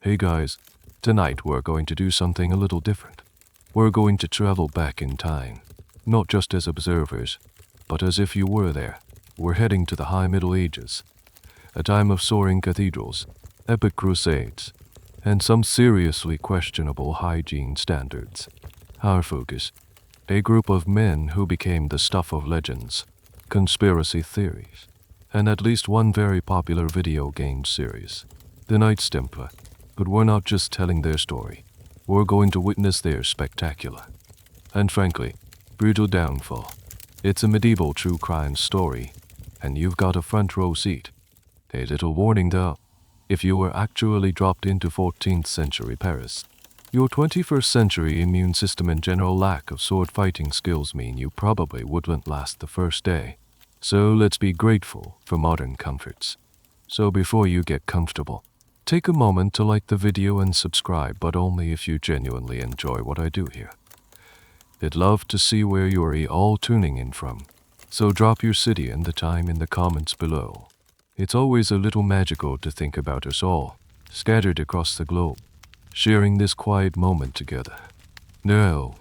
Hey guys, tonight we're going to do something a little different. We're going to travel back in time, not just as observers, but as if you were there. We're heading to the High Middle Ages, a time of soaring cathedrals, epic crusades, and some seriously questionable hygiene standards. Our focus, a group of men who became the stuff of legends, conspiracy theories, and at least one very popular video game series, the Knights Templar. But we're not just telling their story. We're going to witness their spectacular, and frankly, brutal downfall. It's a medieval true crime story, and you've got a front row seat. A little warning though, if you were actually dropped into 14th century Paris, your 21st century immune system and general lack of sword fighting skills mean you probably wouldn't last the first day. So let's be grateful for modern comforts. So before you get comfortable, take a moment to like the video and subscribe, but only if you genuinely enjoy what I do here. I'd love to see where you're all tuning in from, so drop your city and the time in the comments below. It's always a little magical to think about us all, scattered across the globe, sharing this quiet moment together. Now,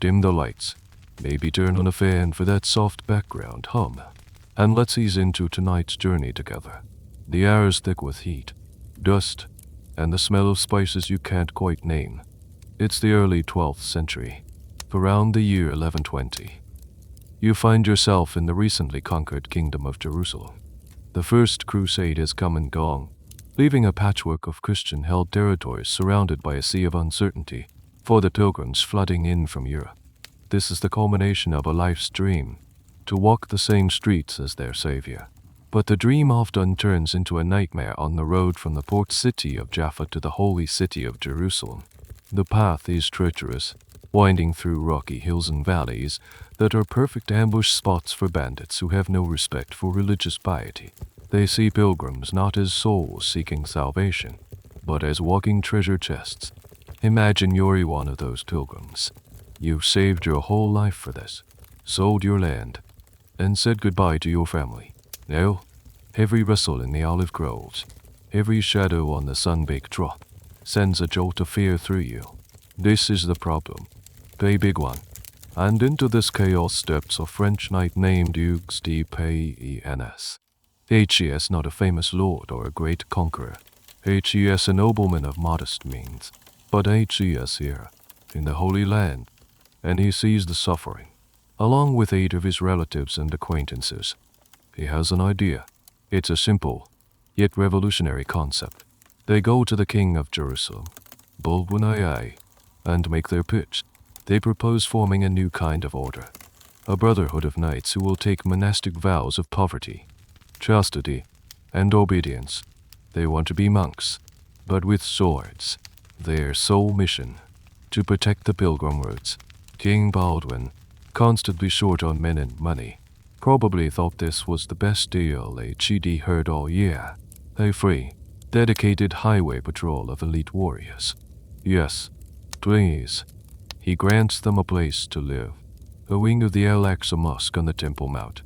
dim the lights, maybe turn on a fan for that soft background hum, and let's ease into tonight's journey together. The air is thick with heat, dust, and the smell of spices you can't quite name. It's the early 12th century, around the year 1120. You find yourself in the recently conquered Kingdom of Jerusalem. The First Crusade has come and gone, leaving a patchwork of Christian-held territories surrounded by a sea of uncertainty for the pilgrims flooding in from Europe. This is the culmination of a life's dream, to walk the same streets as their savior. But the dream often turns into a nightmare on the road from the port city of Jaffa to the holy city of Jerusalem. The path is treacherous, winding through rocky hills and valleys that are perfect ambush spots for bandits who have no respect for religious piety. They see pilgrims not as souls seeking salvation, but as walking treasure chests. Imagine you're one of those pilgrims. You've saved your whole life for this, sold your land, and said goodbye to your family. Now, every rustle in the olive groves, every shadow on the sun-baked rock, sends a jolt of fear through you. This is the problem, a big one. And into this chaos steps a French knight named Hugues de Payens. H.E.S. not a famous lord or a great conqueror. H.E.S. a nobleman of modest means, but H.E.S. here, in the Holy Land, and he sees the suffering, along with 8 of his relatives and acquaintances. He has an idea. It's a simple, yet revolutionary concept. They go to the King of Jerusalem, Baldwin II, and make their pitch. They propose forming a new kind of order, a brotherhood of knights who will take monastic vows of poverty, chastity, and obedience. They want to be monks, but with swords. Their sole mission, to protect the pilgrim routes. King Baldwin, constantly short on men and money, probably thought this was the best deal HED heard all year. A free, dedicated highway patrol of elite warriors. Yes, please. He grants them a place to live, a wing of the Al-Aqsa Mosque on the Temple Mount.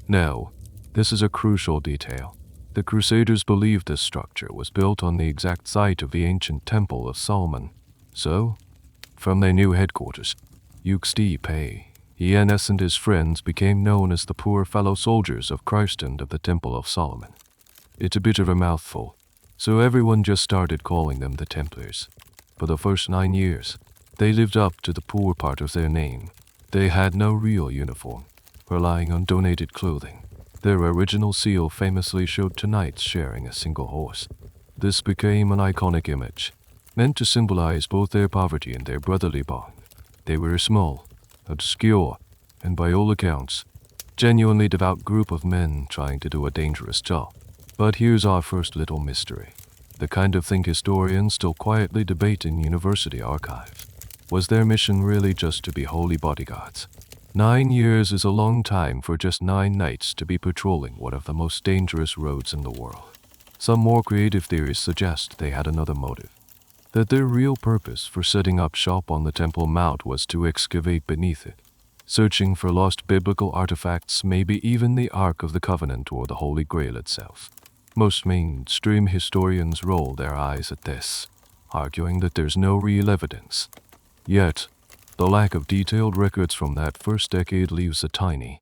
Now, this is a crucial detail. The Crusaders believed this structure was built on the exact site of the ancient Temple of Solomon. So, from their new headquarters, Hugues de Payens and his friends became known as the poor fellow soldiers of Christ and of the Temple of Solomon. It's a bit of a mouthful, so everyone just started calling them the Templars. For the first 9 years, they lived up to the poor part of their name. They had no real uniform, relying on donated clothing. Their original seal famously showed 2 knights sharing a single horse. This became an iconic image, meant to symbolize both their poverty and their brotherly bond. They were a small, obscure, and by all accounts, genuinely devout group of men trying to do a dangerous job. But here's our first little mystery, the kind of thing historians still quietly debate in university archives. Was their mission really just to be holy bodyguards? 9 years is a long time for just 9 knights to be patrolling one of the most dangerous roads in the world. Some more creative theories suggest they had another motive, that their real purpose for setting up shop on the Temple Mount was to excavate beneath it, searching for lost biblical artifacts, maybe even the Ark of the Covenant or the Holy Grail itself. Most mainstream historians roll their eyes at this. arguing that there's no real evidence. Yet, the lack of detailed records from that first decade leaves a tiny,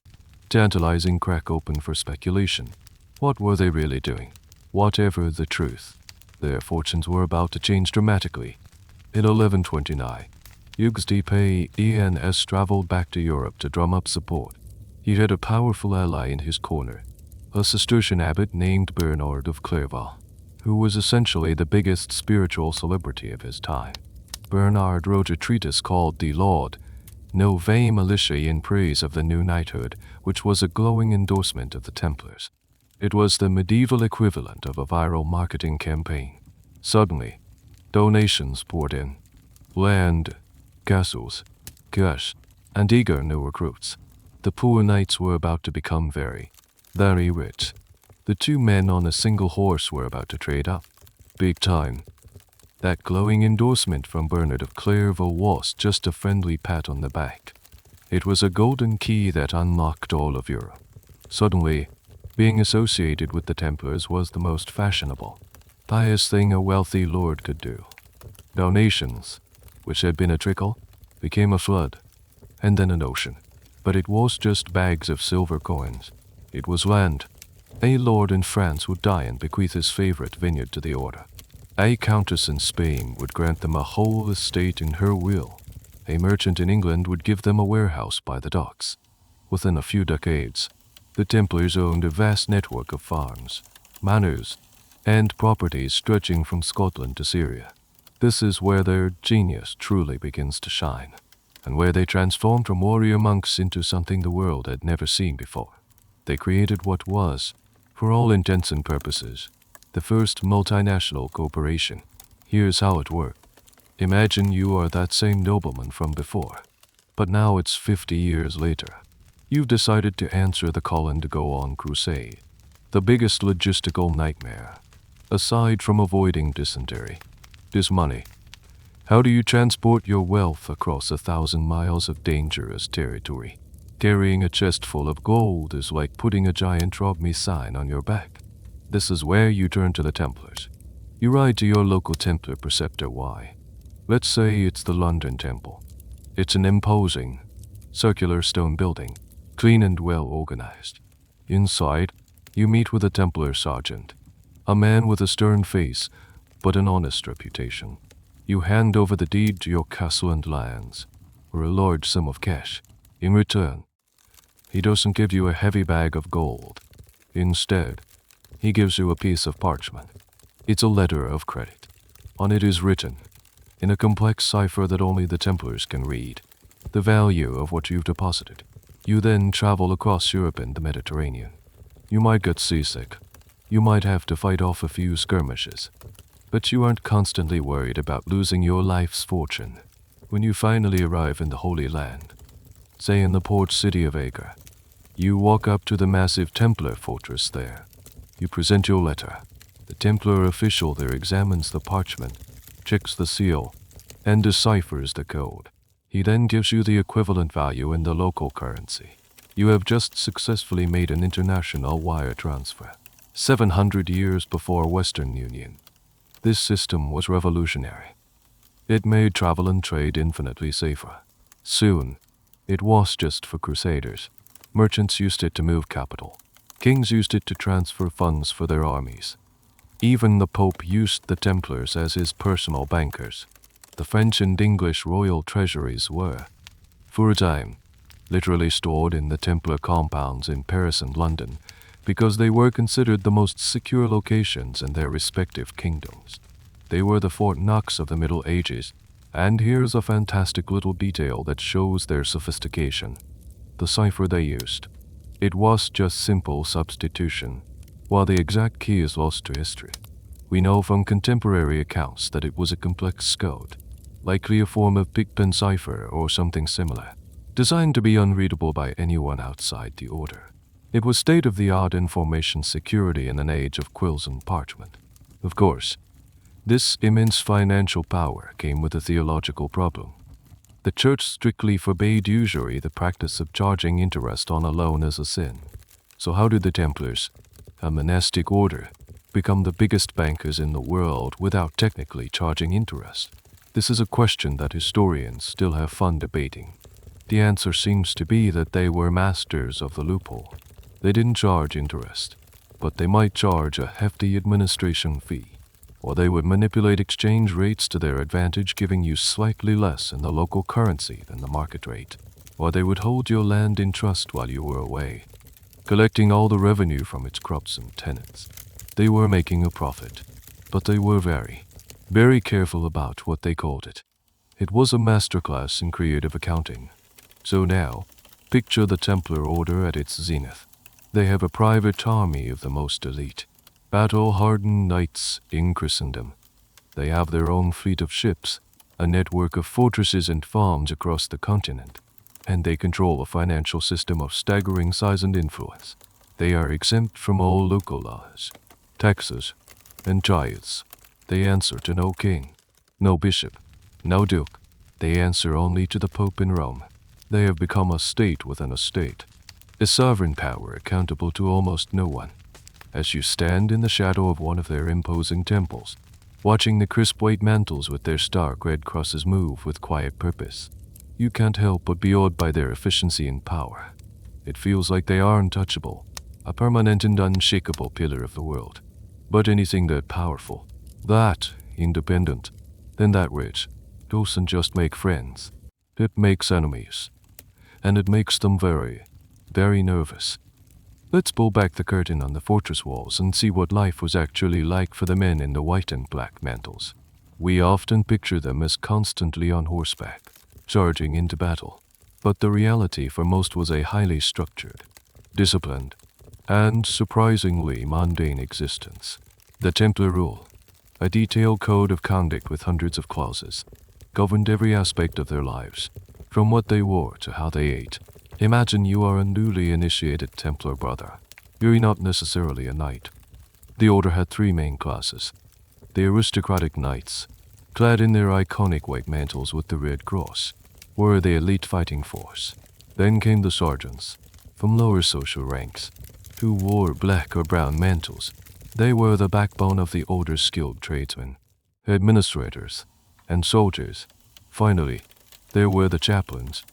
tantalizing crack open for speculation. What were they really doing? Whatever the truth, their fortunes were about to change dramatically. In 1129, Hugues de Payens traveled back to Europe to drum up support. He had a powerful ally in his corner, a Cistercian abbot named Bernard of Clairvaux, who was essentially the biggest spiritual celebrity of his time. Bernard wrote a treatise called De Laude Novae Militia in praise of the new knighthood, which was a glowing endorsement of the Templars. It was the medieval equivalent of a viral marketing campaign. Suddenly, donations poured in. Land, castles, cash, and eager new recruits. The poor knights were about to become very, very rich. The two men on a single horse were about to trade up. Big time. That glowing endorsement from Bernard of Clairvaux was just a friendly pat on the back. It was a golden key that unlocked all of Europe. Suddenly, being associated with the Templars was the most fashionable, pious thing a wealthy lord could do. Donations, which had been a trickle, became a flood, and then an ocean. But it was just bags of silver coins. It was land. A lord in France would die and bequeath his favorite vineyard to the order. A countess in Spain would grant them a whole estate in her will. A merchant in England would give them a warehouse by the docks. Within a few decades, the Templars owned a vast network of farms, manors, and properties stretching from Scotland to Syria. This is where their genius truly begins to shine, and where they transformed from warrior monks into something the world had never seen before. They created what was, for all intents and purposes, the first multinational corporation. Here's how it worked. Imagine you are that same nobleman from before, but now it's 50 years later. You've decided to answer the call and to go on crusade. The biggest logistical nightmare, aside from avoiding dysentery, is money. How do you transport your wealth across 1,000 miles of dangerous territory? Carrying a chest full of gold is like putting a giant rob me sign on your back. This is where you turn to the Templars. You ride to your local Templar preceptor Y. Let's say it's the London Temple. It's an imposing, circular stone building, clean and well organized. Inside, you meet with a Templar sergeant, a man with a stern face but an honest reputation. You hand over the deed to your castle and lands, or a large sum of cash. In return, he doesn't give you a heavy bag of gold. Instead, he gives you a piece of parchment. It's a letter of credit. On it is written, in a complex cipher that only the Templars can read, the value of what you've deposited. You then travel across Europe and the Mediterranean. You might get seasick. You might have to fight off a few skirmishes. But you aren't constantly worried about losing your life's fortune. When you finally arrive in the Holy Land, say in the port city of Acre, you walk up to the massive Templar fortress there. You present your letter. The Templar official there examines the parchment, checks the seal, and deciphers the code. He then gives you the equivalent value in the local currency. You have just successfully made an international wire transfer. 700 years before Western Union. This system was revolutionary. It made travel and trade infinitely safer. Soon, it was just for crusaders. Merchants used it to move capital. Kings used it to transfer funds for their armies. Even the Pope used the Templars as his personal bankers. The French and English royal treasuries were, for a time, literally stored in the Templar compounds in Paris and London because they were considered the most secure locations in their respective kingdoms. They were the Fort Knox of the Middle Ages, and here's a fantastic little detail that shows their sophistication. The cipher they used. It was just simple substitution, while the exact key is lost to history. We know from contemporary accounts that it was a complex code, likely a form of Pigpen cipher or something similar, designed to be unreadable by anyone outside the order. It was state-of-the-art information security in an age of quills and parchment. Of course, this immense financial power came with a theological problem. The church strictly forbade usury, the practice of charging interest on a loan as a sin. So how did the Templars, a monastic order, become the biggest bankers in the world without technically charging interest? This is a question that historians still have fun debating. The answer seems to be that they were masters of the loophole. They didn't charge interest, but they might charge a hefty administration fee, or they would manipulate exchange rates to their advantage, giving you slightly less in the local currency than the market rate, or they would hold your land in trust while you were away, collecting all the revenue from its crops and tenants. They were making a profit, but they were very careful about what they called it. It was a masterclass in creative accounting. So now, picture the Templar Order at its zenith. They have a private army of the most elite, battle-hardened knights in Christendom. They have their own fleet of ships, a network of fortresses and farms across the continent, and they control a financial system of staggering size and influence. They are exempt from all local laws, taxes, and tithes. They answer to no king, no bishop, no duke. They answer only to the Pope in Rome. They have become a state within a state, a sovereign power accountable to almost no one. As you stand in the shadow of one of their imposing temples, watching the crisp white mantles with their stark red crosses move with quiet purpose, you can't help but be awed by their efficiency and power. It feels like they are untouchable, a permanent and unshakable pillar of the world. But anything that powerful, that independent, then that rich, doesn't just make friends. It makes enemies. And it makes them very nervous. Let's pull back the curtain on the fortress walls and see what life was actually like for the men in the white and black mantles. We often picture them as constantly on horseback, charging into battle. But the reality for most was a highly structured, disciplined, and surprisingly mundane existence. The Templar rule, a detailed code of conduct with hundreds of clauses, governed every aspect of their lives, from what they wore to how they ate. Imagine you are a newly initiated Templar brother. You're not necessarily a knight. The order had three main classes. The aristocratic knights, clad in their iconic white mantles with the red cross, were the elite fighting force. Then came the sergeants, from lower social ranks, who wore black or brown mantles. They were the backbone of the order's skilled tradesmen, administrators, and soldiers. Finally, there were the chaplains,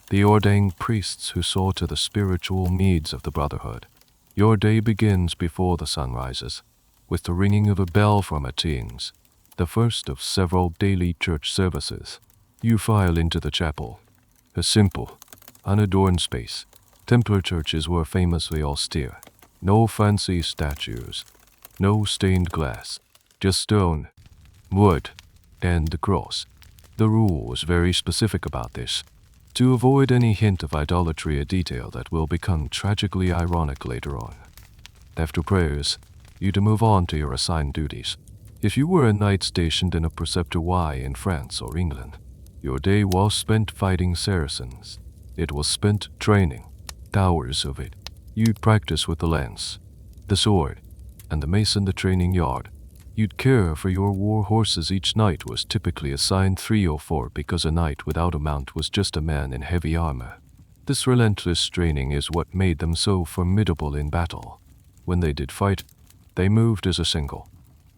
the ordained priests who saw to the spiritual needs of the brotherhood. Your day begins before the sun rises, with the ringing of a bell from matins, the first of several daily church services. You file into the chapel, a simple, unadorned space. Templar churches were famously austere. No fancy statues, no stained glass, just stone, wood, and the cross. The rule was very specific about this, to avoid any hint of idolatry, a detail that will become tragically ironic later on. After prayers, you'd move on to your assigned duties. If you were a knight stationed in a Preceptor Y in France or England, your day was spent fighting Saracens. It was spent training, hours of it. You'd practice with the lance, the sword, and the mace in the training yard. You'd care for your war horses. Each knight was typically assigned 3 or 4 because a knight without a mount was just a man in heavy armor. This relentless training is what made them so formidable in battle. When they did fight, they moved as a single,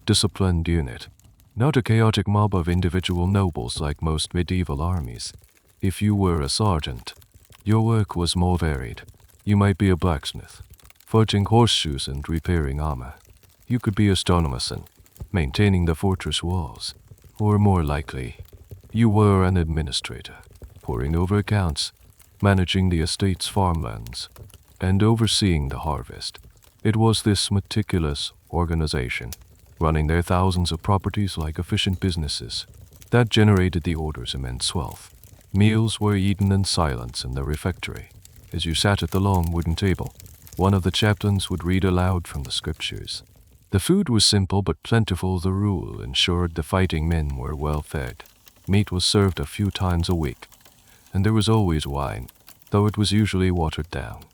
disciplined unit, not a chaotic mob of individual nobles like most medieval armies. If you were a sergeant, your work was more varied. You might be a blacksmith, forging horseshoes and repairing armor. You could be a stonemason, maintaining the fortress walls. Or more likely, you were an administrator, poring over accounts, managing the estate's farmlands, and overseeing the harvest. It was this meticulous organization, running their thousands of properties like efficient businesses, that generated the order's immense wealth. Meals were eaten in silence in the refectory. As you sat at the long wooden table, one of the chaplains would read aloud from the scriptures. The food was simple but plentiful. The rule ensured the fighting men were well fed. Meat was served a few times a week, and there was always wine, though it was usually watered down.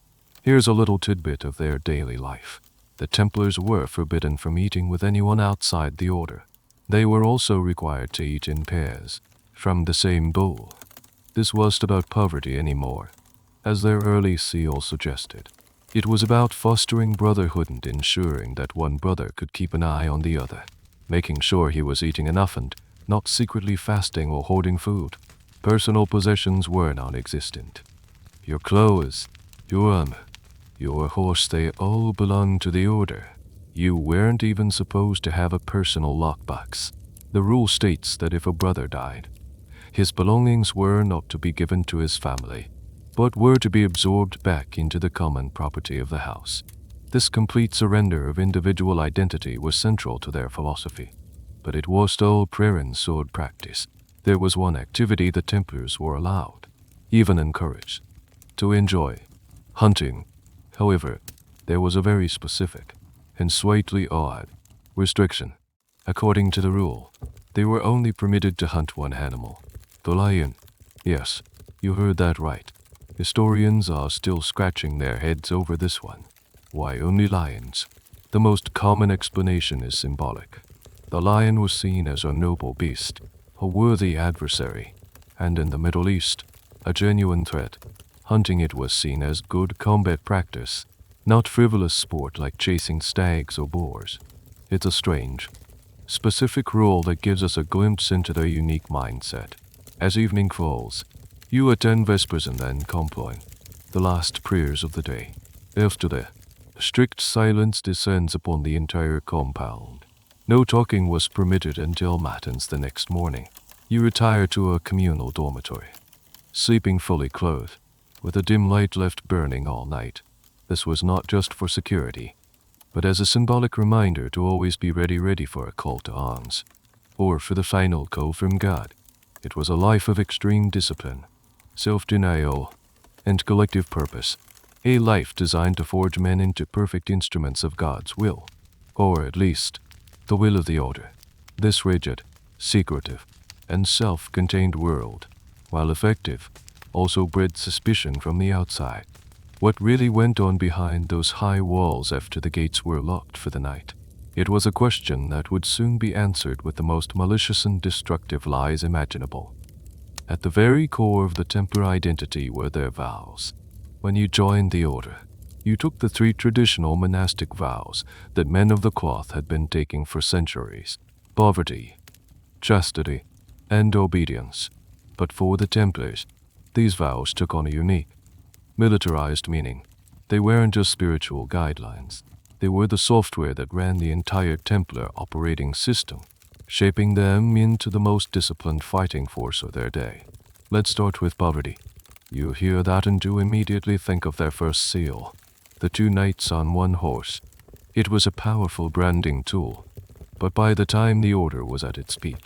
Here's a little tidbit of their daily life. The Templars were forbidden from eating with anyone outside the order. They were also required to eat in pairs, from the same bowl. This wasn't about poverty anymore, as their early seal suggested. It was about fostering brotherhood and ensuring that one brother could keep an eye on the other, making sure he was eating enough and not secretly fasting or hoarding food. Personal possessions were non-existent. Your clothes, your armor, your horse, they all belonged to the order. You weren't even supposed to have a personal lockbox. The rule states that if a brother died, his belongings were not to be given to his family, but were to be absorbed back into the common property of the house. This complete surrender of individual identity was central to their philosophy, but it was still prayer and sword practice. There was one activity the Templars were allowed, even encouraged, to enjoy: hunting. However, there was a very specific and slightly odd restriction. According to the rule, they were only permitted to hunt one animal, the lion. Yes, you heard that right. Historians are still scratching their heads over this one. Why only lions? The most common explanation is symbolic. The lion was seen as a noble beast, a worthy adversary, and in the Middle East, a genuine threat. Hunting it was seen as good combat practice, not frivolous sport like chasing stags or boars. It's a strange, specific rule that gives us a glimpse into their unique mindset. As evening falls, you attend Vespers and then Compline, the last prayers of the day. After that, strict silence descends upon the entire compound. No talking was permitted until matins the next morning. You retire to a communal dormitory, sleeping fully clothed, with a dim light left burning all night. This was not just for security, but as a symbolic reminder to always be ready for a call to arms, or for the final call from God. It was a life of extreme discipline, self-denial, and collective purpose, a life designed to forge men into perfect instruments of God's will, or at least, the will of the Order. This rigid, secretive, and self-contained world, while effective, also bred suspicion from the outside. What really went on behind those high walls after the gates were locked for the night? It was a question that would soon be answered with the most malicious and destructive lies imaginable. At the very core of the Templar identity were their vows. When you joined the Order, you took the 3 traditional monastic vows that men of the cloth had been taking for centuries: poverty, chastity, and obedience. But for the Templars, these vows took on a unique, militarized meaning. They weren't just spiritual guidelines. They were the software that ran the entire Templar operating system, shaping them into the most disciplined fighting force of their day. Let's start with poverty. You hear that and you immediately think of their first seal, the 2 knights on one horse. It was a powerful branding tool, but by the time the Order was at its peak,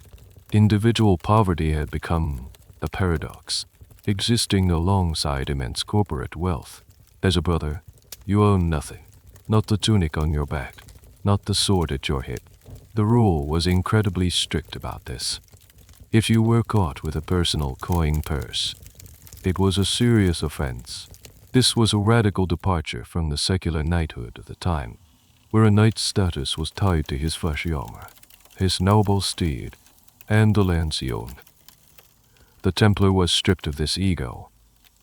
individual poverty had become a paradox, existing alongside immense corporate wealth. As a brother, you own nothing, not the tunic on your back, not the sword at your hip. The rule was incredibly strict about this. If you were caught with a personal coin purse, it was a serious offense. This was a radical departure from the secular knighthood of the time, where a knight's status was tied to his flashy armor, his noble steed, and the lands he owned. The Templar was stripped of this ego.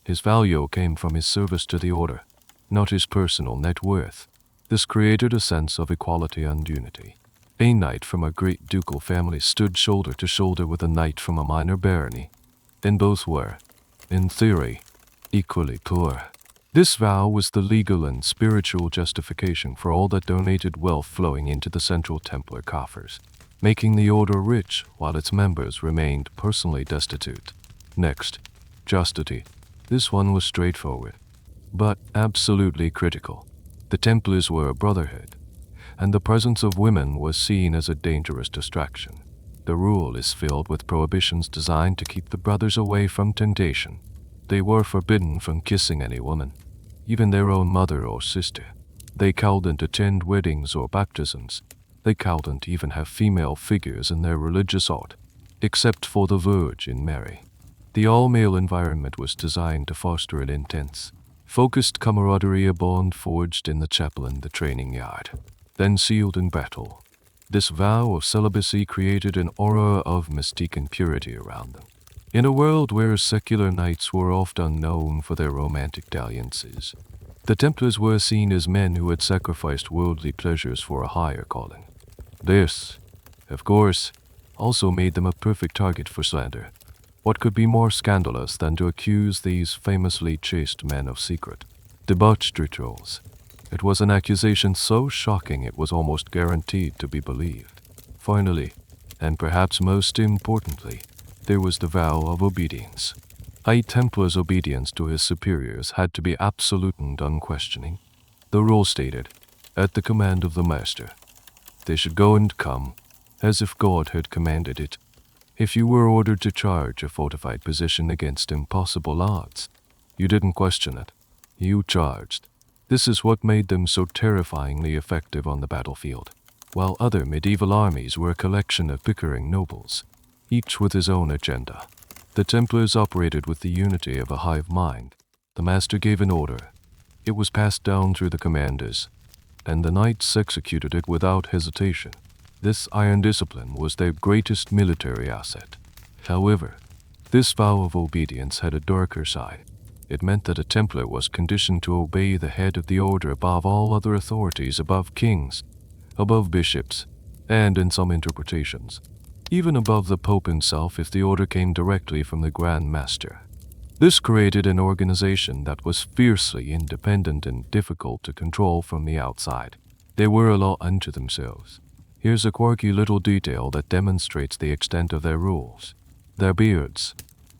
His value came from his service to the Order, not his personal net worth. This created a sense of equality and unity. A knight from a great ducal family stood shoulder to shoulder with a knight from a minor barony, and both were, in theory, equally poor. This vow was the legal and spiritual justification for all that donated wealth flowing into the Central Templar coffers, making the Order rich while its members remained personally destitute. Next, chastity. This one was straightforward, but absolutely critical. The Templars were a brotherhood, and the presence of women was seen as a dangerous distraction. The rule is filled with prohibitions designed to keep the brothers away from temptation. They were forbidden from kissing any woman, even their own mother or sister. They couldn't attend weddings or baptisms. They couldn't even have female figures in their religious art, except for the Virgin Mary. The all-male environment was designed to foster an intense, focused camaraderie, a bond forged in the chapel and the training yard, then sealed in battle. This vow of celibacy created an aura of mystique and purity around them. In a world where secular knights were often known for their romantic dalliances, The Templars were seen as men who had sacrificed worldly pleasures for a higher calling. This, of course, also made them a perfect target for slander. What could be more scandalous than to accuse these famously chaste men of secret, debauched rituals? It was an accusation so shocking it was almost guaranteed to be believed. Finally, and perhaps most importantly, there was the vow of obedience. A Templar's obedience to his superiors had to be absolute and unquestioning. The rule stated, at the command of the master, they should go and come, as if God had commanded it. If you were ordered to charge a fortified position against impossible odds, you didn't question it. You charged. This is what made them so terrifyingly effective on the battlefield. While other medieval armies were a collection of bickering nobles, each with his own agenda, the Templars operated with the unity of a hive mind. The master gave an order. It was passed down through the commanders, and the knights executed it without hesitation. This iron discipline was their greatest military asset. However, this vow of obedience had a darker side. It meant that a Templar was conditioned to obey the head of the order above all other authorities, above kings, above bishops, and in some interpretations, even above the Pope himself if the order came directly from the Grand Master. This created an organization that was fiercely independent and difficult to control from the outside. They were a law unto themselves. Here's a quirky little detail that demonstrates the extent of their rules. Their beards.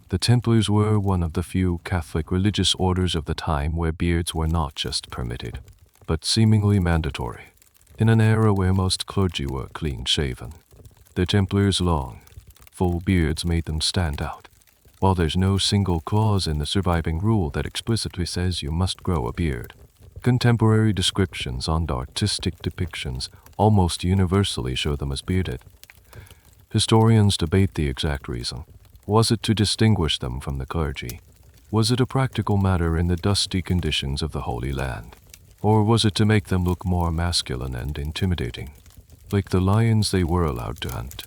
The Templars were one of the few Catholic religious orders of the time where beards were not just permitted, but seemingly mandatory, in an era where most clergy were clean-shaven. The Templars' long, full beards made them stand out. While there's no single clause in the surviving rule that explicitly says you must grow a beard, contemporary descriptions and artistic depictions almost universally show them as bearded. Historians debate the exact reason. Was it to distinguish them from the clergy? Was it a practical matter in the dusty conditions of the Holy Land? Or was it to make them look more masculine and intimidating, like the lions they were allowed to hunt?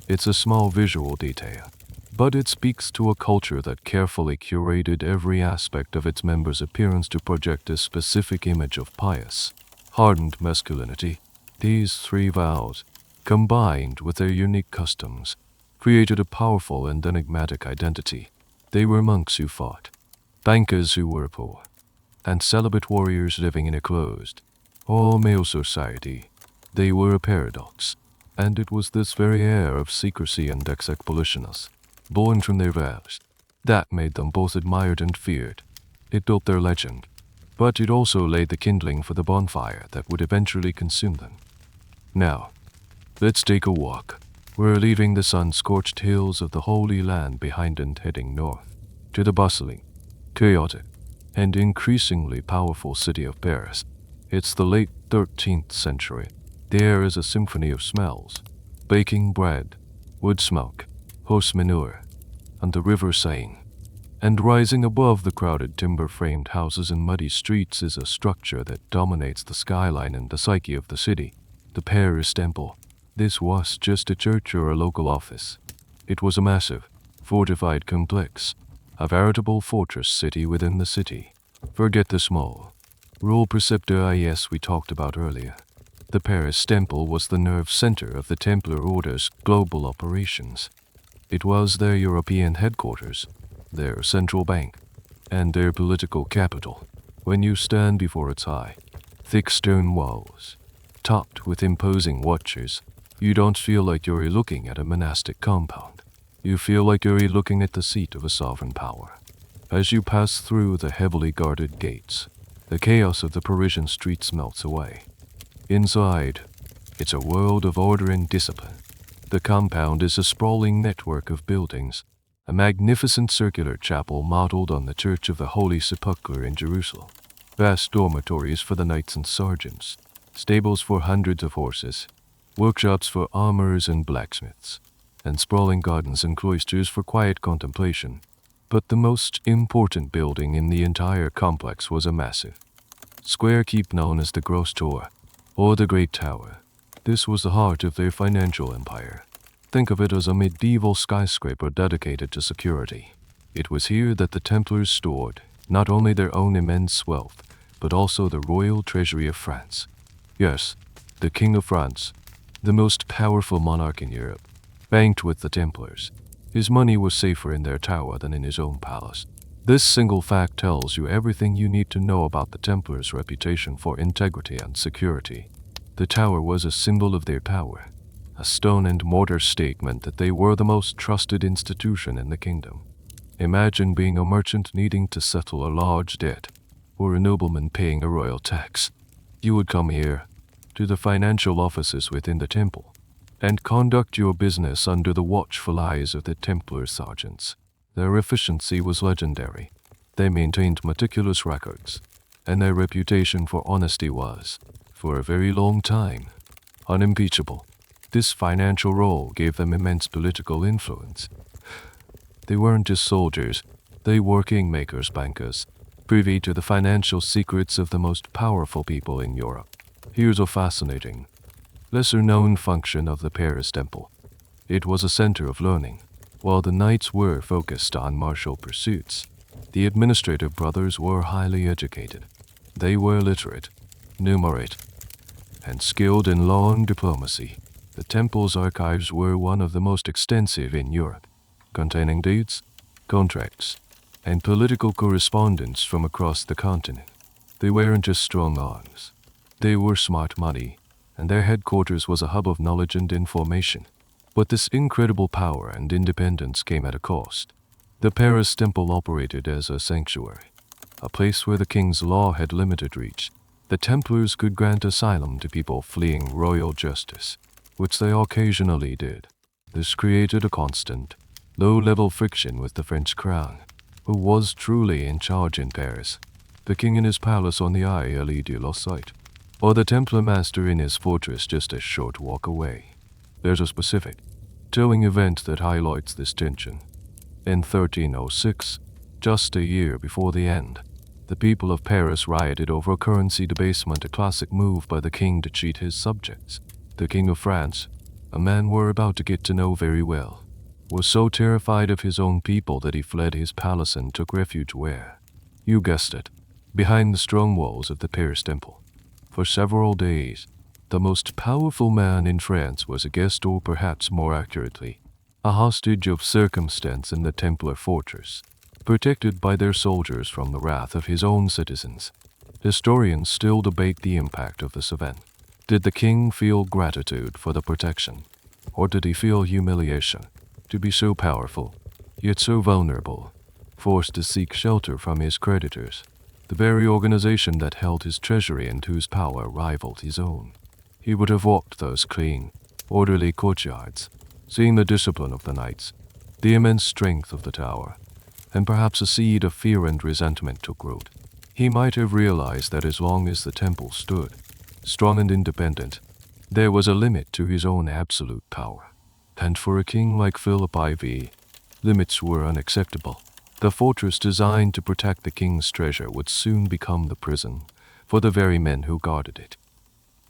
It's a small visual detail, but it speaks to a culture that carefully curated every aspect of its members' appearance to project a specific image of pious, hardened masculinity. These three vows, combined with their unique customs, created a powerful and enigmatic identity. They were monks who fought, bankers who were poor, and celibate warriors living in a closed, all-male society. They were a paradox, and it was this very air of secrecy and exequationism, born from their vows, that made them both admired and feared. It built their legend, but it also laid the kindling for the bonfire that would eventually consume them. Now, let's take a walk. We're leaving the sun-scorched hills of the Holy Land behind and heading north, to the bustling, chaotic, and increasingly powerful city of Paris. It's the late 13th century. The air is a symphony of smells: baking bread, wood smoke, horse manure, and the river Seine. And rising above the crowded timber-framed houses and muddy streets is a structure that dominates the skyline and the psyche of the city, the Paris Temple. This was just a church or a local office. It was a massive, fortified complex, a veritable fortress city within the city. Forget the small, rural preceptories we talked about earlier. The Paris Temple was the nerve center of the Templar Order's global operations. It was their European headquarters, their central bank, and their political capital. When you stand before its high, thick stone walls, topped with imposing watchers, you don't feel like you're looking at a monastic compound. You feel like you're looking at the seat of a sovereign power. As you pass through the heavily guarded gates, the chaos of the Parisian streets melts away. Inside, it's a world of order and discipline. The compound is a sprawling network of buildings, a magnificent circular chapel modeled on the Church of the Holy Sepulchre in Jerusalem, vast dormitories for the knights and sergeants, stables for hundreds of horses, workshops for armorers and blacksmiths, and sprawling gardens and cloisters for quiet contemplation. But the most important building in the entire complex was a massive, square keep known as the Grosse Tour, or the Great Tower. This was the heart of their financial empire. Think of it as a medieval skyscraper dedicated to security. It was here that the Templars stored not only their own immense wealth, but also the royal treasury of France. Yes, the King of France, the most powerful monarch in Europe, banked with the Templars. His money was safer in their tower than in his own palace. This single fact tells you everything you need to know about the Templars' reputation for integrity and security. The tower was a symbol of their power, a stone and mortar statement that they were the most trusted institution in the kingdom. Imagine being a merchant needing to settle a large debt, or a nobleman paying a royal tax. You would come here, to the financial offices within the temple, and conduct your business under the watchful eyes of the Templar sergeants. Their efficiency was legendary. They maintained meticulous records, and their reputation for honesty was, for a very long time, unimpeachable. This financial role gave them immense political influence. They weren't just soldiers, they were kingmakers, bankers, privy to the financial secrets of the most powerful people in Europe. Here's a fascinating, lesser-known function of the Paris Temple. It was a center of learning. While the knights were focused on martial pursuits, the administrative brothers were highly educated. They were literate, numerate, and skilled in law and diplomacy. The temple's archives were one of the most extensive in Europe, containing deeds, contracts, and political correspondence from across the continent. They weren't just strong arms. They were smart money, and their headquarters was a hub of knowledge and information. But this incredible power and independence came at a cost. The Paris Temple operated as a sanctuary, a place where the king's law had limited reach. The Templars could grant asylum to people fleeing royal justice, which they occasionally did. This created a constant, low-level friction with the French crown, who was truly in charge in Paris. The king in his palace on the Île de la Cite, or the Templar master in his fortress just a short walk away. There's a specific, telling event that highlights this tension. In 1306, just a year before the end, the people of Paris rioted over currency debasement, a classic move by the king to cheat his subjects. The King of France, a man we're about to get to know very well, was so terrified of his own people that he fled his palace and took refuge where? You guessed it, behind the strong walls of the Paris Temple. For several days, the most powerful man in France was a guest, or perhaps more accurately, a hostage of circumstance in the Templar fortress, protected by their soldiers from the wrath of his own citizens. Historians still debate the impact of this event. Did the king feel gratitude for the protection, or did he feel humiliation to be so powerful, yet so vulnerable, forced to seek shelter from his creditors, the very organization that held his treasury and whose power rivaled his own? He would have walked those clean, orderly courtyards, seeing the discipline of the knights, the immense strength of the tower, and perhaps a seed of fear and resentment took root. He might have realized that as long as the temple stood, strong and independent, there was a limit to his own absolute power. And for a king like Philip IV, limits were unacceptable. The fortress designed to protect the king's treasure would soon become the prison for the very men who guarded it.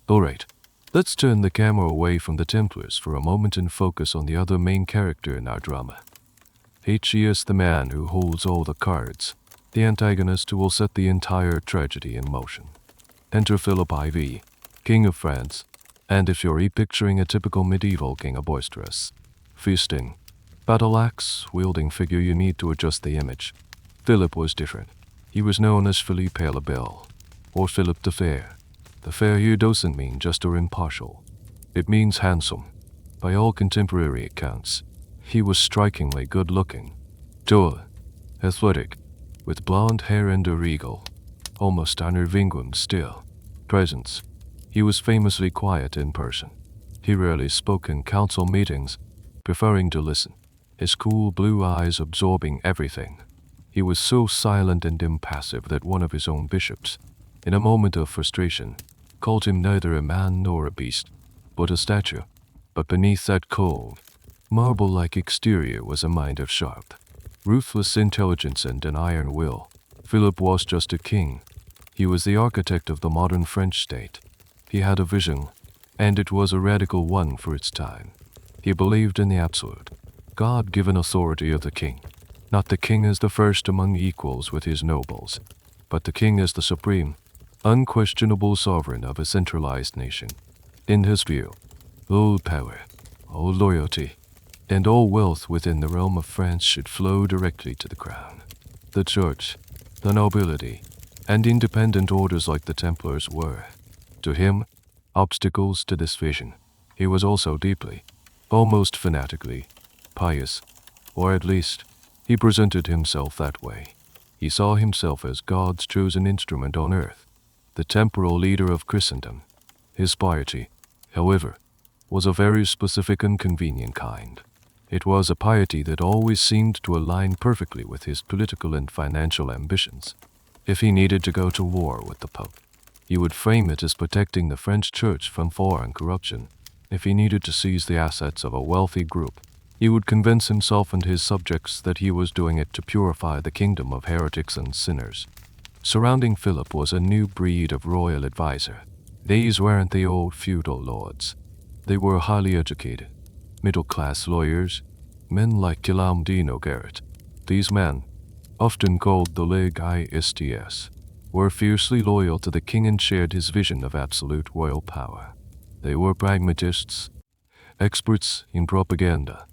Alright, let's turn the camera away from the Templars for a moment and focus on the other main character in our drama. He is the man who holds all the cards, the antagonist who will set the entire tragedy in motion. Enter Philip IV, King of France, and if you're picturing a typical medieval king, a boisterous, feasting, battle-axe-wielding figure, you need to adjust the image. Philip was different. He was known as Philippe le Bel, or Philip the Fair. The fair here doesn't mean just or impartial. It means handsome. By all contemporary accounts, he was strikingly good-looking, tall, athletic, with blonde hair and a regal, almost unnerving still, presence. He was famously quiet in person. He rarely spoke in council meetings, preferring to listen, his cool blue eyes absorbing everything. He was so silent and impassive that one of his own bishops, in a moment of frustration, called him neither a man nor a beast, but a statue. But beneath that cold, marble-like exterior was a mind of sharp, ruthless intelligence and an iron will. Philip was just a king. He was the architect of the modern French state. He had a vision, and it was a radical one for its time. He believed in the absolute, God-given authority of the king, not the king as the first among equals with his nobles, but the king as the supreme, unquestionable sovereign of a centralized nation. In his view, all power, all loyalty, and all wealth within the realm of France should flow directly to the crown. The church, the nobility, and independent orders like the Templars were, to him, obstacles to this vision. He was also deeply, almost fanatically, pious, or at least, he presented himself that way. He saw himself as God's chosen instrument on earth, the temporal leader of Christendom. His piety, however, was a very specific and convenient kind. It was a piety that always seemed to align perfectly with his political and financial ambitions. If he needed to go to war with the Pope, he would frame it as protecting the French Church from foreign corruption. If he needed to seize the assets of a wealthy group, he would convince himself and his subjects that he was doing it to purify the kingdom of heretics and sinners. Surrounding Philip was a new breed of royal advisor. These weren't the old feudal lords. They were highly educated, middle-class lawyers, men like Guillaume de Nogaret. These men, often called the Leg ISTS, were fiercely loyal to the king and shared his vision of absolute royal power. They were pragmatists, experts in propaganda,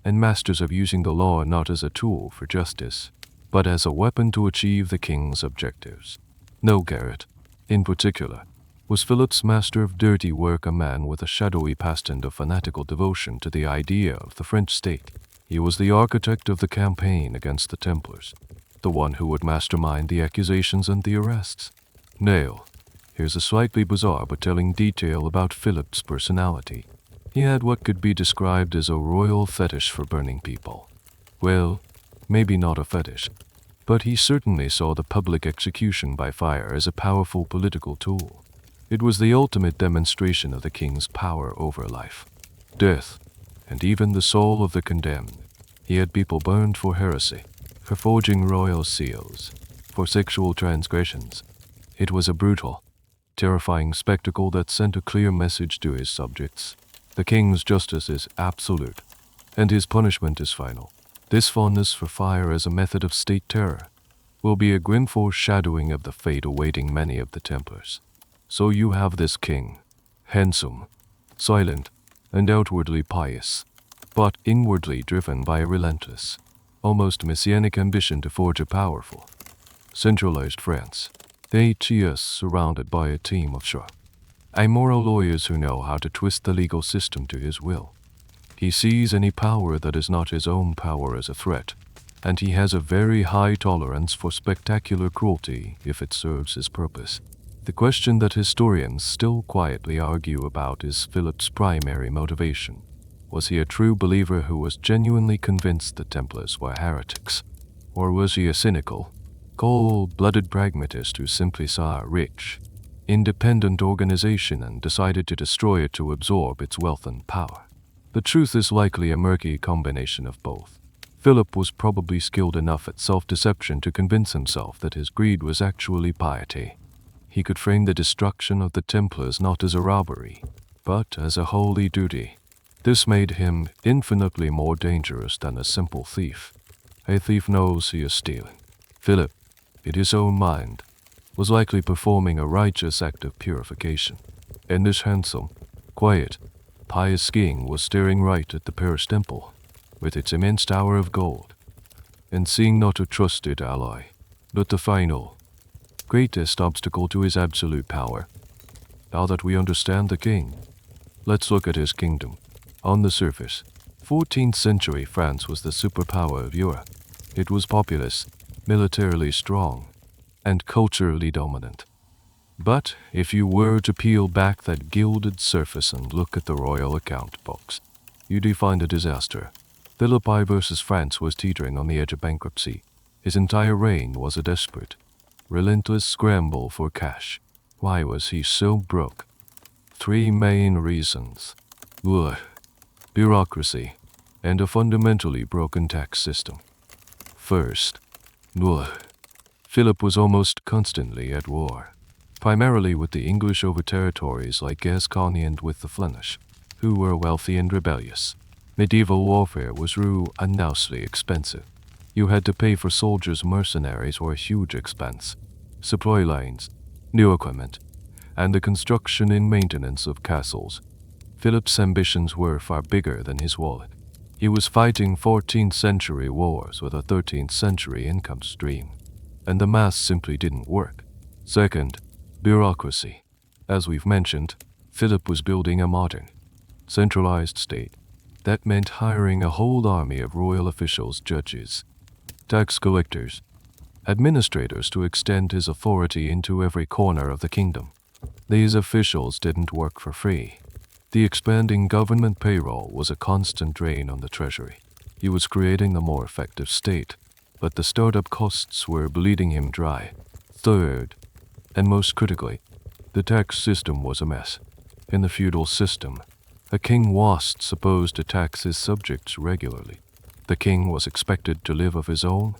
and masters of using the law not as a tool for justice, but as a weapon to achieve the king's objectives. Nogaret, in particular, was Philip's master of dirty work, a man with a shadowy past and a fanatical devotion to the idea of the French state. He was the architect of the campaign against the Templars, the one who would mastermind the accusations and the arrests. Now, here's a slightly bizarre but telling detail about Philip's personality. He had what could be described as a royal fetish for burning people. Well, maybe not a fetish, but he certainly saw the public execution by fire as a powerful political tool. It was the ultimate demonstration of the king's power over life, death, and even the soul of the condemned. He had people burned for heresy, for forging royal seals, for sexual transgressions. It was a brutal, terrifying spectacle that sent a clear message to his subjects. The king's justice is absolute, and his punishment is final. This fondness for fire as a method of state terror will be a grim foreshadowing of the fate awaiting many of the Templars. So you have this king, handsome, silent, and outwardly pious, but inwardly driven by a relentless, almost messianic ambition to forge a powerful, centralized France. The ATS surrounded by a team of sharp, amoral lawyers who know how to twist the legal system to his will. He sees any power that is not his own power as a threat, and he has a very high tolerance for spectacular cruelty if it serves his purpose. The question that historians still quietly argue about is Philip's primary motivation. Was he a true believer who was genuinely convinced the Templars were heretics? Or was he a cynical, cold-blooded pragmatist who simply saw a rich, independent organization and decided to destroy it to absorb its wealth and power? The truth is likely a murky combination of both. Philip was probably skilled enough at self-deception to convince himself that his greed was actually piety. He could frame the destruction of the Templars not as a robbery, but as a holy duty. This made him infinitely more dangerous than a simple thief. A thief knows he is stealing. Philip, in his own mind, was likely performing a righteous act of purification. And this handsome, quiet, pious king was staring right at the Paris Temple, with its immense tower of gold, and seeing not a trusted ally, but the final, greatest obstacle to his absolute power. Now that we understand the king, let's look at his kingdom. On the surface, 14th century France was the superpower of Europe. It was populous, militarily strong, and culturally dominant. But if you were to peel back that gilded surface and look at the royal account books, you'd find a disaster. Philip I versus France was teetering on the edge of bankruptcy. His entire reign was a desperate, relentless scramble for cash. Why was he so broke? 3 main reasons. Bureaucracy, and a fundamentally broken tax system. First, Philip was almost constantly at war, primarily with the English over territories like Gascony and with the Flemish, who were wealthy and rebellious. Medieval warfare was rude and nausely expensive. You had to pay for soldiers. Mercenaries were a huge expense. Supply lines, new equipment, and the construction and maintenance of castles. Philip's ambitions were far bigger than his wallet. He was fighting 14th century wars with a 13th century income stream, and the math simply didn't work. Second, bureaucracy. As we've mentioned, Philip was building a modern, centralized state. That meant hiring a whole army of royal officials, judges, tax collectors, administrators to extend his authority into every corner of the kingdom. These officials didn't work for free. The expanding government payroll was a constant drain on the treasury. He was creating a more effective state, but the startup costs were bleeding him dry. Third, and most critically, the tax system was a mess. In the feudal system, a king was supposed to tax his subjects regularly. The king was expected to live of his own,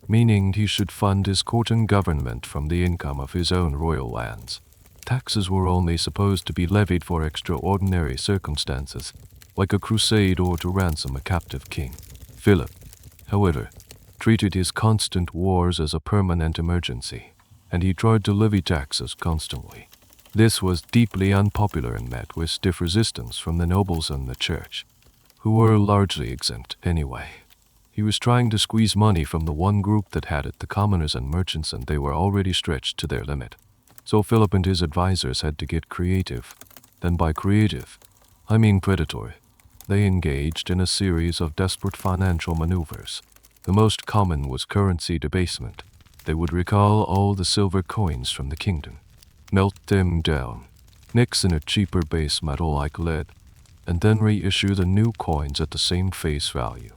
meaning he should fund his court and government from the income of his own royal lands. Taxes were only supposed to be levied for extraordinary circumstances, like a crusade or to ransom a captive king. Philip, however, treated his constant wars as a permanent emergency, and he tried to levy taxes constantly. This was deeply unpopular and met with stiff resistance from the nobles and the church, who were largely exempt anyway. He was trying to squeeze money from the one group that had it, the commoners and merchants, and they were already stretched to their limit. So Philip and his advisors had to get creative. Then by creative, I mean predatory. They engaged in a series of desperate financial maneuvers. The most common was currency debasement. They would recall all the silver coins from the kingdom, melt them down, mix in a cheaper base metal like lead, and then reissue the new coins at the same face value.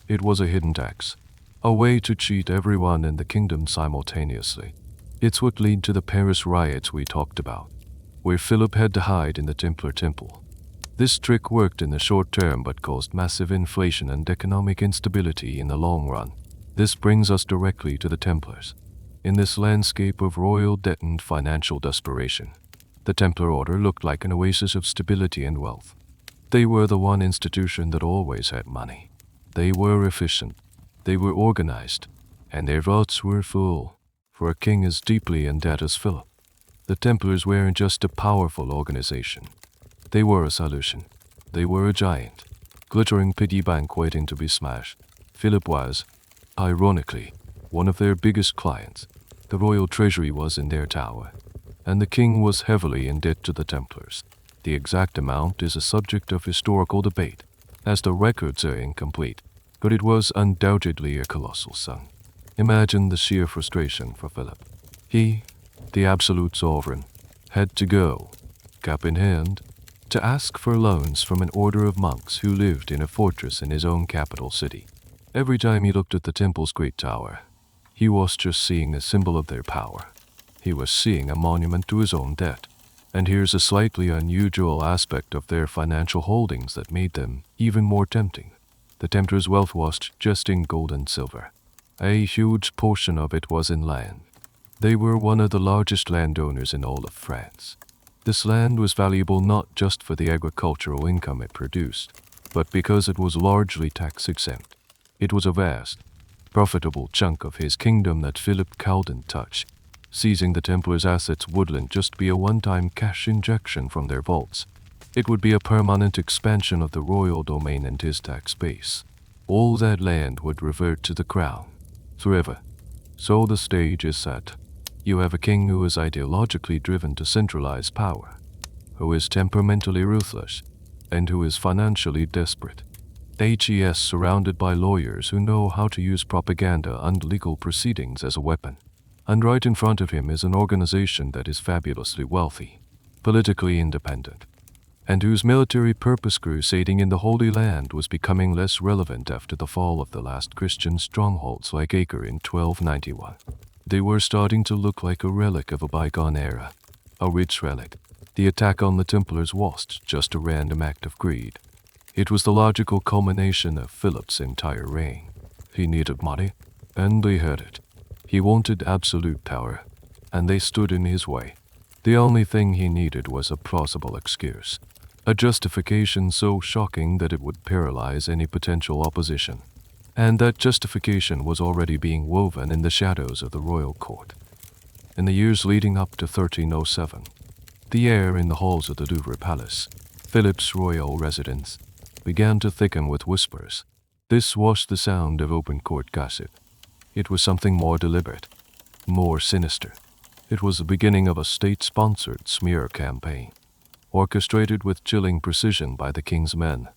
It was a hidden tax, a way to cheat everyone in the kingdom simultaneously. It's what led to the Paris riots we talked about, where Philip had to hide in the Templar temple. This trick worked in the short term but caused massive inflation and economic instability in the long run. This brings us directly to the Templars. In this landscape of royal debt and financial desperation, the Templar Order looked like an oasis of stability and wealth. They were the one institution that always had money. They were efficient, they were organized, and their vaults were full. For a king as deeply in debt as Philip, the Templars weren't just a powerful organization. They were a solution. They were a giant, glittering piggy bank waiting to be smashed. Philip was, ironically, one of their biggest clients. The royal treasury was in their tower, and the king was heavily in debt to the Templars. The exact amount is a subject of historical debate, as the records are incomplete, but it was undoubtedly a colossal sum. Imagine the sheer frustration for Philip. He, the absolute sovereign, had to go, cap in hand, to ask for loans from an order of monks who lived in a fortress in his own capital city. Every time he looked at the temple's great tower, he was just seeing a symbol of their power. He was seeing a monument to his own debt. And here's a slightly unusual aspect of their financial holdings that made them even more tempting. The Templars' wealth was just in gold and silver. A huge portion of it was in land. They were one of the largest landowners in all of France. This land was valuable not just for the agricultural income it produced, but because it was largely tax-exempt. It was a vast, profitable chunk of his kingdom that Philip couldn't touch. Seizing the Templars' assets wouldn't just be a one-time cash injection from their vaults. It would be a permanent expansion of the royal domain and his tax base. All that land would revert to the crown, forever. So the stage is set. You have a king who is ideologically driven to centralize power, who is temperamentally ruthless, and who is financially desperate. HES surrounded by lawyers who know how to use propaganda and legal proceedings as a weapon. And right in front of him is an organization that is fabulously wealthy, politically independent, and whose military purpose crusading in the Holy Land was becoming less relevant after the fall of the last Christian strongholds like Acre in 1291. They were starting to look like a relic of a bygone era, a rich relic. The attack on the Templars wasn't just a random act of greed. It was the logical culmination of Philip's entire reign. He needed money, and they had it. He wanted absolute power, and they stood in his way. The only thing he needed was a plausible excuse, a justification so shocking that it would paralyze any potential opposition. And that justification was already being woven in the shadows of the royal court. In the years leading up to 1307, the air in the halls of the Louvre Palace, Philip's royal residence, began to thicken with whispers. This was the sound of open court gossip. It was something more deliberate, more sinister. It was the beginning of a state-sponsored smear campaign, orchestrated with chilling precision by the king's men,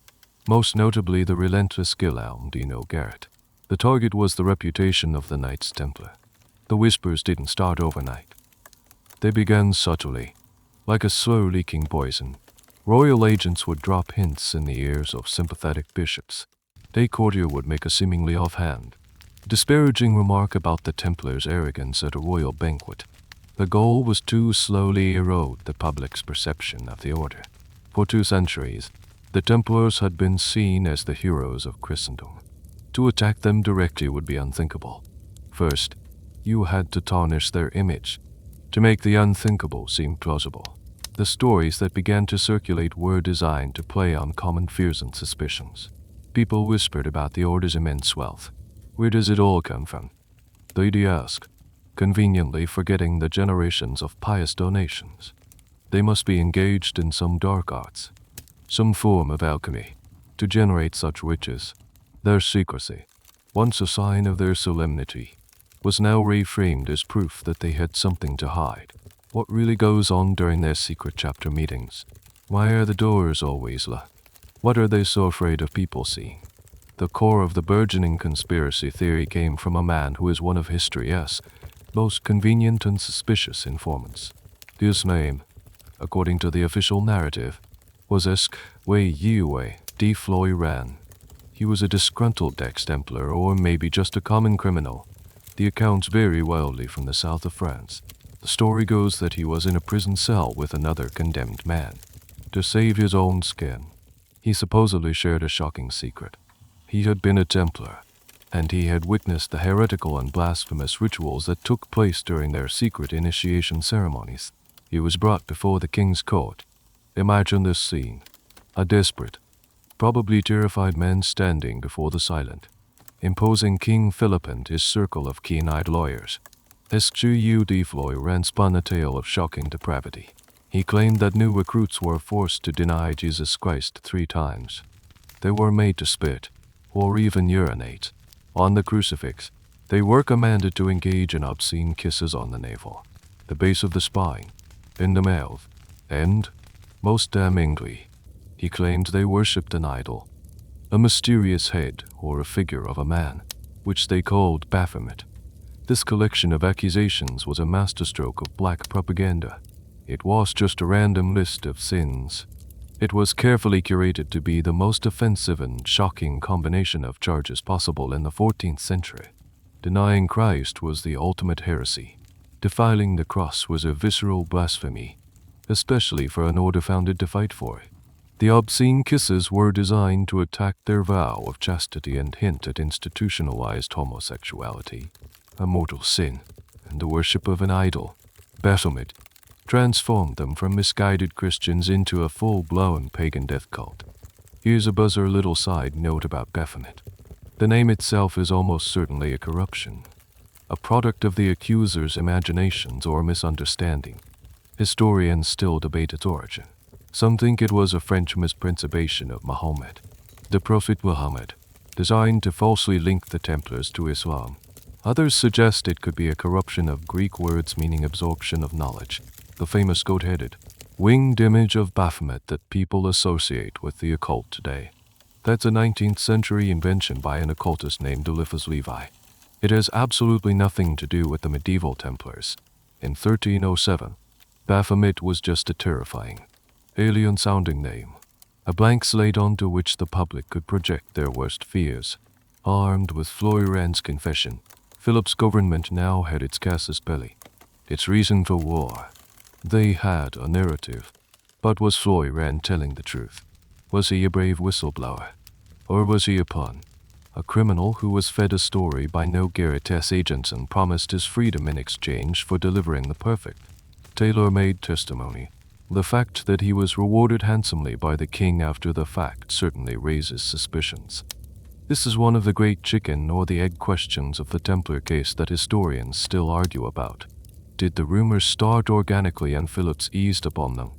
most notably the relentless Guillaume Dino Garrett. The target was the reputation of the Knights Templar. The whispers didn't start overnight. They began subtly, like a slow-leaking poison. Royal agents would drop hints in the ears of sympathetic bishops. A courtier would make a seemingly offhand, disparaging remark about the Templars' arrogance at a royal banquet. The goal was to slowly erode the public's perception of the order. For 2 centuries, the Templars had been seen as the heroes of Christendom. To attack them directly would be unthinkable. First, you had to tarnish their image, to make the unthinkable seem plausible. The stories that began to circulate were designed to play on common fears and suspicions. People whispered about the order's immense wealth. Where does it all come from? They'd ask, conveniently forgetting the generations of pious donations. They must be engaged in some dark arts, some form of alchemy, to generate such riches. Their secrecy, once a sign of their solemnity, was now reframed as proof that they had something to hide. What really goes on during their secret chapter meetings? Why are the doors always locked? What are they so afraid of people seeing? The core of the burgeoning conspiracy theory came from a man who is one of history's most convenient and suspicious informants. His name, according to the official narrative, was Wei Yue de Floyran. He was a disgruntled ex-Templar, or maybe just a common criminal. The accounts vary wildly from the south of France. The story goes that he was in a prison cell with another condemned man. To save his own skin, he supposedly shared a shocking secret. He had been a Templar, and he had witnessed the heretical and blasphemous rituals that took place during their secret initiation ceremonies. He was brought before the king's court. Imagine this scene. A desperate, probably terrified man standing before the silent, imposing King Philip and his circle of keen-eyed lawyers. Sgu de Floyran spun a tale of shocking depravity. He claimed that new recruits were forced to deny Jesus Christ 3 times. They were made to spit, or even urinate, on the crucifix. They were commanded to engage in obscene kisses on the navel, the base of the spine, in the mouth, and, most damningly, he claimed they worshipped an idol, a mysterious head or a figure of a man, which they called Baphomet. This collection of accusations was a masterstroke of black propaganda. It was just a random list of sins. It was carefully curated to be the most offensive and shocking combination of charges possible in the 14th century. Denying Christ was the ultimate heresy. Defiling the cross was a visceral blasphemy, especially for an order founded to fight for it. The obscene kisses were designed to attack their vow of chastity and hint at institutionalized homosexuality, a mortal sin, and the worship of an idol. Baphomet transformed them from misguided Christians into a full-blown pagan death cult. Here's a buzzer little side note about Baphomet. The name itself is almost certainly a corruption, a product of the accuser's imaginations or misunderstanding. Historians still debate its origin. Some think it was a French mispronunciation of Muhammad, the Prophet Muhammad, designed to falsely link the Templars to Islam. Others suggest it could be a corruption of Greek words meaning absorption of knowledge, the famous goat-headed, winged image of Baphomet that people associate with the occult today. That's a 19th century invention by an occultist named Eliphas Levi. It has absolutely nothing to do with the medieval Templars. In 1307, Baphomet was just a terrifying, alien-sounding name, a blank slate onto which the public could project their worst fears. Armed with Floyran's confession, Philip's government now had its casus belli, its reason for war. They had a narrative. But was Floyran telling the truth? Was he a brave whistleblower? Or was he a pawn? A criminal who was fed a story by no Garrett's agents and promised his freedom in exchange for delivering the perfect, tailor-made testimony. The fact that he was rewarded handsomely by the king after the fact certainly raises suspicions. This is one of the great chicken or the egg questions of the Templar case that historians still argue about. Did the rumors start organically and Philip's eased upon them?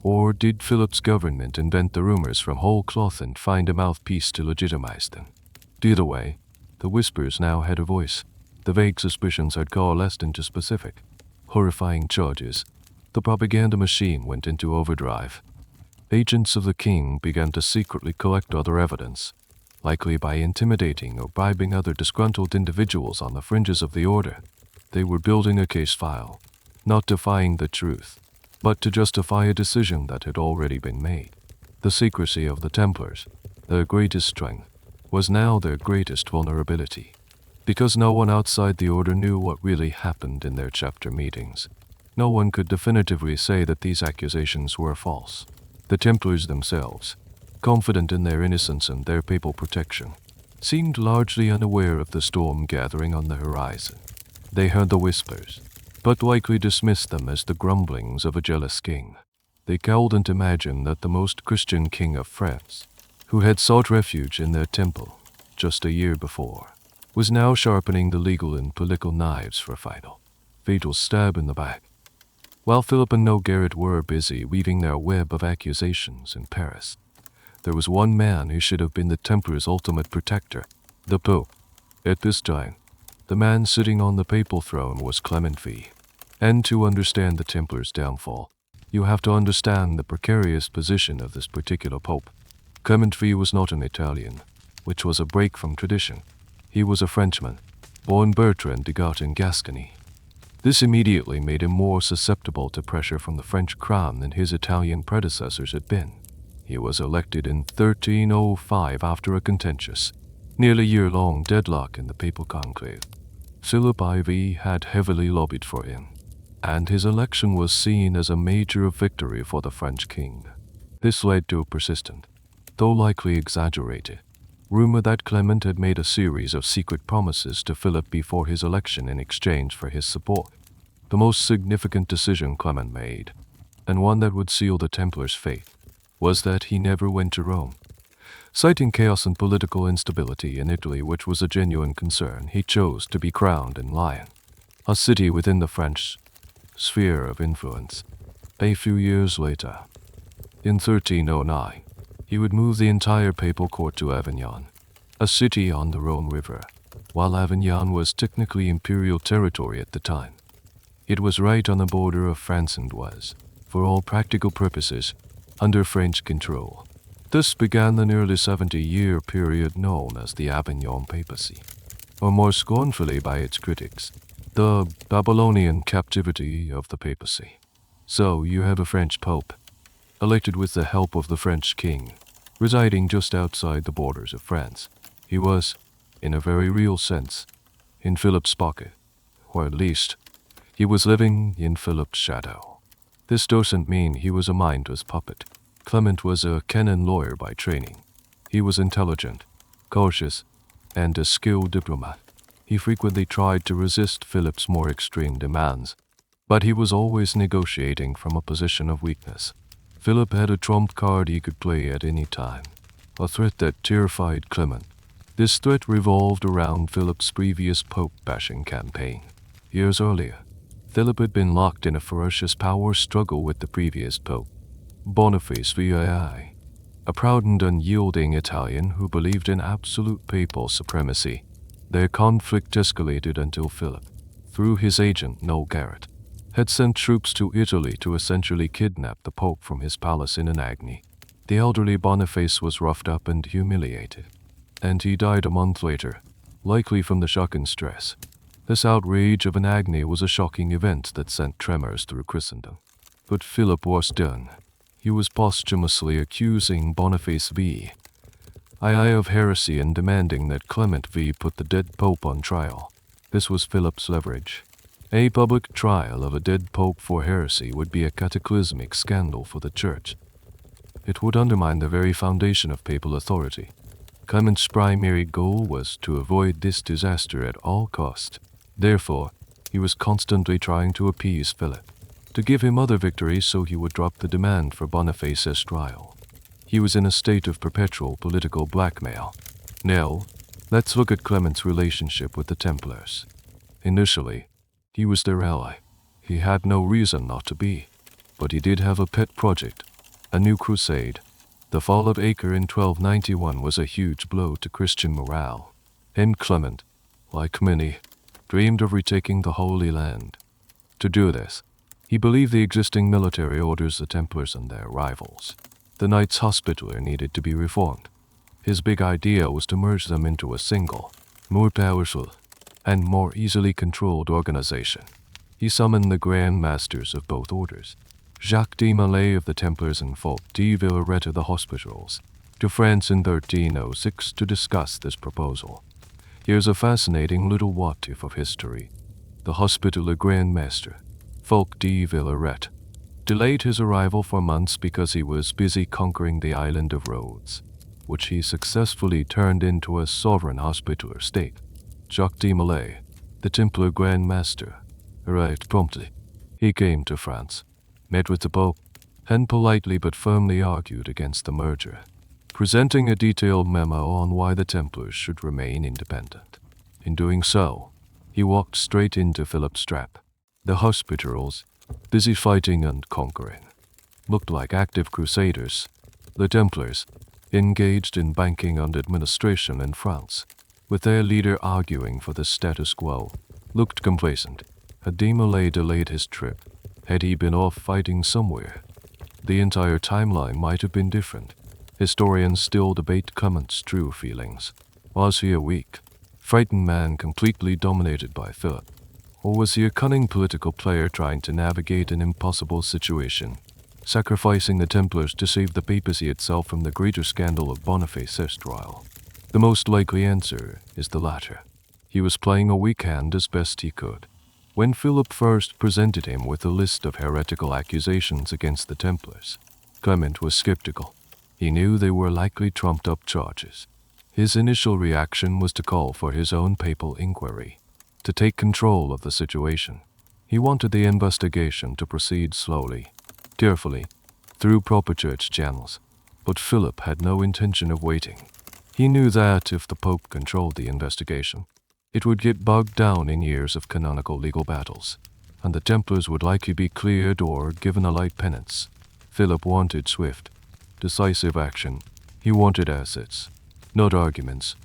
Or did Philip's government invent the rumors from whole cloth and find a mouthpiece to legitimize them? Either way, the whispers now had a voice. The vague suspicions had coalesced into specific, horrifying charges. The propaganda machine went into overdrive. Agents of the king began to secretly collect other evidence, likely by intimidating or bribing other disgruntled individuals on the fringes of the order. They were building a case file, not defying the truth, but to justify a decision that had already been made. The secrecy of the Templars, their greatest strength, was now their greatest vulnerability, because no one outside the order knew what really happened in their chapter meetings. No one could definitively say that these accusations were false. The Templars themselves, confident in their innocence and their papal protection, seemed largely unaware of the storm gathering on the horizon. They heard the whispers, but likely dismissed them as the grumblings of a jealous king. They couldn't imagine that the most Christian king of France, who had sought refuge in their temple just a year before, was now sharpening the legal and political knives for a final, fatal stab in the back. While Philip and Nogaret were busy weaving their web of accusations in Paris, there was one man who should have been the Templars' ultimate protector, the Pope. At this time, the man sitting on the papal throne was Clement V. And to understand the Templars' downfall, you have to understand the precarious position of this particular Pope. Clement V was not an Italian, which was a break from tradition. He was a Frenchman, born Bertrand de Got in Gascony. This immediately made him more susceptible to pressure from the French crown than his Italian predecessors had been. He was elected in 1305 after a contentious, nearly year-long deadlock in the papal conclave. Philip IV had heavily lobbied for him, and his election was seen as a major victory for the French king. This led to a persistent, though likely exaggerated, rumor that Clement had made a series of secret promises to Philip before his election in exchange for his support. The most significant decision Clement made, and one that would seal the Templars' fate, was that he never went to Rome. Citing chaos and political instability in Italy, which was a genuine concern, he chose to be crowned in Lyon, a city within the French sphere of influence. A few years later, in 1309, he would move the entire papal court to Avignon, a city on the Rhone River. While Avignon was technically imperial territory at the time, it was right on the border of France and was, for all practical purposes, under French control. This began the nearly 70-year period known as the Avignon Papacy, or more scornfully by its critics, the Babylonian captivity of the papacy. So you have a French pope, elected with the help of the French king, residing just outside the borders of France. He was, in a very real sense, in Philip's pocket, or at least, he was living in Philip's shadow. This doesn't mean he was a mindless puppet. Clement was a canon lawyer by training. He was intelligent, cautious, and a skilled diplomat. He frequently tried to resist Philip's more extreme demands, but he was always negotiating from a position of weakness. Philip had a trump card he could play at any time, a threat that terrified Clement. This threat revolved around Philip's previous pope-bashing campaign. Years earlier, Philip had been locked in a ferocious power struggle with the previous pope, Boniface VI, a proud and unyielding Italian who believed in absolute papal supremacy. Their conflict escalated until Philip, through his agent Nogaret, had sent troops to Italy to essentially kidnap the Pope from his palace in Anagni. The elderly Boniface was roughed up and humiliated, and he died a month later, likely from the shock and stress. This outrage of Anagni was a shocking event that sent tremors through Christendom. But Philip was done. He was posthumously accusing Boniface VI of heresy and demanding that Clement V put the dead pope on trial. This was Philip's leverage. A public trial of a dead pope for heresy would be a cataclysmic scandal for the Church. It would undermine the very foundation of papal authority. Clement's primary goal was to avoid this disaster at all costs. Therefore, he was constantly trying to appease Philip, to give him other victories so he would drop the demand for Boniface's trial. He was in a state of perpetual political blackmail. Now, let's look at Clement's relationship with the Templars. Initially, he was their ally. He had no reason not to be, but he did have a pet project, a new crusade. The fall of Acre in 1291 was a huge blow to Christian morale, and Clement, like many, dreamed of retaking the Holy Land. To do this, he believed the existing military orders, the Templars and their rivals, the Knights Hospitaller, needed to be reformed. His big idea was to merge them into a single, more powerful, and more easily controlled organization. He summoned the Grand Masters of both orders, Jacques de Molay of the Templars and Fulk de Villeret of the Hospitallers, to France in 1306 to discuss this proposal. Here's a fascinating little what-if of history. The Hospitaller Grand Master, Fulk de Villeret, delayed his arrival for months because he was busy conquering the island of Rhodes, which he successfully turned into a sovereign Hospitaller state. Jacques de Molay, the Templar Grand Master, arrived promptly. He came to France, met with the Pope, and politely but firmly argued against the merger, presenting a detailed memo on why the Templars should remain independent. In doing so, he walked straight into Philip's trap. The Hospitallers, busy fighting and conquering, looked like active crusaders. The Templars, engaged in banking and administration in France, with their leader arguing for the status quo, looked complacent. Had de Molay delayed his trip, had he been off fighting somewhere, the entire timeline might have been different. Historians still debate Clement's true feelings. Was he a weak, frightened man completely dominated by Philip? Or was he a cunning political player trying to navigate an impossible situation, sacrificing the Templars to save the papacy itself from the greater scandal of Boniface's trial? The most likely answer is the latter. He was playing a weak hand as best he could. When Philip first presented him with a list of heretical accusations against the Templars, Clement was skeptical. He knew they were likely trumped-up charges. His initial reaction was to call for his own papal inquiry, to take control of the situation. He wanted the investigation to proceed slowly, carefully, through proper church channels. But Philip had no intention of waiting. He knew that if the Pope controlled the investigation, it would get bogged down in years of canonical legal battles, and the Templars would likely be cleared or given a light penance. Philip wanted swift, decisive action. He wanted assets, not arguments.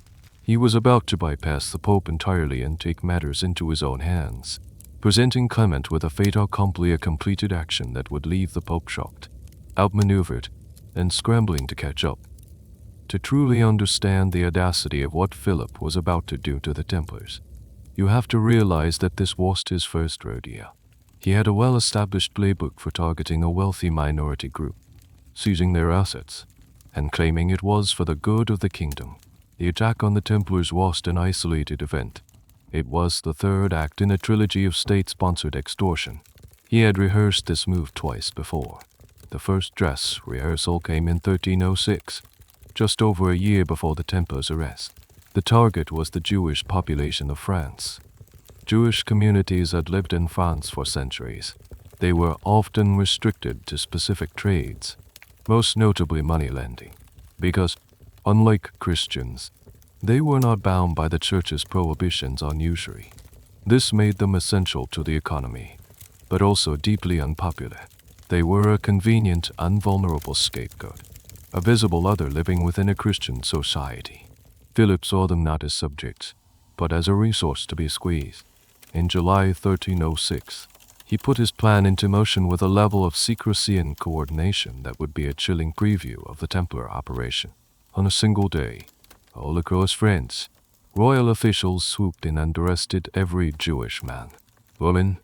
He was about to bypass the Pope entirely and take matters into his own hands, presenting Clement with a fait accompli, a completed action that would leave the Pope shocked, outmaneuvered, and scrambling to catch up. To truly understand the audacity of what Philip was about to do to the Templars, you have to realize that this wasn't his first rodeo. He had a well-established playbook for targeting a wealthy minority group, seizing their assets, and claiming it was for the good of the kingdom. The attack on the Templars wasn't an isolated event. It was the third act in a trilogy of state-sponsored extortion. He had rehearsed this move twice before. The first dress rehearsal came in 1306, just over a year before the Templars' arrest. The target was the Jewish population of France. Jewish communities had lived in France for centuries. They were often restricted to specific trades, most notably money lending, because, unlike Christians, they were not bound by the Church's prohibitions on usury. This made them essential to the economy, but also deeply unpopular. They were a convenient, invulnerable scapegoat, a visible other living within a Christian society. Philip saw them not as subjects, but as a resource to be squeezed. In July 1306, he put his plan into motion with a level of secrecy and coordination that would be a chilling preview of the Templar operation. On a single day, all across France, royal officials swooped in and arrested every Jewish man, woman,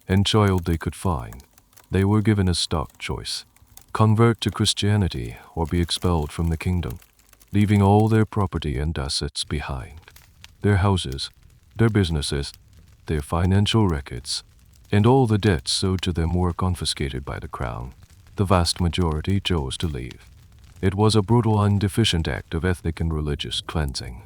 and child they could find. They were given a stark choice: convert to Christianity or be expelled from the kingdom, leaving all their property and assets behind. Their houses, their businesses, their financial records, and all the debts owed to them were confiscated by the crown. The vast majority chose to leave. It was a brutal and deficient act of ethnic and religious cleansing,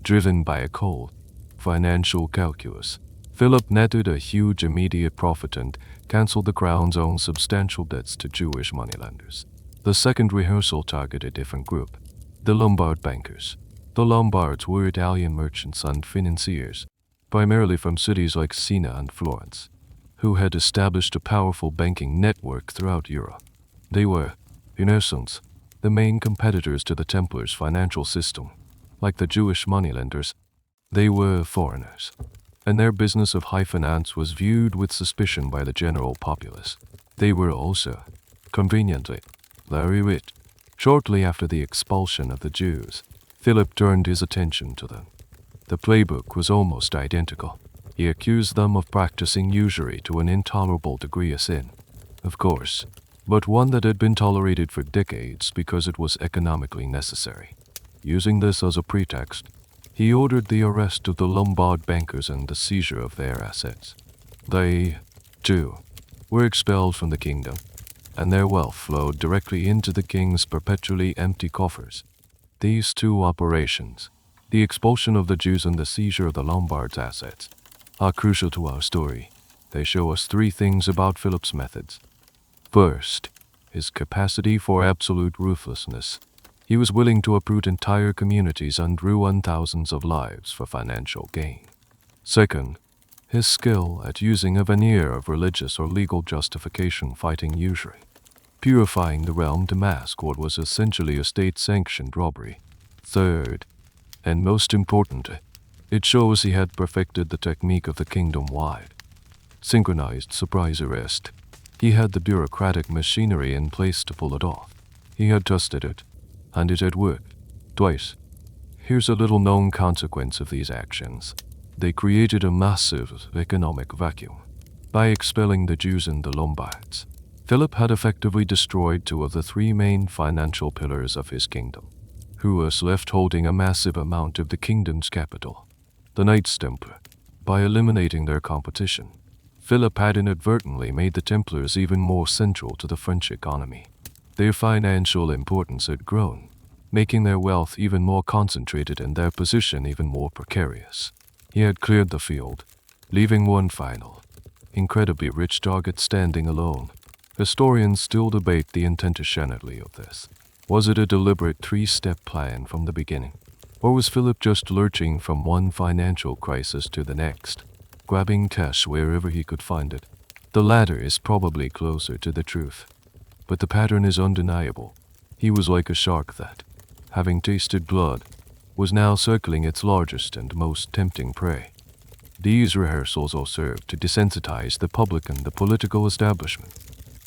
driven by a cold, financial calculus. Philip netted a huge immediate profit and cancelled the crown's own substantial debts to Jewish moneylenders. The second rehearsal targeted a different group: the Lombard bankers. The Lombards were Italian merchants and financiers, primarily from cities like Siena and Florence, who had established a powerful banking network throughout Europe. They were, in essence, the main competitors to the Templars' financial system. Like the Jewish moneylenders, they were foreigners, and their business of high finance was viewed with suspicion by the general populace. They were also, conveniently, very rich. Shortly after the expulsion of the Jews, Philip turned his attention to them. The playbook was almost identical. He accused them of practicing usury to an intolerable degree of sin, of course, but one that had been tolerated for decades because it was economically necessary. Using this as a pretext, he ordered the arrest of the Lombard bankers and the seizure of their assets. They, too, were expelled from the kingdom, and their wealth flowed directly into the king's perpetually empty coffers. These two operations, the expulsion of the Jews and the seizure of the Lombards' assets, are crucial to our story. They show us three things about Philip's methods. First, his capacity for absolute ruthlessness. He was willing to uproot entire communities and ruin thousands of lives for financial gain. Second, his skill at using a veneer of religious or legal justification fighting usury, purifying the realm to mask what was essentially a state-sanctioned robbery. Third, and most important, it shows he had perfected the technique of the kingdom-wide synchronized surprise arrest. He had the bureaucratic machinery in place to pull it off. He had tested it, and it had worked, twice. Here's a little-known consequence of these actions. They created a massive economic vacuum. By expelling the Jews and the Lombards, Philip had effectively destroyed two of the three main financial pillars of his kingdom, who was left holding a massive amount of the kingdom's capital, the Knights Templar. By eliminating their competition, Philip had inadvertently made the Templars even more central to the French economy. Their financial importance had grown, making their wealth even more concentrated and their position even more precarious. He had cleared the field, leaving one final, incredibly rich target standing alone. Historians still debate the intentionality of this. Was it a deliberate three-step plan from the beginning? Or was Philip just lurching from one financial crisis to the next, grabbing cash wherever he could find it? The latter is probably closer to the truth, but the pattern is undeniable. He was like a shark that, having tasted blood, was now circling its largest and most tempting prey. These rehearsals all served to desensitize the public and the political establishment.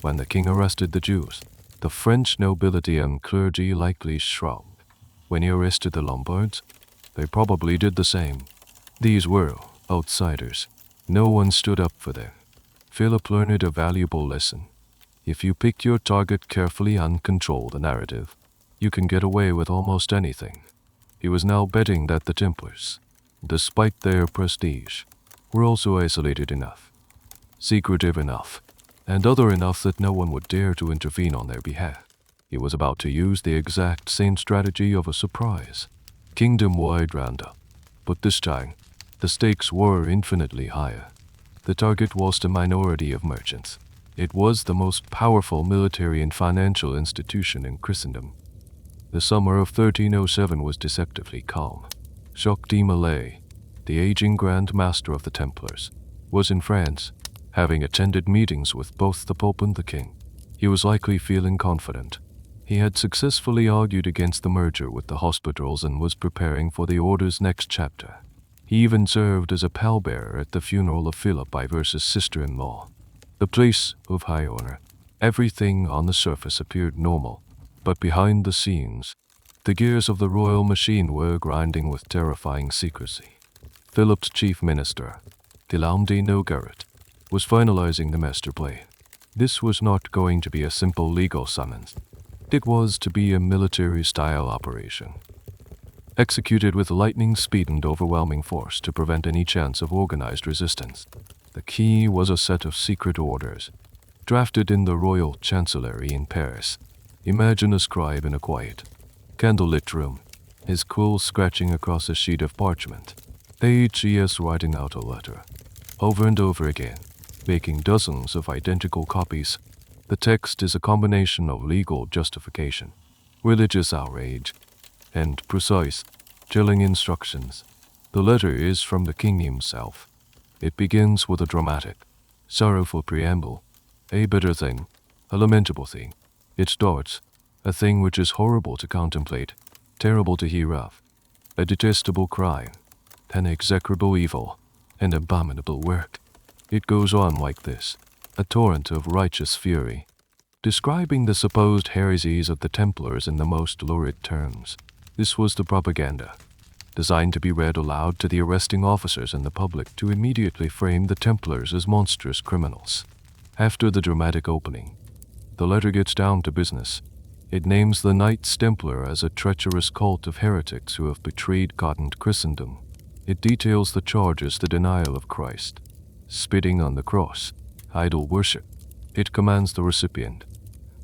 When the king arrested the Jews, the French nobility and clergy likely shrugged. When he arrested the Lombards, they probably did the same. These were outsiders. No one stood up for them. Philip learned a valuable lesson. If you pick your target carefully and control the narrative, you can get away with almost anything. He was now betting that the Templars, despite their prestige, were also isolated enough, secretive enough, and other enough that no one would dare to intervene on their behalf. He was about to use the exact same strategy of a surprise, kingdom-wide roundup, but this time, the stakes were infinitely higher. The target was the minority of merchants. It was the most powerful military and financial institution in Christendom. The summer of 1307 was deceptively calm. Jacques de Molay, the aging Grand Master of the Templars, was in France, having attended meetings with both the Pope and the King. He was likely feeling confident. He had successfully argued against the merger with the hospitals and was preparing for the order's next chapter. He even served as a pallbearer at the funeral of Philip Iver's sister-in-law. The place of high honor. Everything on the surface appeared normal, but behind the scenes, the gears of the royal machine were grinding with terrifying secrecy. Philip's chief minister, Guillaume de Nogaret, was finalizing the master plan. This was not going to be a simple legal summons. It was to be a military-style operation, executed with lightning speed and overwhelming force to prevent any chance of organized resistance. The key was a set of secret orders, drafted in the royal chancellery in Paris. Imagine a scribe in a quiet, candlelit room, his quill scratching across a sheet of parchment, H.E.S. writing out a letter, over and over again, making dozens of identical copies. The text is a combination of legal justification, religious outrage, and precise, chilling instructions. The letter is from the king himself. It begins with a dramatic, Sorrowful preamble. A bitter thing. A lamentable thing. It starts. A thing which is horrible to contemplate, terrible to hear of. A detestable crime. An execrable evil. An abominable work. It goes on like this. A torrent of righteous fury, describing the supposed heresies of the Templars in the most lurid terms. This was the propaganda, designed to be read aloud to the arresting officers and the public to immediately frame the Templars as monstrous criminals. After the dramatic opening, the letter gets down to business. It names the Knights Templar as a treacherous cult of heretics who have betrayed God and Christendom. It details the charges: the denial of Christ, spitting on the cross, idol worship. It commands the recipient,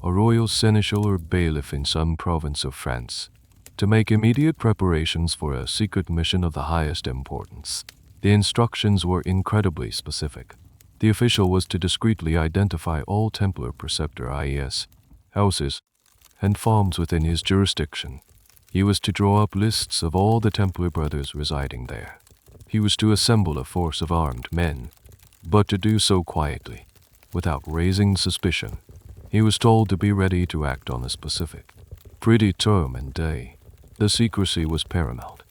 a royal seneschal or bailiff in some province of France, to make immediate preparations for a secret mission of the highest importance. The instructions were incredibly specific. The official was to discreetly identify all Templar preceptor i.e.s. houses and farms within his jurisdiction. He was to draw up lists of all the Templar brothers residing there. He was to assemble a force of armed men, but to do so quietly, without raising suspicion. He was told to be ready to act on a specific, pretty term and day. The secrecy was paramount.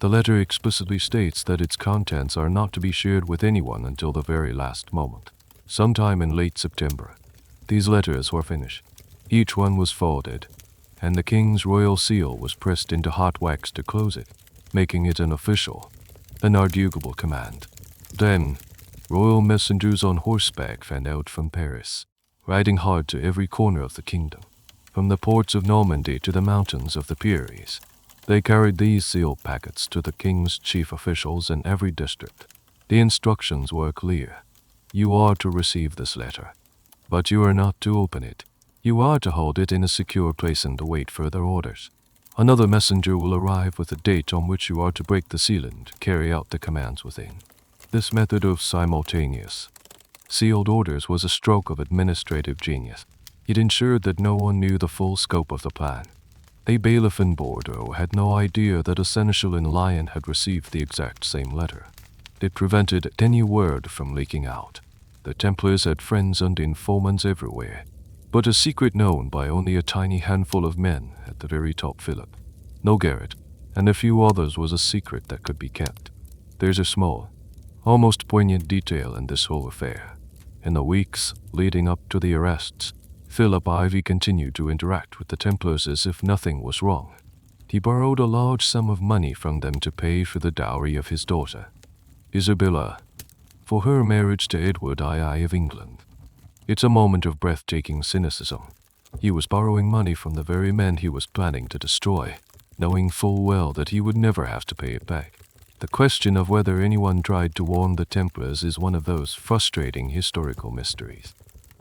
The letter explicitly states that its contents are not to be shared with anyone until the very last moment. Sometime in late September, these letters were finished. Each one was folded, and the king's royal seal was pressed into hot wax to close it, making it an official, inarguable command. Then, royal messengers on horseback fanned out from Paris, riding hard to every corner of the kingdom, from the ports of Normandy to the mountains of the Pyrenees. They carried these sealed packets to the king's chief officials in every district. The instructions were clear. You are to receive this letter, but you are not to open it. You are to hold it in a secure place and await further orders. Another messenger will arrive with a date on which you are to break the seal and carry out the commands within. This method of simultaneous sealed orders was a stroke of administrative genius. It ensured that no one knew the full scope of the plan. A bailiff in Bordeaux had no idea that a seneschal in Lyon had received the exact same letter. It prevented any word from leaking out. The Templars had friends and informants everywhere, but a secret known by only a tiny handful of men at the very top. Philip, Nogaret, and a few others was a secret that could be kept. There's a small, almost poignant detail in this whole affair. In the weeks leading up to the arrests, Philip Ivy continued to interact with the Templars as if nothing was wrong. He borrowed a large sum of money from them to pay for the dowry of his daughter, Isabella, for her marriage to Edward II of England. It's a moment of breathtaking cynicism. He was borrowing money from the very men he was planning to destroy, knowing full well that he would never have to pay it back. The question of whether anyone tried to warn the Templars is one of those frustrating historical mysteries.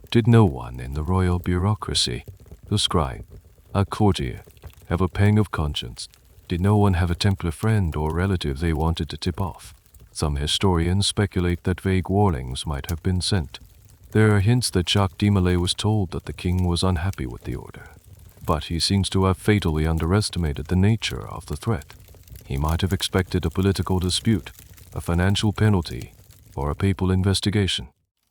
Did no one in the royal bureaucracy, a scribe, a courtier, have a pang of conscience? Did no one have a Templar friend or relative they wanted to tip off? Some historians speculate that vague warnings might have been sent. There are hints that Jacques de Molay was told that the king was unhappy with the order, but he seems to have fatally underestimated the nature of the threat. He might have expected a political dispute, a financial penalty, or a papal investigation.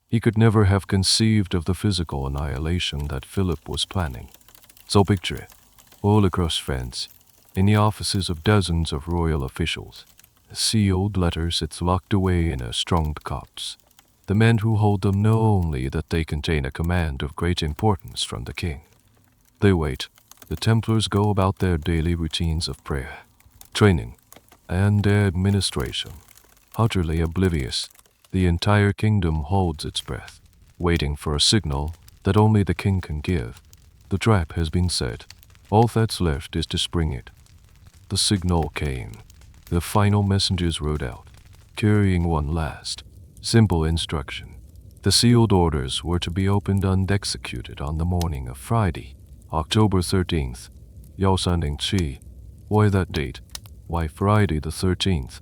He could never have conceived of the physical annihilation that Philip was planning. So picture it, all across France, in the offices of dozens of royal officials, a sealed letter sits locked away in a strong box. The men who hold them know only that they contain a command of great importance from the king. They wait. The Templars go about their daily routines of prayer, training, and administration, utterly oblivious. The entire kingdom holds its breath, waiting for a signal that only the king can give. The trap has been set. All that's left is to spring it. The signal came. The final messengers rode out, carrying one last, simple instruction. The sealed orders were to be opened and executed on the morning of Friday, October 13th. Yaosanding Chi. Why that date? Why Friday the 13th?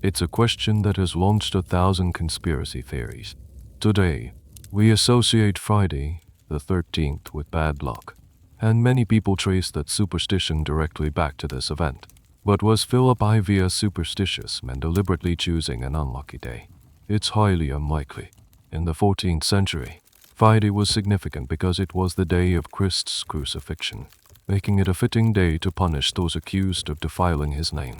It's a question that has launched 1,000 conspiracy theories. Today, we associate Friday, the 13th, with bad luck, and many people trace that superstition directly back to this event. But was Philip Ivy a superstitious man deliberately choosing an unlucky day? It's highly unlikely. In the 14th century, Friday was significant because it was the day of Christ's crucifixion, making it a fitting day to punish those accused of defiling his name.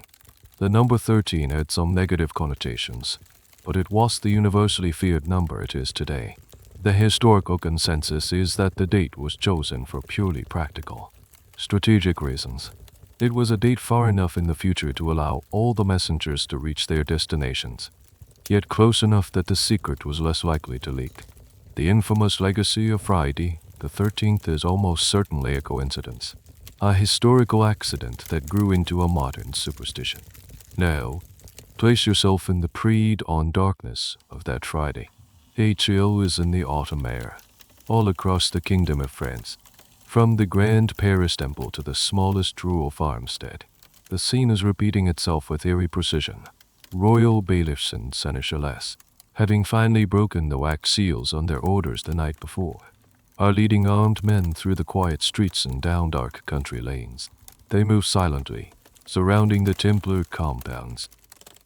The number 13 had some negative connotations, but it was the universally feared number it is today. The historical consensus is that the date was chosen for purely practical, strategic reasons. It was a date far enough in the future to allow all the messengers to reach their destinations, yet close enough that the secret was less likely to leak. The infamous legacy of Friday the 13th is almost certainly a coincidence, a historical accident that grew into a modern superstition. Now, place yourself in the pre-dawn darkness of that Friday. A chill is in the autumn air, all across the kingdom of France. From the grand Paris temple to the smallest rural farmstead, the scene is repeating itself with eerie precision. Royal bailiffs and seneschalesses, having finally broken the wax seals on their orders the night before, are leading armed men through the quiet streets and down dark country lanes. They move silently, surrounding the Templar compounds.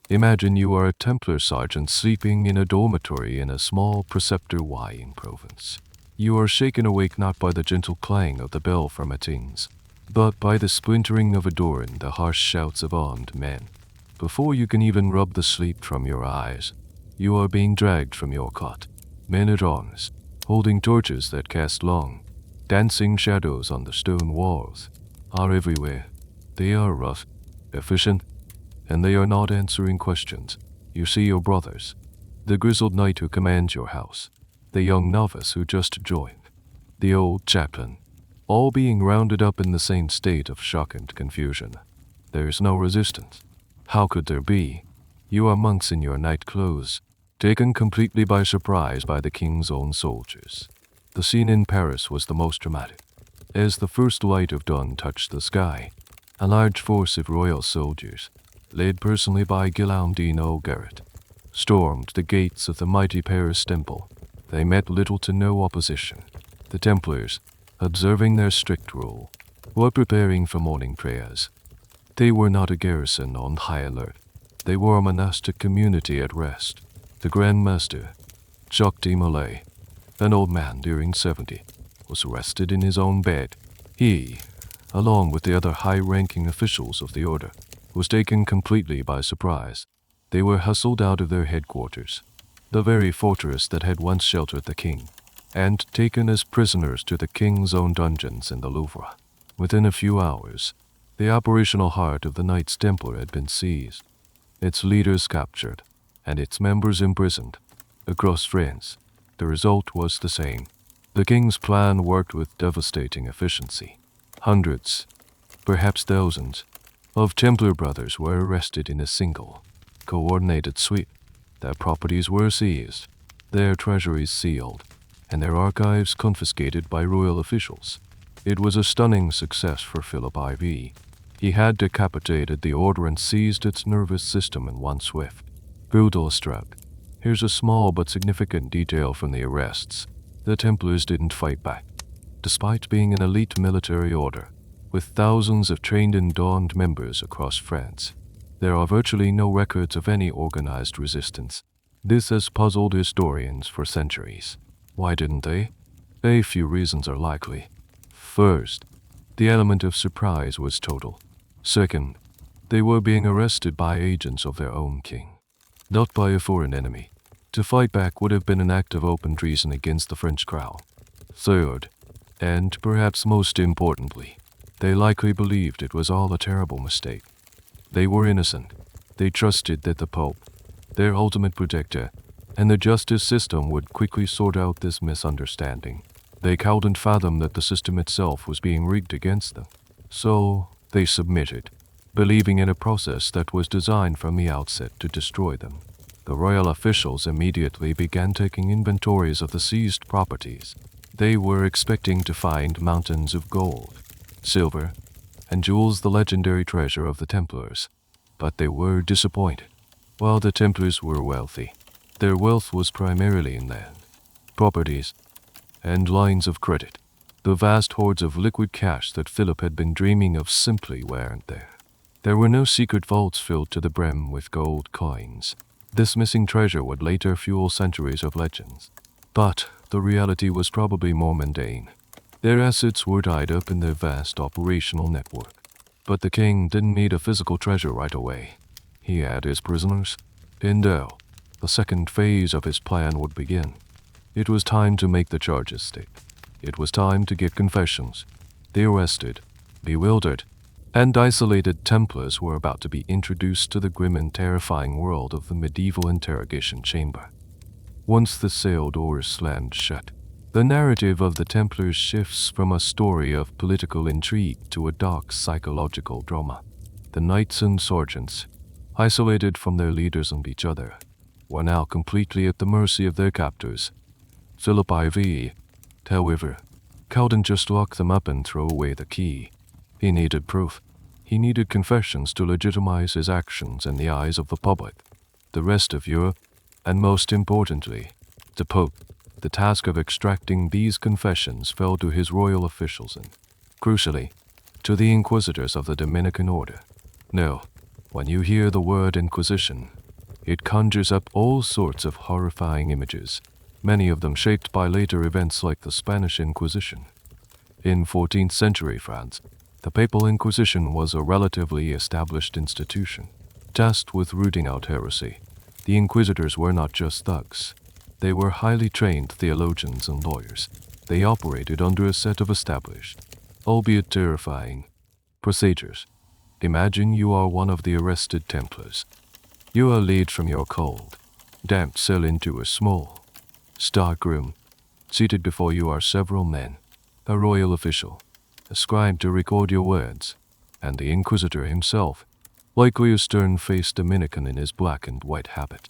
Imagine you are a Templar sergeant sleeping in a dormitory in a small preceptor-wying province. You are shaken awake not by the gentle clang of the bell for matins, but by the splintering of a door and the harsh shouts of armed men. Before you can even rub the sleep from your eyes, you are being dragged from your cot. Men-at-arms, holding torches that cast long, dancing shadows on the stone walls, are everywhere. They are rough, efficient, and they are not answering questions. You see your brothers, the grizzled knight who commands your house, the young novice who just joined, the old chaplain, all being rounded up in the same state of shock and confusion. There is no resistance. How could there be? You are monks in your night clothes, taken completely by surprise by the king's own soldiers. The scene in Paris was the most dramatic. As the first light of dawn touched the sky, a large force of royal soldiers, led personally by Guillaume de Nogaret, stormed the gates of the mighty Paris temple. They met little to no opposition. The Templars, observing their strict rule, were preparing for morning prayers. They were not a garrison on high alert. They were a monastic community at rest. The Grand Master, Jacques de Molay, an old man nearing 70, was rested in his own bed. He, along with the other high-ranking officials of the order, was taken completely by surprise. They were hustled out of their headquarters, the very fortress that had once sheltered the king, and taken as prisoners to the king's own dungeons in the Louvre. Within a few hours, the operational heart of the Knights Templar had been seized, its leaders captured, and its members imprisoned. Across France, the result was the same. The king's plan worked with devastating efficiency. Hundreds, perhaps thousands, of Templar brothers were arrested in a single, coordinated sweep. Their properties were seized, their treasuries sealed, and their archives confiscated by royal officials. It was a stunning success for Philip IV. He had decapitated the order and seized its nervous system in one swift, brutal stroke. Here's a small but significant detail from the arrests. The Templars didn't fight back. Despite being an elite military order, with thousands of trained and dawned members across France, there are virtually no records of any organized resistance. This has puzzled historians for centuries. Why didn't they? A few reasons are likely. First, the element of surprise was total. Second, they were being arrested by agents of their own king, not by a foreign enemy. To fight back would have been an act of open treason against the French crown. Third, and perhaps most importantly, they likely believed it was all a terrible mistake. They were innocent. They trusted that the Pope, their ultimate protector, and the justice system would quickly sort out this misunderstanding. They couldn't fathom that the system itself was being rigged against them. So they submitted, believing in a process that was designed from the outset to destroy them. The royal officials immediately began taking inventories of the seized properties. They were expecting to find mountains of gold, silver, and jewels, the legendary treasure of the Templars. But they were disappointed. While the Templars were wealthy, their wealth was primarily in land, properties, and lines of credit. The vast hoards of liquid cash that Philip had been dreaming of simply weren't there. There were no secret vaults filled to the brim with gold coins. This missing treasure would later fuel centuries of legends. But the reality was probably more mundane. Their assets were tied up in their vast operational network. But the king didn't need a physical treasure right away. He had his prisoners. And now, the second phase of his plan would begin. It was time to make the charges stick. It was time to get confessions. The arrested, bewildered, and isolated Templars were about to be introduced to the grim and terrifying world of the medieval interrogation chamber. Once the cell doors slammed shut, the narrative of the Templars shifts from a story of political intrigue to a dark psychological drama. The knights and sergeants, isolated from their leaders and each other, were now completely at the mercy of their captors. Philip IV, however, couldn't just lock them up and throw away the key. He needed proof. He needed confessions to legitimize his actions in the eyes of the public, the rest of Europe, and most importantly, the Pope. The task of extracting these confessions fell to his royal officials and, crucially, to the inquisitors of the Dominican order. Now, when you hear the word Inquisition, it conjures up all sorts of horrifying images, many of them shaped by later events like the Spanish Inquisition. In 14th century France, the Papal Inquisition was a relatively established institution, tasked with rooting out heresy. The inquisitors were not just thugs. They were highly trained theologians and lawyers. They operated under a set of established, albeit terrifying, procedures. Imagine you are one of the arrested Templars. You are led from your cold, damp cell into a small, stark room. Seated before you are several men, a royal official, a scribe to record your words, and the inquisitor himself, likely a stern-faced Dominican in his black and white habit.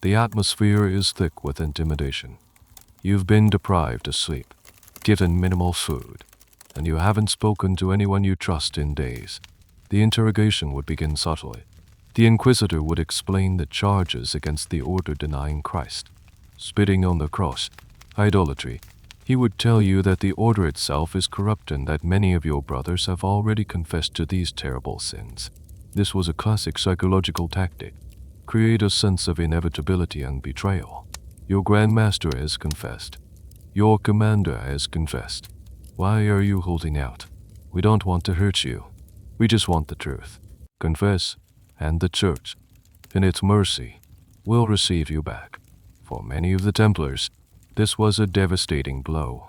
The atmosphere is thick with intimidation. You've been deprived of sleep, given minimal food, and you haven't spoken to anyone you trust in days. The interrogation would begin subtly. The inquisitor would explain the charges against the order denying Christ, spitting on the cross, idolatry. He would tell you that the order itself is corrupt and that many of your brothers have already confessed to these terrible sins. This was a classic psychological tactic. Create a sense of inevitability and betrayal. Your Grand Master has confessed. Your commander has confessed. Why are you holding out? We don't want to hurt you. We just want the truth. Confess, and the Church, in its mercy, will receive you back. For many of the Templars, this was a devastating blow.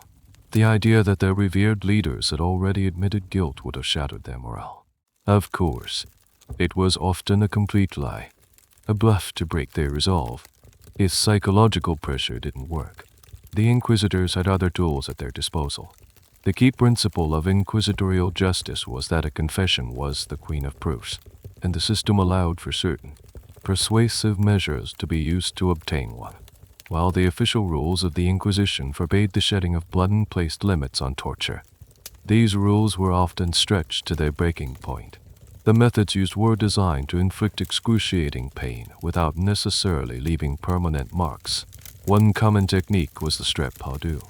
The idea that their revered leaders had already admitted guilt would have shattered their morale. Of course, it was often a complete lie. A bluff to break their resolve. If psychological pressure didn't work, the inquisitors had other tools at their disposal. The key principle of inquisitorial justice was that a confession was the queen of proofs, and the system allowed for certain, persuasive measures to be used to obtain one, while the official rules of the Inquisition forbade the shedding of blood and placed limits on torture. These rules were often stretched to their breaking point. The methods used were designed to inflict excruciating pain without necessarily leaving permanent marks. One common technique was the strap pardue,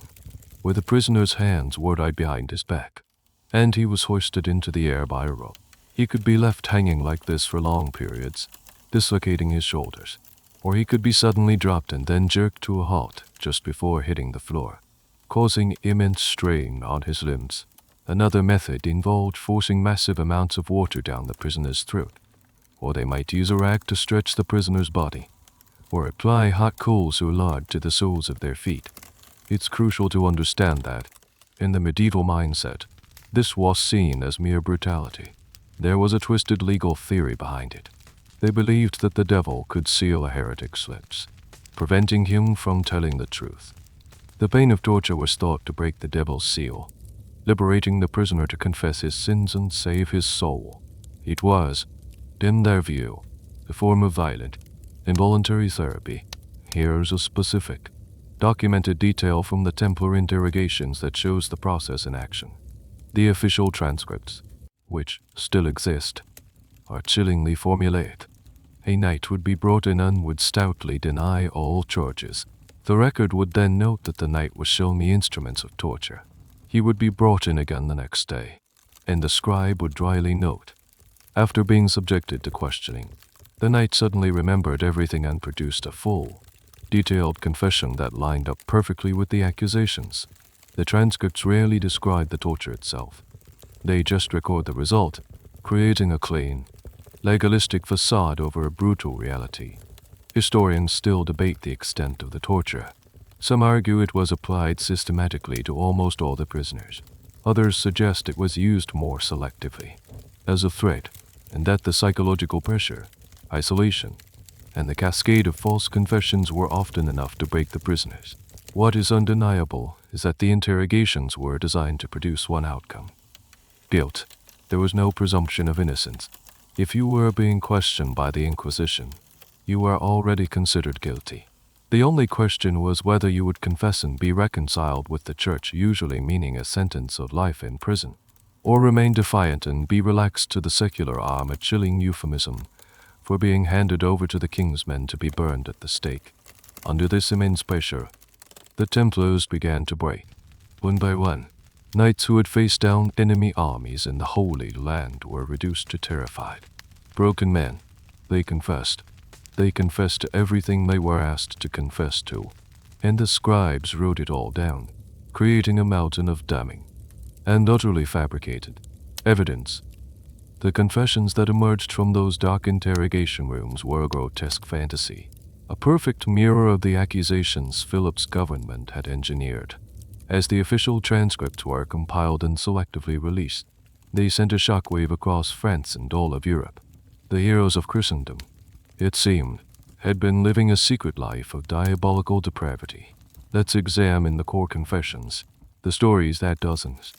where the prisoner's hands were tied behind his back, and he was hoisted into the air by a rope. He could be left hanging like this for long periods, dislocating his shoulders, or he could be suddenly dropped and then jerked to a halt just before hitting the floor, causing immense strain on his limbs. Another method involved forcing massive amounts of water down the prisoner's throat, or they might use a rag to stretch the prisoner's body, or apply hot coals or lard to the soles of their feet. It's crucial to understand that, in the medieval mindset, this was seen as mere brutality. There was a twisted legal theory behind it. They believed that the devil could seal a heretic's lips, preventing him from telling the truth. The pain of torture was thought to break the devil's seal, liberating the prisoner to confess his sins and save his soul. It was, in their view, a form of violent, involuntary therapy. Here's a specific, documented detail from the Templar interrogations that shows the process in action. The official transcripts, which still exist, are chillingly formulaic. A knight would be brought in and would stoutly deny all charges. The record would then note that the knight was shown the instruments of torture. He would be brought in again the next day, and the scribe would dryly note, after being subjected to questioning, The knight suddenly remembered everything and produced a full, detailed confession that lined up perfectly with the accusations. The transcripts rarely describe the torture itself. They just record the result, creating a clean, legalistic facade over a brutal reality. Historians still debate the extent of the torture. Some argue it was applied systematically to almost all the prisoners. Others suggest it was used more selectively, as a threat, and that the psychological pressure, isolation, and the cascade of false confessions were often enough to break the prisoners. What is undeniable is that the interrogations were designed to produce one outcome: guilt. There was no presumption of innocence. If you were being questioned by the Inquisition, you were already considered guilty. The only question was whether you would confess and be reconciled with the church, usually meaning a sentence of life in prison, or remain defiant and be relaxed to the secular arm, a chilling euphemism for being handed over to the king's men to be burned at the stake. Under this immense pressure, the Templars began to break. One by one, knights who had faced down enemy armies in the Holy Land were reduced to terrified, broken men. They confessed. They confessed to everything they were asked to confess to, and the scribes wrote it all down, creating a mountain of damning and utterly fabricated evidence. The confessions that emerged from those dark interrogation rooms were a grotesque fantasy, a perfect mirror of the accusations Philip's government had engineered. As the official transcripts were compiled and selectively released, they sent a shockwave across France and all of Europe. The heroes of Christendom, it seemed, had been living a secret life of diabolical depravity. Let's examine the core confessions, the stories that dozens,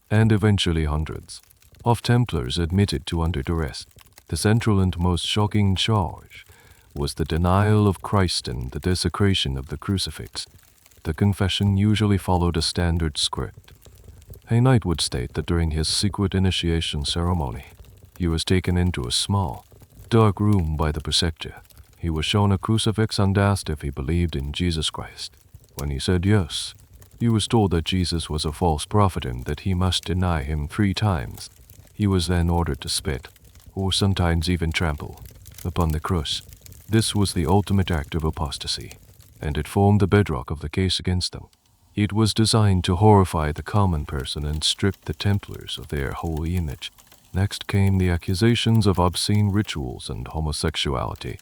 and eventually hundreds, of Templars admitted to under duress. The central and most shocking charge was the denial of Christ and the desecration of the crucifix. The confession usually followed a standard script. A knight would state that during his secret initiation ceremony, he was taken into a small, dark room by the preceptor. He was shown a crucifix and asked if he believed in Jesus Christ. When he said yes, he was told that Jesus was a false prophet and that he must deny him 3 times. He was then ordered to spit, or sometimes even trample, upon the cross. This was the ultimate act of apostasy, and it formed the bedrock of the case against them. It was designed to horrify the common person and strip the Templars of their holy image. Next came the accusations of obscene rituals and homosexuality.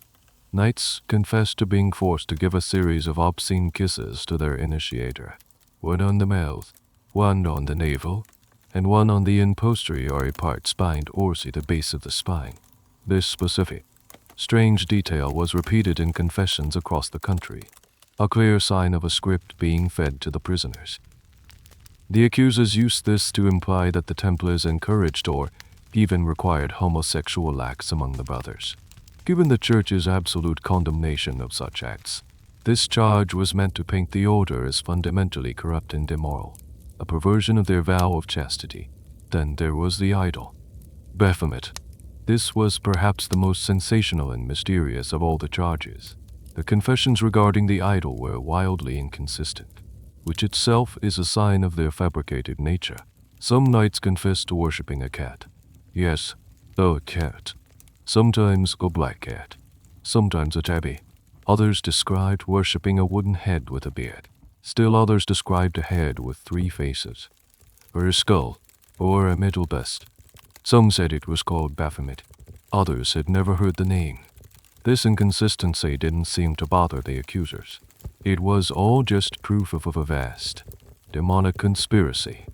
Knights confessed to being forced to give a series of obscene kisses to their initiator, one on the mouth, one on the navel, and one on the posterior part spined orsi, the base of the spine. This specific, strange detail was repeated in confessions across the country, a clear sign of a script being fed to the prisoners. The accusers used this to imply that the Templars encouraged or even required homosexual acts among the brothers. Given the Church's absolute condemnation of such acts, this charge was meant to paint the order as fundamentally corrupt and immoral, a perversion of their vow of chastity. Then there was the idol, Baphomet. This was perhaps the most sensational and mysterious of all the charges. The confessions regarding the idol were wildly inconsistent, which itself is a sign of their fabricated nature. Some knights confessed to worshipping a cat. Yes, a cat. Sometimes a black cat. Sometimes a tabby. Others described worshipping a wooden head with a beard. Still others described a head with 3 faces, or a skull, or a metal bust. Some said it was called Baphomet. Others had never heard the name. This inconsistency didn't seem to bother the accusers. It was all just proof of a vast, demonic conspiracy.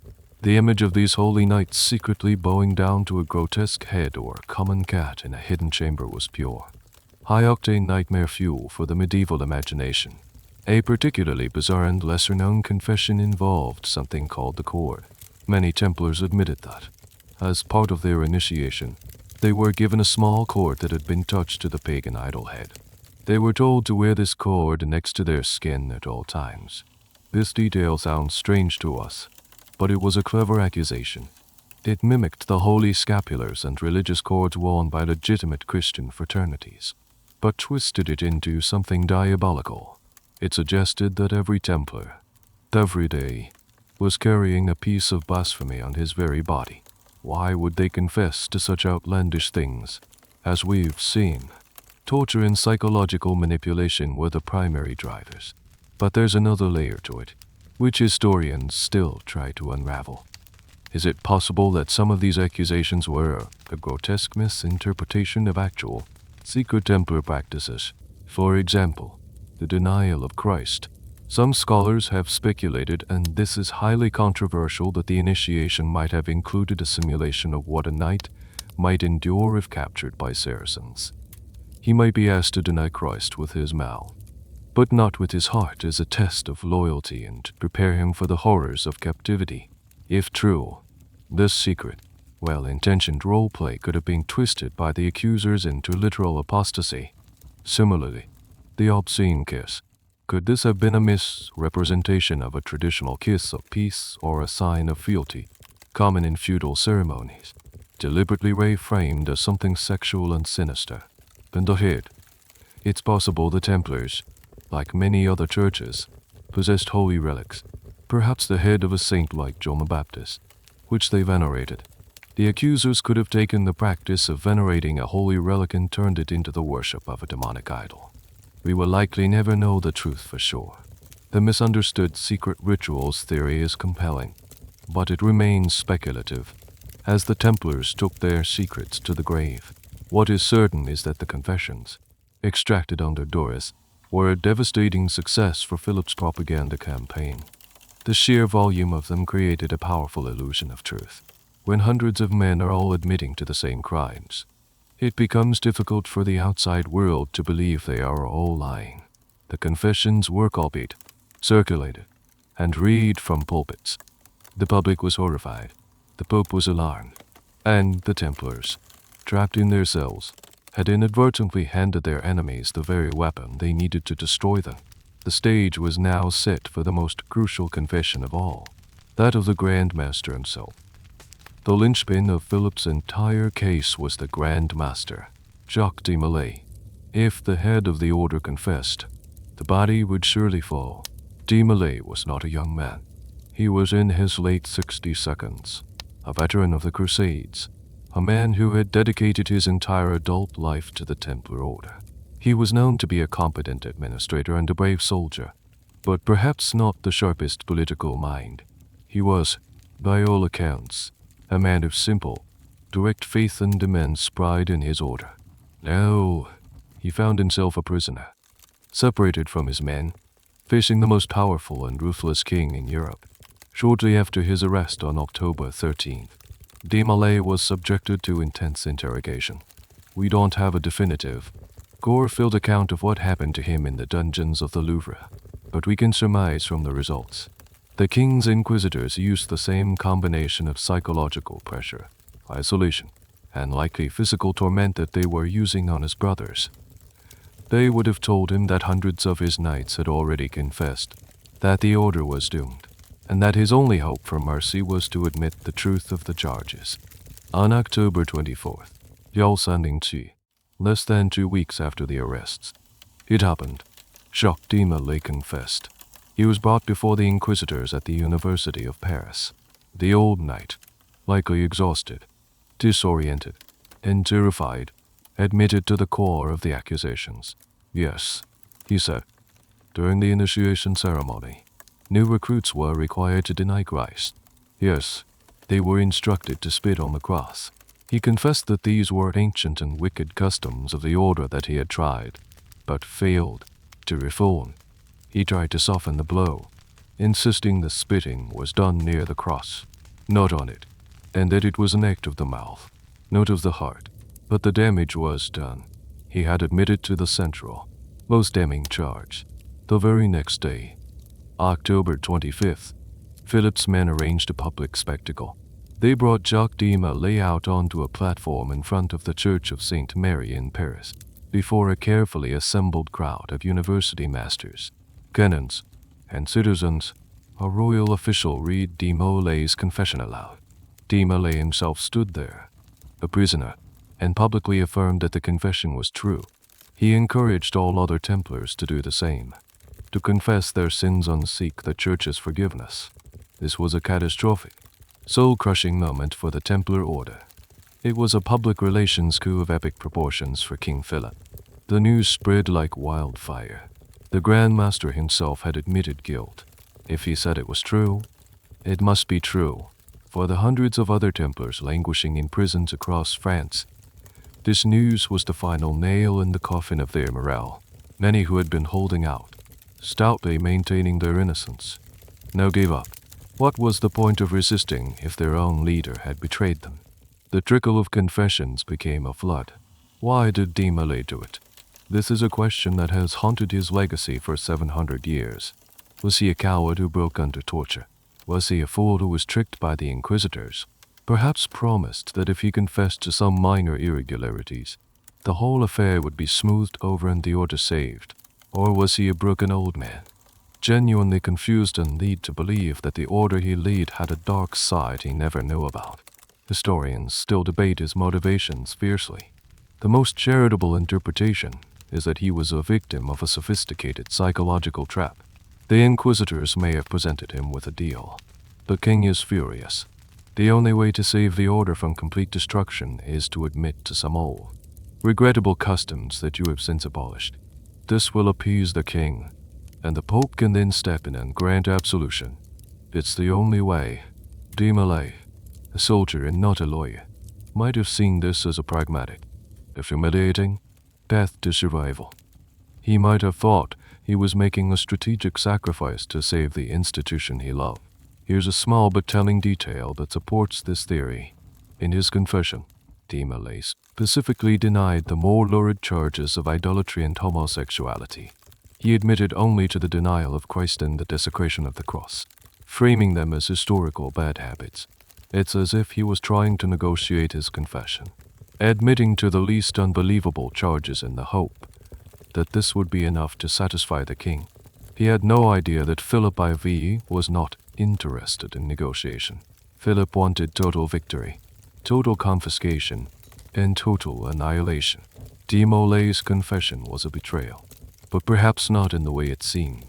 The image of these holy knights secretly bowing down to a grotesque head or a common cat in a hidden chamber was pure, high-octane nightmare fuel for the medieval imagination. A particularly bizarre and lesser-known confession involved something called the cord. Many Templars admitted that, as part of their initiation, they were given a small cord that had been touched to the pagan idol head. They were told to wear this cord next to their skin at all times. This detail sounds strange to us, but it was a clever accusation. It mimicked the holy scapulars and religious cords worn by legitimate Christian fraternities, but twisted it into something diabolical. It suggested that every Templar, every day, was carrying a piece of blasphemy on his very body. Why would they confess to such outlandish things? As we've seen, Torture and psychological manipulation were the primary drivers. But there's another layer to it, which historians still try to unravel. Is it possible that some of these accusations were a grotesque misinterpretation of actual secret Templar practices? For example, the denial of Christ. Some scholars have speculated, and this is highly controversial, that the initiation might have included a simulation of what a knight might endure if captured by Saracens. He might be asked to deny Christ with his mouth, but not with his heart, as a test of loyalty and to prepare him for the horrors of captivity. If true, this secret, well-intentioned role-play could have been twisted by the accusers into literal apostasy. Similarly, the obscene kiss. Could this have been a misrepresentation of a traditional kiss of peace or a sign of fealty, common in feudal ceremonies, deliberately reframed as something sexual and sinister? And ahead, it's possible the Templars, like many other churches, possessed holy relics, perhaps the head of a saint like John the Baptist, which they venerated. The accusers could have taken the practice of venerating a holy relic and turned it into the worship of a demonic idol. We will likely never know the truth for sure. The misunderstood secret rituals theory is compelling, but it remains speculative, as the Templars took their secrets to the grave. What is certain is that the confessions, extracted under duress, were a devastating success for Philip's propaganda campaign. The sheer volume of them created a powerful illusion of truth. When hundreds of men are all admitting to the same crimes, it becomes difficult for the outside world to believe they are all lying. The confessions were copied, circulated, and read from pulpits. The public was horrified, the Pope was alarmed, and the Templars, trapped in their cells, had inadvertently handed their enemies the very weapon they needed to destroy them. The stage was now set for the most crucial confession of all, that of the Grand Master himself. The linchpin of Philip's entire case was the Grand Master, Jacques de Molay. If the head of the order confessed, the body would surely fall. De Molay was not a young man. He was in his late 60s, a veteran of the Crusades, a man who had dedicated his entire adult life to the Templar order. He was known to be a competent administrator and a brave soldier, but perhaps not the sharpest political mind. He was, by all accounts, a man of simple, direct faith and immense pride in his order. Now, he found himself a prisoner, separated from his men, facing the most powerful and ruthless king in Europe. Shortly after his arrest on October 13th, de Molay was subjected to intense interrogation. We don't have a definitive, gore-filled account of what happened to him in the dungeons of the Louvre, but we can surmise from the results. The king's inquisitors used the same combination of psychological pressure, isolation, and likely physical torment that they were using on his brothers. They would have told him that hundreds of his knights had already confessed, that the order was doomed, and that his only hope for mercy was to admit the truth of the charges. On October 24th, Yal Sanding-Chi, less than 2 weeks after the arrests, it happened. Jacques de Molay confessed. He was brought before the inquisitors at the University of Paris. The old knight, likely exhausted, disoriented, and terrified, admitted to the core of the accusations. Yes, he said, during the initiation ceremony, new recruits were required to deny Christ. Yes, they were instructed to spit on the cross. He confessed that these were ancient and wicked customs of the order that he had tried, but failed to reform. He tried to soften the blow, insisting the spitting was done near the cross, not on it, and that it was an act of the mouth, not of the heart. But the damage was done. He had admitted to the central, most damning charge. The very next day, October 25th, Philip's men arranged a public spectacle. They brought Jacques de Molay out onto a platform in front of the Church of Saint Mary in Paris, before a carefully assembled crowd of university masters, canons, and citizens. A royal official read de Molay's confession aloud. De Molay himself stood there, a prisoner, and publicly affirmed that the confession was true. He encouraged all other Templars to do the same, to confess their sins and seek the Church's forgiveness. This was a catastrophic, soul-crushing moment for the Templar order. It was a public relations coup of epic proportions for King Philip. The news spread like wildfire. The Grand Master himself had admitted guilt. If he said it was true, it must be true. For the hundreds of other Templars languishing in prisons across France, this news was the final nail in the coffin of their morale. Many who had been holding out, stoutly maintaining their innocence, now gave up. What was the point of resisting if their own leader had betrayed them? The trickle of confessions became a flood. Why did de Molay do it? This is a question that has haunted his legacy for 700 years. Was he a coward who broke under torture? Was he a fool who was tricked by the inquisitors? Perhaps promised that if he confessed to some minor irregularities, the whole affair would be smoothed over and the order saved. Or was he a broken old man, genuinely confused and led to believe that the order he led had a dark side he never knew about? Historians still debate his motivations fiercely. The most charitable interpretation is that he was a victim of a sophisticated psychological trap. The inquisitors may have presented him with a deal. The king is furious. The only way to save the order from complete destruction is to admit to some old, regrettable customs that you have since abolished. This will appease the king, and the Pope can then step in and grant absolution. It's the only way. De Molay, a soldier and not a lawyer, might have seen this as a pragmatic, if humiliating, path to survival. He might have thought he was making a strategic sacrifice to save the institution he loved. Here's a small but telling detail that supports this theory. In his confession, de Molay specifically denied the more lurid charges of idolatry and homosexuality. He admitted only to the denial of Christ and the desecration of the cross, framing them as historical bad habits. It's as if he was trying to negotiate his confession, admitting to the least unbelievable charges in the hope that this would be enough to satisfy the king. He had no idea that Philip IV was not interested in negotiation. Philip wanted total victory, total confiscation, and total annihilation. De Molay's confession was a betrayal, but perhaps not in the way it seemed.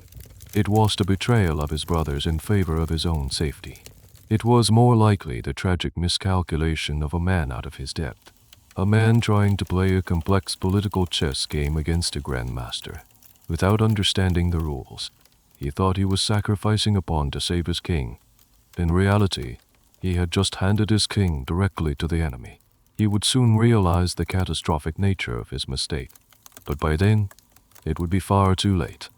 It was the betrayal of his brothers in favor of his own safety. It was more likely the tragic miscalculation of a man out of his depth, a man trying to play a complex political chess game against a grandmaster. Without understanding the rules, he thought he was sacrificing a pawn to save his king. In reality, he had just handed his king directly to the enemy. He would soon realize the catastrophic nature of his mistake, but by then, it would be far too late.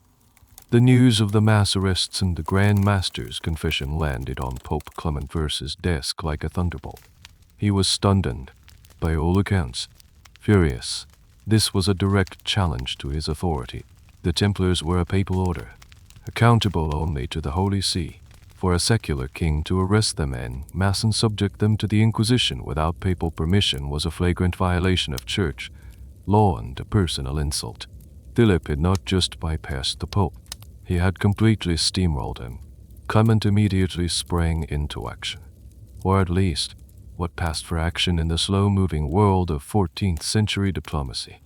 The news of the mass arrests and the Grand Master's confession landed on Pope Clement V's desk like a thunderbolt. He was stunned, by all accounts, furious. This was a direct challenge to his authority. The Templars were a papal order, accountable only to the Holy See. For a secular king to arrest them en masse and subject them to the Inquisition without papal permission was a flagrant violation of church law and a personal insult. Philip had not just bypassed the Pope, he had completely steamrolled him. Clement immediately sprang into action, or at least what passed for action in the slow-moving world of 14th century diplomacy.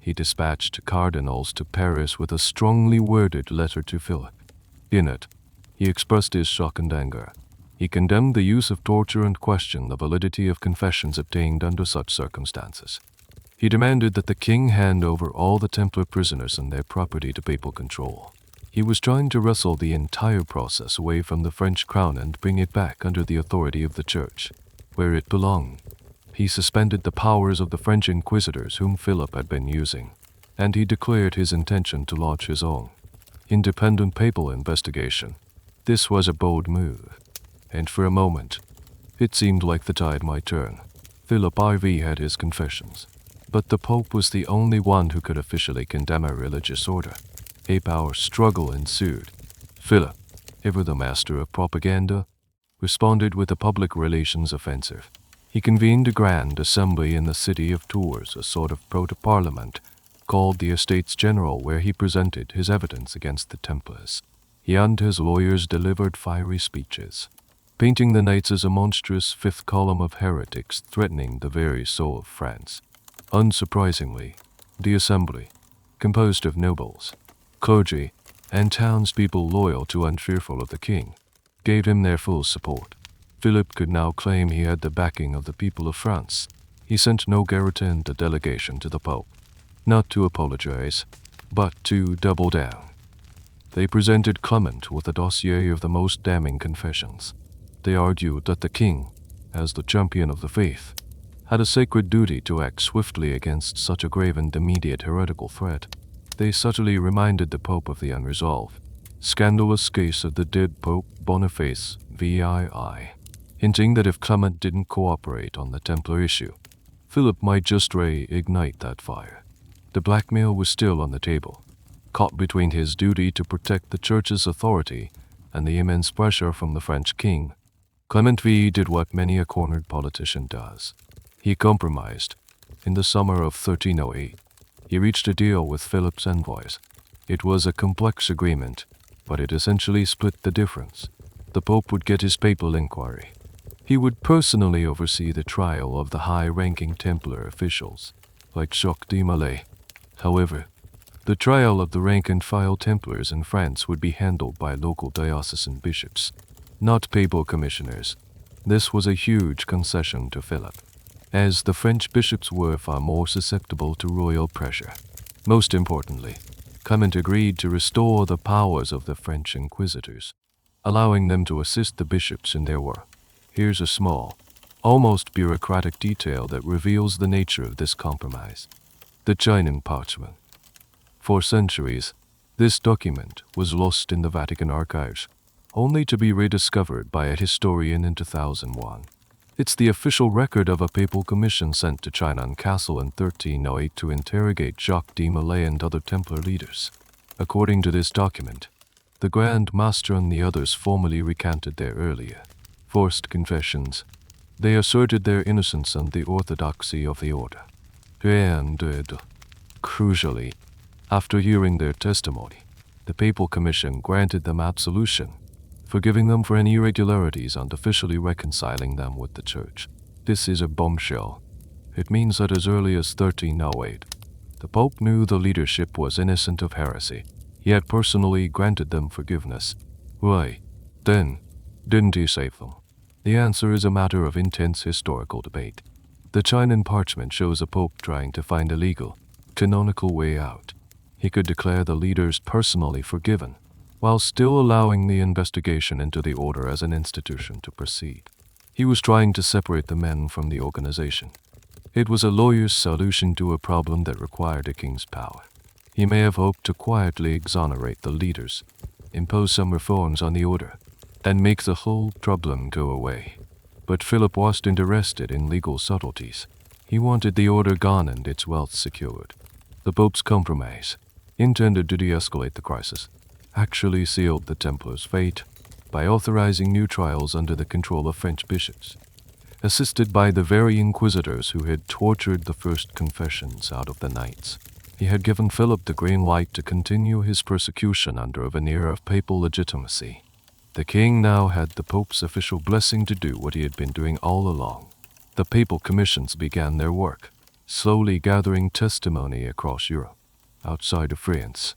He dispatched cardinals to Paris with a strongly worded letter to Philip. In it, he expressed his shock and anger. He condemned the use of torture and questioned the validity of confessions obtained under such circumstances. He demanded that the king hand over all the Templar prisoners and their property to papal control. He was trying to wrestle the entire process away from the French crown and bring it back under the authority of the Church, where it belonged. He suspended the powers of the French inquisitors whom Philip had been using, and he declared his intention to launch his own independent papal investigation. This was a bold move, and for a moment, it seemed like the tide might turn. Philip IV had his confessions, but the Pope was the only one who could officially condemn a religious order. A power struggle ensued. Philip, ever the master of propaganda, responded with a public relations offensive. He convened a grand assembly in the city of Tours, a sort of proto-parliament, called the Estates General, where he presented his evidence against the Templars. He and his lawyers delivered fiery speeches, painting the knights as a monstrous fifth column of heretics threatening the very soul of France. Unsurprisingly, the assembly, composed of nobles, clergy, and townspeople loyal to and fearful of the king, gave him their full support. Philip could now claim he had the backing of the people of France. He sent no garrotted delegation to the Pope. not to apologize, but to double down. They presented Clement with a dossier of the most damning confessions. They argued that the king, as the champion of the faith, had a sacred duty to act swiftly against such a grave and immediate heretical threat. They subtly reminded the Pope of the unresolved, scandalous case of the dead Pope Boniface VII, hinting that if Clement didn't cooperate on the Templar issue, Philip might just reignite that fire. The blackmail was still on the table, caught between his duty to protect the Church's authority and the immense pressure from the French king. Clement V did what many a cornered politician does. He compromised. In the summer of 1308, he reached a deal with Philip's envoys. It was a complex agreement, but it essentially split the difference. The Pope would get his papal inquiry. He would personally oversee the trial of the high-ranking Templar officials, like Jacques de Molay. However, the trial of the rank-and-file Templars in France would be handled by local diocesan bishops, not papal commissioners. This was a huge concession to Philip, as the French bishops were far more susceptible to royal pressure. Most importantly, Clement agreed to restore the powers of the French inquisitors, allowing them to assist the bishops in their work. Here's a small, almost bureaucratic detail that reveals the nature of this compromise. The Chinan parchment. For centuries, this document was lost in the Vatican archives, only to be rediscovered by a historian in 2001. It's the official record of a papal commission sent to Chinan Castle in 1308 to interrogate Jacques de Molay and other Templar leaders. According to this document, the Grand Master and the others formally recanted their earlier forced confessions. They asserted their innocence and the orthodoxy of the order. And, crucially, after hearing their testimony, the papal commission granted them absolution, forgiving them for any irregularities and officially reconciling them with the Church. This is a bombshell. It means that as early as 1308, the Pope knew the leadership was innocent of heresy. He had personally granted them forgiveness. Why, then, didn't he save them? The answer is a matter of intense historical debate. The Chinan parchment shows a Pope trying to find a legal, canonical way out. He could declare the leaders personally forgiven, while still allowing the investigation into the order as an institution to proceed. He was trying to separate the men from the organization. It was a lawyer's solution to a problem that required a king's power. He may have hoped to quietly exonerate the leaders, impose some reforms on the order, and make the whole problem go away. But Philip wasn't interested in legal subtleties. He wanted the order gone and its wealth secured. The Pope's compromise, intended to de-escalate the crisis, actually sealed the Templars' fate by authorizing new trials under the control of French bishops, assisted by the very inquisitors who had tortured the first confessions out of the Knights. He had given Philip the green light to continue his persecution under a veneer of papal legitimacy. The king now had the Pope's official blessing to do what he had been doing all along. The papal commissions began their work, slowly gathering testimony across Europe. Outside of France,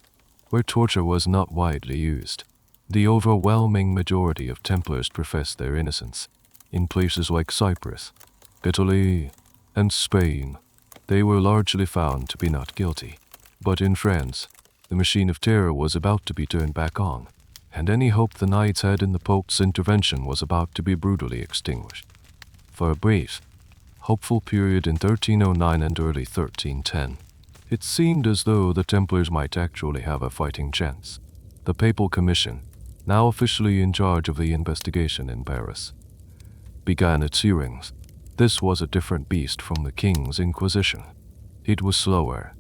where torture was not widely used, the overwhelming majority of Templars professed their innocence. In places like Cyprus, Italy, and Spain, they were largely found to be not guilty. But in France, the machine of terror was about to be turned back on, and any hope the Knights had in the Pope's intervention was about to be brutally extinguished. For a brief, hopeful period in 1309 and early 1310, it seemed as though the Templars might actually have a fighting chance. The Papal Commission, now officially in charge of the investigation in Paris, began its hearings. This was a different beast from the King's Inquisition. It was slower,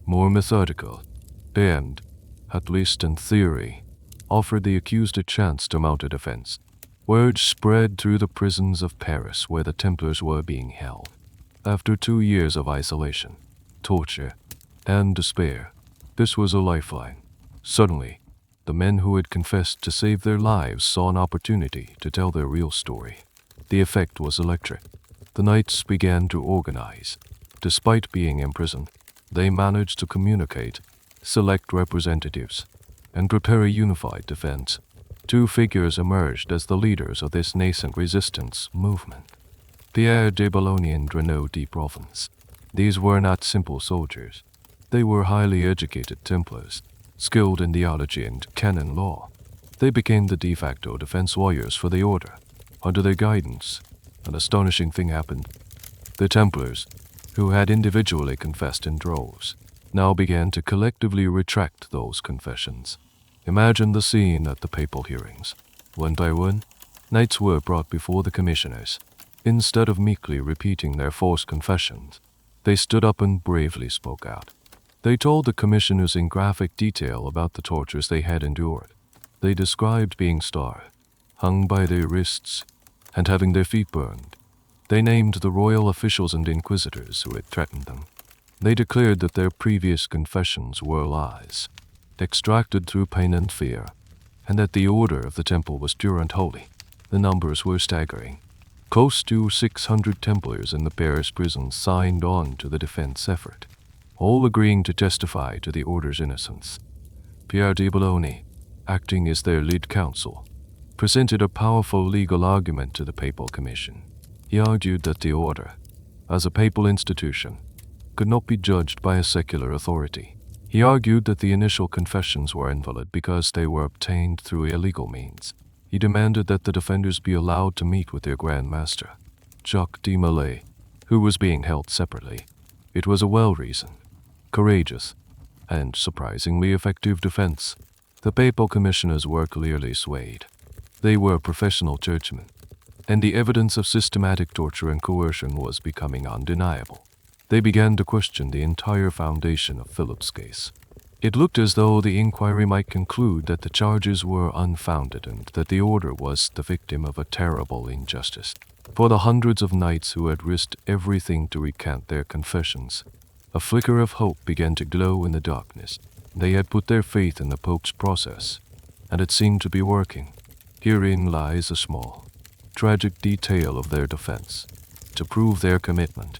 more methodical, and, at least in theory, offered the accused a chance to mount a defense. Word spread through the prisons of Paris where the Templars were being held. After 2 years of isolation, torture, and despair, this was a lifeline. Suddenly, the men who had confessed to save their lives saw an opportunity to tell their real story. The effect was electric. The Knights began to organize. Despite being imprisoned, they managed to communicate, select representatives, and prepare a unified defense. 2 figures emerged as the leaders of this nascent resistance movement: Pierre de Boulogne and Renaud de Provence. These were not simple soldiers. They were highly educated Templars, skilled in theology and canon law. They became the de facto defense warriors for the Order. Under their guidance, an astonishing thing happened. The Templars, who had individually confessed in droves, now began to collectively retract those confessions. Imagine the scene at the papal hearings. One by one, knights were brought before the commissioners. Instead of meekly repeating their forced confessions, they stood up and bravely spoke out. They told the commissioners in graphic detail about the tortures they had endured. They described being starved, hung by their wrists, and having their feet burned. They named the royal officials and inquisitors who had threatened them. They declared that their previous confessions were lies, extracted through pain and fear, and that the order of the temple was pure and holy. The numbers were staggering. Close to 600 Templars in the Paris prison signed on to the defense effort, all agreeing to testify to the order's innocence. Pierre de Boulogne, acting as their lead counsel, presented a powerful legal argument to the Papal Commission. He argued that the order, as a papal institution, could not be judged by a secular authority. He argued that the initial confessions were invalid because they were obtained through illegal means. He demanded that the defenders be allowed to meet with their Grand Master, Jacques de Molay, who was being held separately. It was a well-reasoned, courageous, and surprisingly effective defense. The Papal Commissioners were clearly swayed. They were professional churchmen, and the evidence of systematic torture and coercion was becoming undeniable. They began to question the entire foundation of Philip's case. It looked as though the inquiry might conclude that the charges were unfounded and that the order was the victim of a terrible injustice. For the hundreds of knights who had risked everything to recant their confessions, a flicker of hope began to glow in the darkness. They had put their faith in the Pope's process, and it seemed to be working. Herein lies a small, tragic detail of their defense. To prove their commitment,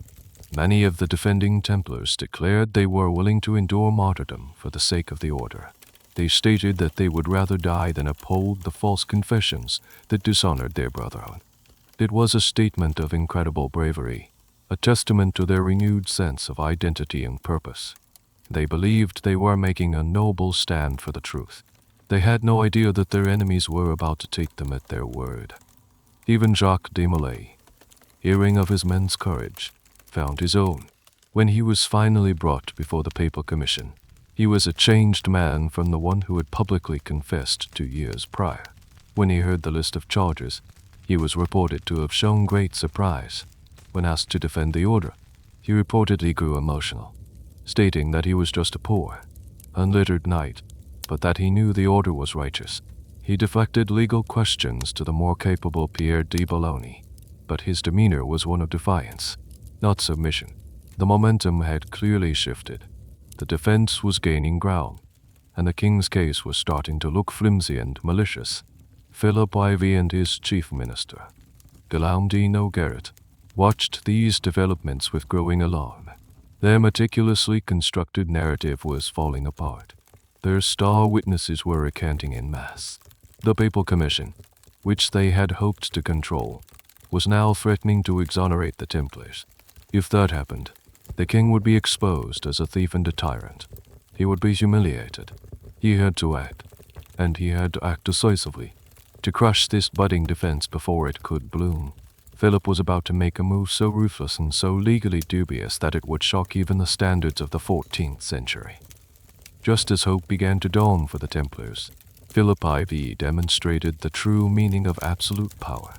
many of the defending Templars declared they were willing to endure martyrdom for the sake of the order. They stated that they would rather die than uphold the false confessions that dishonored their brotherhood. It was a statement of incredible bravery, a testament to their renewed sense of identity and purpose. They believed they were making a noble stand for the truth. They had no idea that their enemies were about to take them at their word. Even Jacques de Molay, hearing of his men's courage, found his own. When he was finally brought before the Papal Commission, he was a changed man from the one who had publicly confessed 2 years prior. When he heard the list of charges, he was reported to have shown great surprise. When asked to defend the order, he reportedly grew emotional, stating that he was just a poor, unlettered knight, but that he knew the order was righteous. He deflected legal questions to the more capable Pierre de Boulogne, but his demeanor was one of defiance, not submission. The momentum had clearly shifted. The defense was gaining ground, and the king's case was starting to look flimsy and malicious. Philip Ivy and his chief minister, Guillaume de Nogaret, watched these developments with growing alarm. Their meticulously constructed narrative was falling apart. Their star witnesses were recanting en masse. The Papal Commission, which they had hoped to control, was now threatening to exonerate the Templars. If that happened, the king would be exposed as a thief and a tyrant. He would be humiliated. He had to act, and he had to act decisively, to crush this budding defense before it could bloom. Philip was about to make a move so ruthless and so legally dubious that it would shock even the standards of the 14th century. Just as hope began to dawn for the Templars, Philip IV demonstrated the true meaning of absolute power.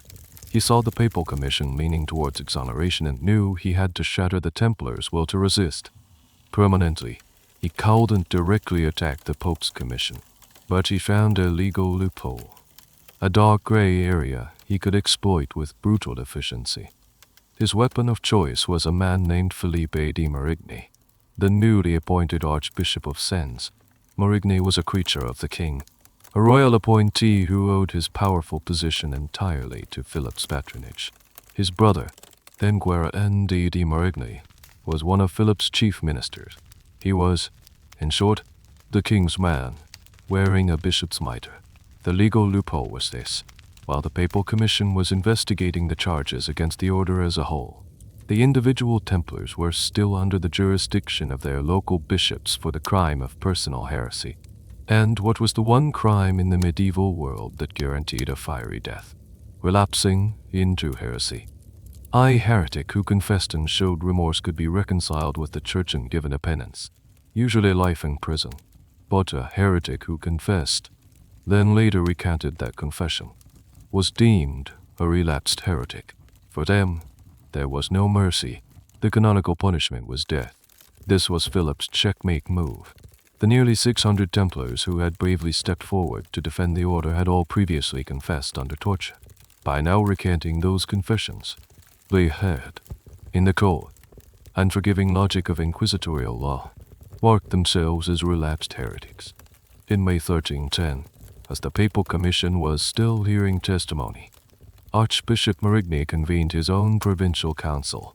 He saw the Papal Commission leaning towards exoneration and knew he had to shatter the Templars' will to resist. Permanently, he couldn't directly attack the Pope's commission, but he found a legal loophole, a dark gray area he could exploit with brutal efficiency. His weapon of choice was a man named Philippe de Marigny, the newly appointed Archbishop of Sens. Marigny was a creature of the king, a royal appointee who owed his powerful position entirely to Philip's patronage. His brother, then Guérin de Marigny, was one of Philip's chief ministers. He was, in short, the king's man, wearing a bishop's mitre. The legal loophole was this: while the Papal Commission was investigating the charges against the order as a whole, The individual Templars were still under the jurisdiction of their local bishops for the crime of personal heresy. And what was the one crime in the medieval world that guaranteed a fiery death? Relapsing into heresy. A heretic who confessed and showed remorse could be reconciled with the church and given a penance, usually life in prison. But a heretic who confessed, then later recanted that confession, was deemed a relapsed heretic. For them, there was no mercy. The canonical punishment was death. This was Philip's checkmate move. The nearly 600 Templars who had bravely stepped forward to defend the order had all previously confessed under torture. By now recanting those confessions, they had, in the cold and forgiving logic of inquisitorial law, marked themselves as relapsed heretics. In May 1310, as the Papal Commission was still hearing testimony, Archbishop Marigny convened his own provincial council.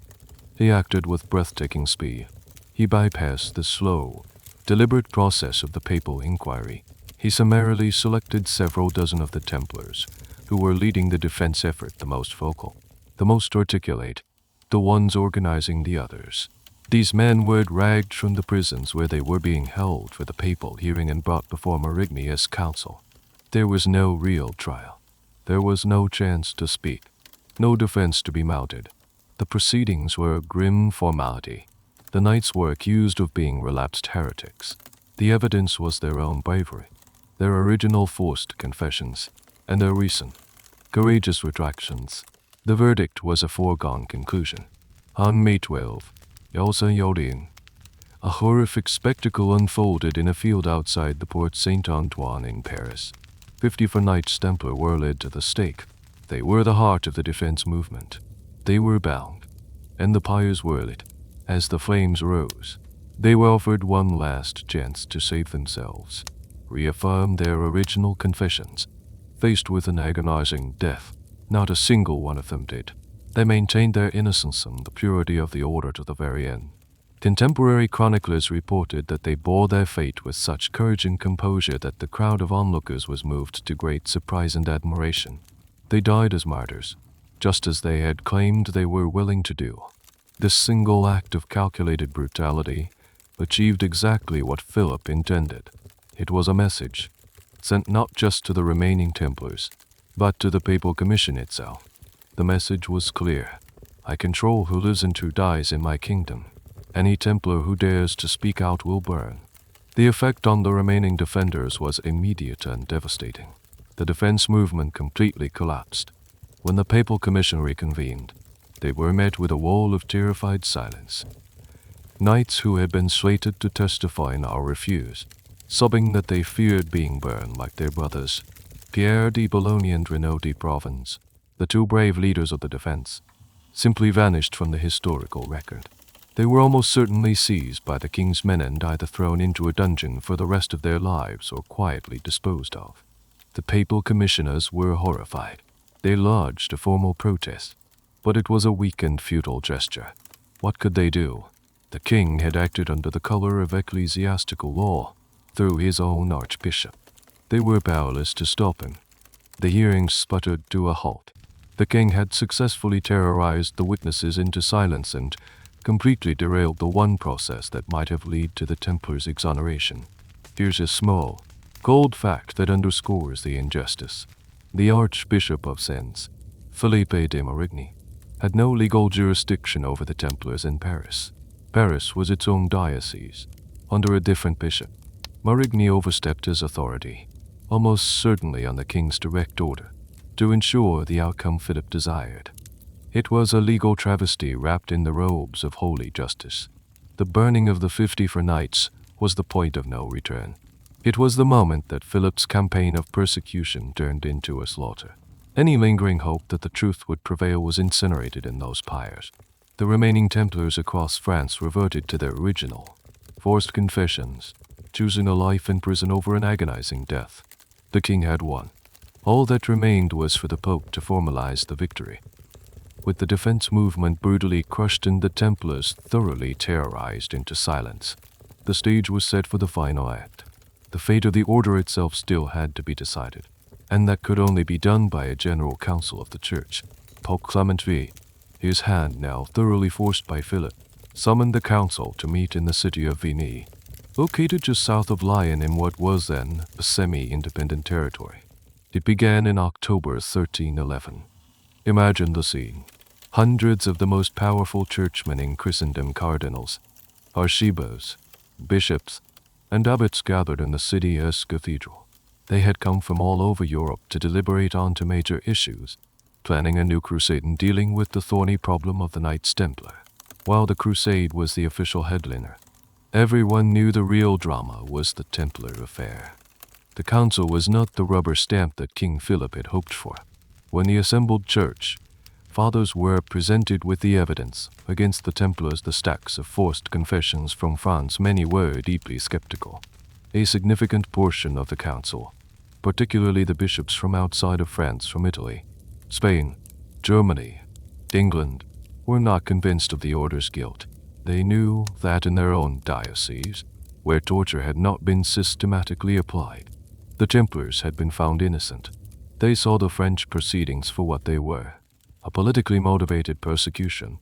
He acted with breathtaking speed. He bypassed the slow, deliberate process of the papal inquiry. He summarily selected several dozen of the Templars, who were leading the defense effort, the most vocal, the most articulate, the ones organizing the others. These men were dragged from the prisons where they were being held for the papal hearing and brought before Marigny as counsel. There was no real trial. There was no chance to speak, no defense to be mounted. The proceedings were a grim formality. The knights were accused of being relapsed heretics. The evidence was their own bravery, their original forced confessions, and their recent, courageous retractions. The verdict was a foregone conclusion. On May 12, a horrific spectacle unfolded in a field outside the Porte Saint-Antoine in Paris. 54 Knights Templar were led to the stake. They were the heart of the defense movement. They were bound, and the pyres were lit. As the flames rose, they were offered one last chance to save themselves, reaffirm their original confessions. Faced with an agonizing death, not a single one of them did. They maintained their innocence and the purity of the order to the very end. Contemporary chroniclers reported that they bore their fate with such courage and composure that the crowd of onlookers was moved to great surprise and admiration. They died as martyrs, just as they had claimed they were willing to do. This single act of calculated brutality achieved exactly what Philip intended. It was a message, sent not just to the remaining Templars, but to the Papal Commission itself. The message was clear. I control who lives and who dies in my kingdom. Any Templar who dares to speak out will burn. The effect on the remaining defenders was immediate and devastating. The defense movement completely collapsed. When the Papal Commission reconvened, they were met with a wall of terrified silence. Knights who had been slated to testify now refused, sobbing that they feared being burned like their brothers, Pierre de Boulogne and Renaud de Provence, the two brave leaders of the defense, simply vanished from the historical record. They were almost certainly seized by the king's men and either thrown into a dungeon for the rest of their lives or quietly disposed of. The Papal Commissioners were horrified. They lodged a formal protest, but it was a weak and futile gesture. What could they do? The king had acted under the color of ecclesiastical law, through his own archbishop. They were powerless to stop him. The hearings sputtered to a halt. The king had successfully terrorized the witnesses into silence and completely derailed the one process that might have led to the Templars' exoneration. Here's a small, cold fact that underscores the injustice. The Archbishop of Sens, Philippe de Marigny, had no legal jurisdiction over the Templars in Paris. Paris was its own diocese, under a different bishop. Marigny overstepped his authority, almost certainly on the king's direct order, to ensure the outcome Philip desired. It was a legal travesty wrapped in the robes of holy justice. The burning of the 54 knights was the point of no return. It was the moment that Philip's campaign of persecution turned into a slaughter. Any lingering hope that the truth would prevail was incinerated in those pyres. The remaining Templars across France reverted to their original, forced confessions, choosing a life in prison over an agonizing death. The king had won. All that remained was for the Pope to formalize the victory. With the defense movement brutally crushed and the Templars thoroughly terrorized into silence, the stage was set for the final act. The fate of the order itself still had to be decided, and that could only be done by a general council of the Church. Pope Clement V, His hand, now thoroughly forced by Philip, summoned the council to meet in the city of Vigny, located just south of Lyon in what was then a semi-independent territory. It began in October 1311. Imagine the scene. Hundreds of the most powerful churchmen in Christendom, cardinals, archbishops, bishops, and abbots gathered in the city's cathedral. They had come from all over Europe to deliberate on two major issues, planning a new crusade and dealing with the thorny problem of the Knights Templar. While the crusade was the official headliner, everyone knew the real drama was the Templar affair. The council was not the rubber stamp that King Philip had hoped for. When the assembled church fathers were presented with the evidence against the Templars, the stacks of forced confessions from France, many were deeply skeptical. A significant portion of the council, particularly the bishops from outside of France, from Italy, Spain, Germany, England, were not convinced of the order's guilt. They knew that in their own diocese, where torture had not been systematically applied, the Templars had been found innocent. They saw the French proceedings for what they were, a politically motivated persecution.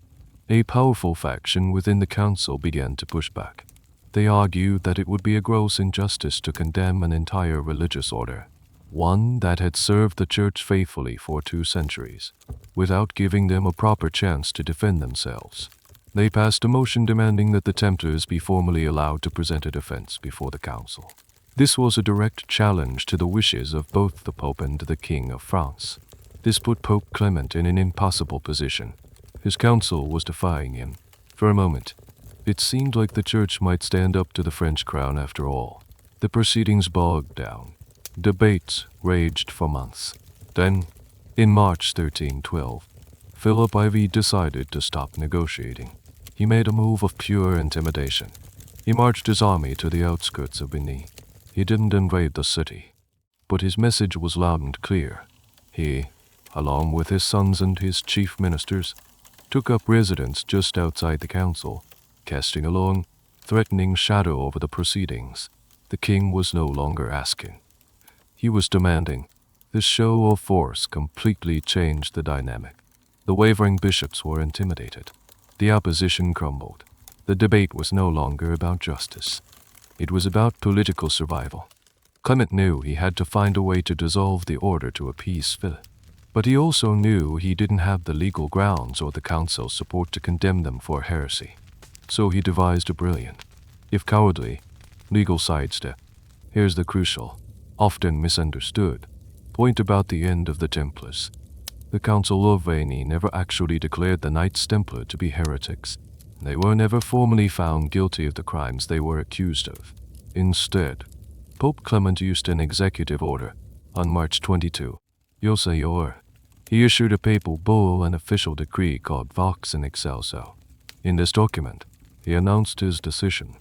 A powerful faction within the council began to push back. They argued that it would be a gross injustice to condemn an entire religious order, one that had served the church faithfully for 2 centuries, without giving them a proper chance to defend themselves. They passed a motion demanding that the Templars be formally allowed to present a defense before the council. This was a direct challenge to the wishes of both the Pope and the King of France. This put Pope Clement in an impossible position. His council was defying him. For a moment, it seemed like the church might stand up to the French crown after all. The proceedings bogged down. Debates raged for months. Then, in March 1312, Philip IV decided to stop negotiating. He made a move of pure intimidation. He marched his army to the outskirts of Vigny. He didn't invade the city, but his message was loud and clear. He, along with his sons and his chief ministers, took up residence just outside the council, casting a long, threatening shadow over the proceedings. The king was no longer asking. He was demanding. This show of force completely changed the dynamic. The wavering bishops were intimidated. The opposition crumbled. The debate was no longer about justice. It was about political survival. Clement knew he had to find a way to dissolve the order to appease Philip. But he also knew he didn't have the legal grounds or the council's support to condemn them for heresy. So he devised a brilliant, if cowardly, legal sidestep. Here's the crucial, often misunderstood, point about the end of the Templars. The Council of Vigny never actually declared the Knights Templar to be heretics. They were never formally found guilty of the crimes they were accused of. Instead, Pope Clement used an executive order on March 22. He issued a papal bull, an official decree called Vox in Excelso. In this document, he announced his decision.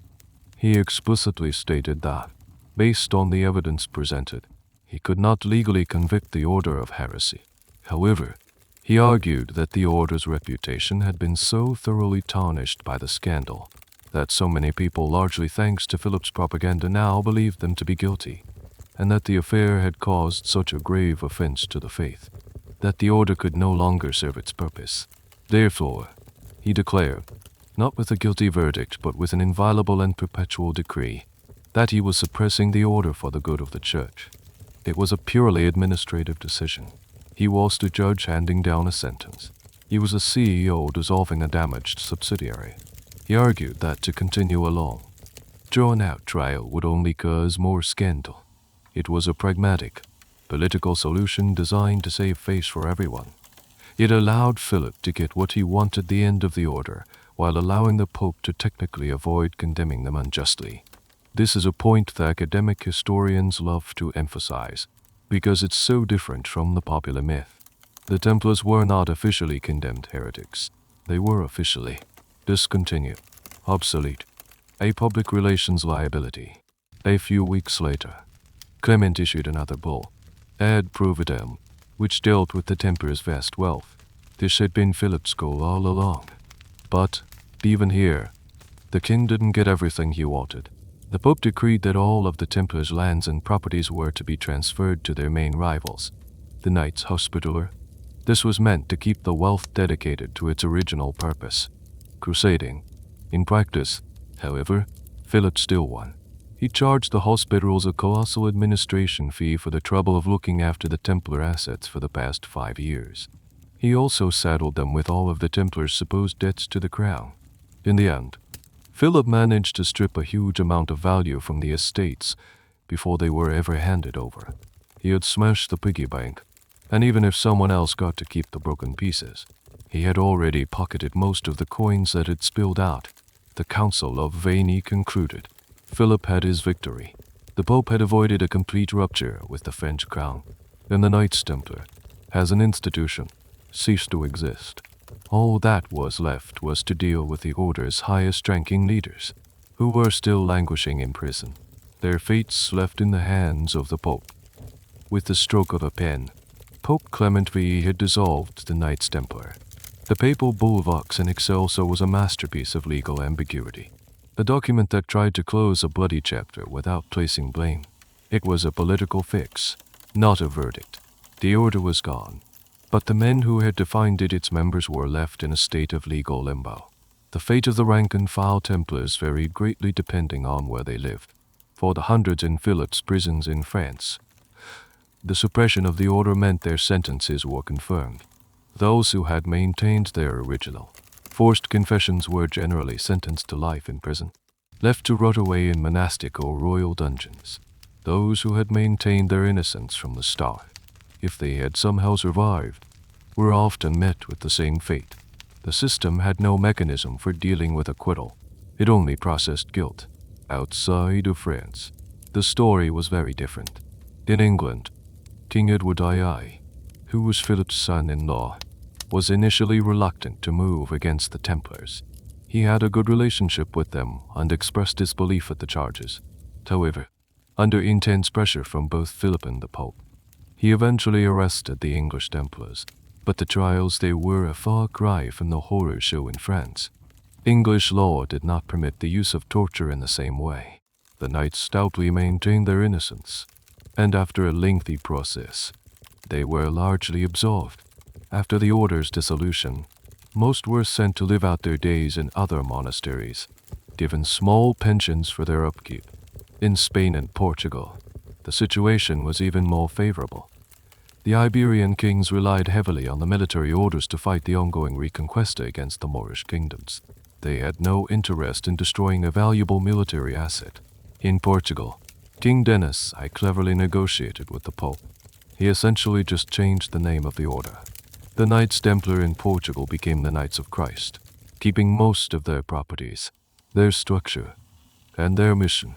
He explicitly stated that, based on the evidence presented, he could not legally convict the order of heresy. However, he argued that the order's reputation had been so thoroughly tarnished by the scandal that so many people, largely thanks to Philip's propaganda, now believed them to be guilty, and that the affair had caused such a grave offense to the faith that the order could no longer serve its purpose. Therefore, he declared, not with a guilty verdict but with an inviolable and perpetual decree, that he was suppressing the order for the good of the church. It was a purely administrative decision. He was the judge handing down a sentence. He was a CEO dissolving a damaged subsidiary. He argued that to continue a long, drawn-out trial would only cause more scandal. It was a pragmatic, political solution designed to save face for everyone. It allowed Philip to get what he wanted, the end of the order, while allowing the Pope to technically avoid condemning them unjustly. This is a point that academic historians love to emphasize, because it's so different from the popular myth. The Templars were not officially condemned heretics. They were officially discontinued, obsolete, a public relations liability. A few weeks later, Clement issued another bull, Ad Providem, which dealt with the Templars' vast wealth. This had been Philip's goal all along. But, even here, the king didn't get everything he wanted. The Pope decreed that all of the Templars' lands and properties were to be transferred to their main rivals, the Knights Hospitaller, This was meant to keep the wealth dedicated to its original purpose, crusading. In practice, however, Philip still won. He charged the hospitals a colossal administration fee for the trouble of looking after the Templar assets for the past 5 years. He also saddled them with all of the Templars' supposed debts to the crown. In the end, Philip managed to strip a huge amount of value from the estates before they were ever handed over. He had smashed the piggy bank, and even if someone else got to keep the broken pieces, he had already pocketed most of the coins that had spilled out. The Council of Veni concluded. Philip had his victory. The Pope had avoided a complete rupture with the French crown, and the Knights Templar, as an institution, ceased to exist. All that was left was to deal with the Order's highest-ranking leaders, who were still languishing in prison, their fates left in the hands of the Pope. With the stroke of a pen, Pope Clement V had dissolved the Knights Templar. The papal bull Vox in Excelso was a masterpiece of legal ambiguity, a document that tried to close a bloody chapter without placing blame. It was a political fix, not a verdict. The order was gone, but the men who had defined its members were left in a state of legal limbo. The fate of the rank-and-file Templars varied greatly depending on where they lived. For the hundreds in Philip's prisons in France, the suppression of the order meant their sentences were confirmed. Those who had maintained their original forced confessions were generally sentenced to life in prison, left to rot away in monastic or royal dungeons. Those who had maintained their innocence from the start, if they had somehow survived, were often met with the same fate. The system had no mechanism for dealing with acquittal. It only processed guilt. Outside of France, the story was very different. In England, King Edward II, who was Philip's son-in-law, was initially reluctant to move against the Templars. He had a good relationship with them and expressed his belief at the charges. However, under intense pressure from both Philip and the Pope, he eventually arrested the English Templars, but the trials they were a far cry from the horror show in France. English law did not permit the use of torture in the same way. The knights stoutly maintained their innocence, and after a lengthy process, they were largely absolved. After the order's dissolution, most were sent to live out their days in other monasteries, given small pensions for their upkeep. In Spain and Portugal, the situation was even more favorable. The Iberian kings relied heavily on the military orders to fight the ongoing reconquista against the Moorish kingdoms. They had no interest in destroying a valuable military asset. In Portugal, King Denis I cleverly negotiated with the Pope. He essentially just changed the name of the order. The Knights Templar in Portugal became the Knights of Christ, keeping most of their properties, their structure, and their mission.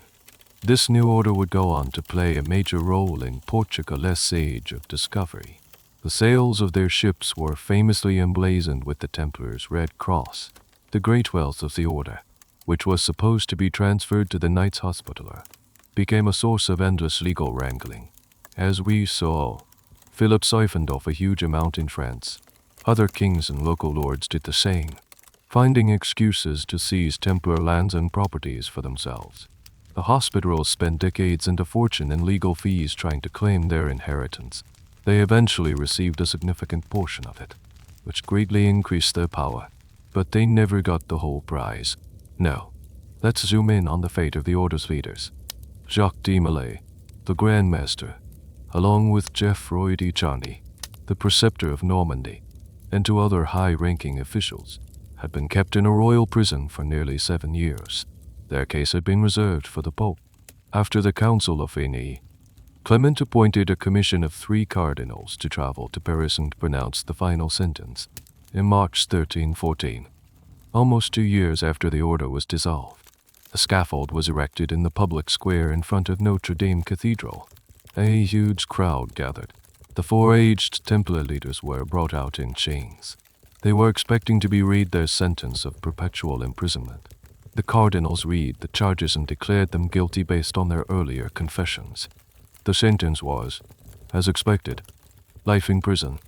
This new order would go on to play a major role in Portugal's age of discovery. The sails of their ships were famously emblazoned with the Templars' Red Cross. The great wealth of the order, which was supposed to be transferred to the Knights Hospitaller, became a source of endless legal wrangling. As we saw, Philip siphoned off a huge amount in France. Other kings and local lords did the same, finding excuses to seize Templar lands and properties for themselves. The hospitals spent decades and a fortune in legal fees trying to claim their inheritance. They eventually received a significant portion of it, which greatly increased their power, but they never got the whole prize. No, let's zoom in on the fate of the order's leaders. Jacques de Molay, the Grand Master, along with Geoffroy de Charny, the preceptor of Normandy, and 2 other high-ranking officials, had been kept in a royal prison for nearly 7 years. Their case had been reserved for the Pope. After the Council of Veni, Clement appointed a commission of 3 cardinals to travel to Paris and pronounce the final sentence in March 1314, almost 2 years after the order was dissolved. A scaffold was erected in the public square in front of Notre Dame Cathedral. A huge crowd gathered. The 4 aged Templar leaders were brought out in chains. They were expecting to be read their sentence of perpetual imprisonment. The cardinals read the charges and declared them guilty based on their earlier confessions. The sentence was, as expected, life in prison.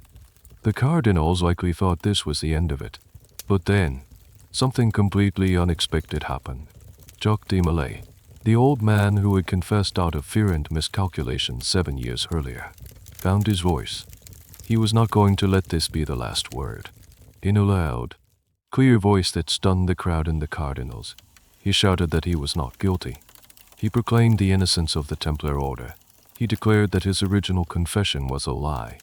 The cardinals likely thought this was the end of it. But then, something completely unexpected happened. Jacques de Molay, the old man who had confessed out of fear and miscalculation 7 years earlier, found his voice. He was not going to let this be the last word. In a loud, clear voice that stunned the crowd and the cardinals, he shouted that he was not guilty. He proclaimed the innocence of the Templar order. He declared that his original confession was a lie,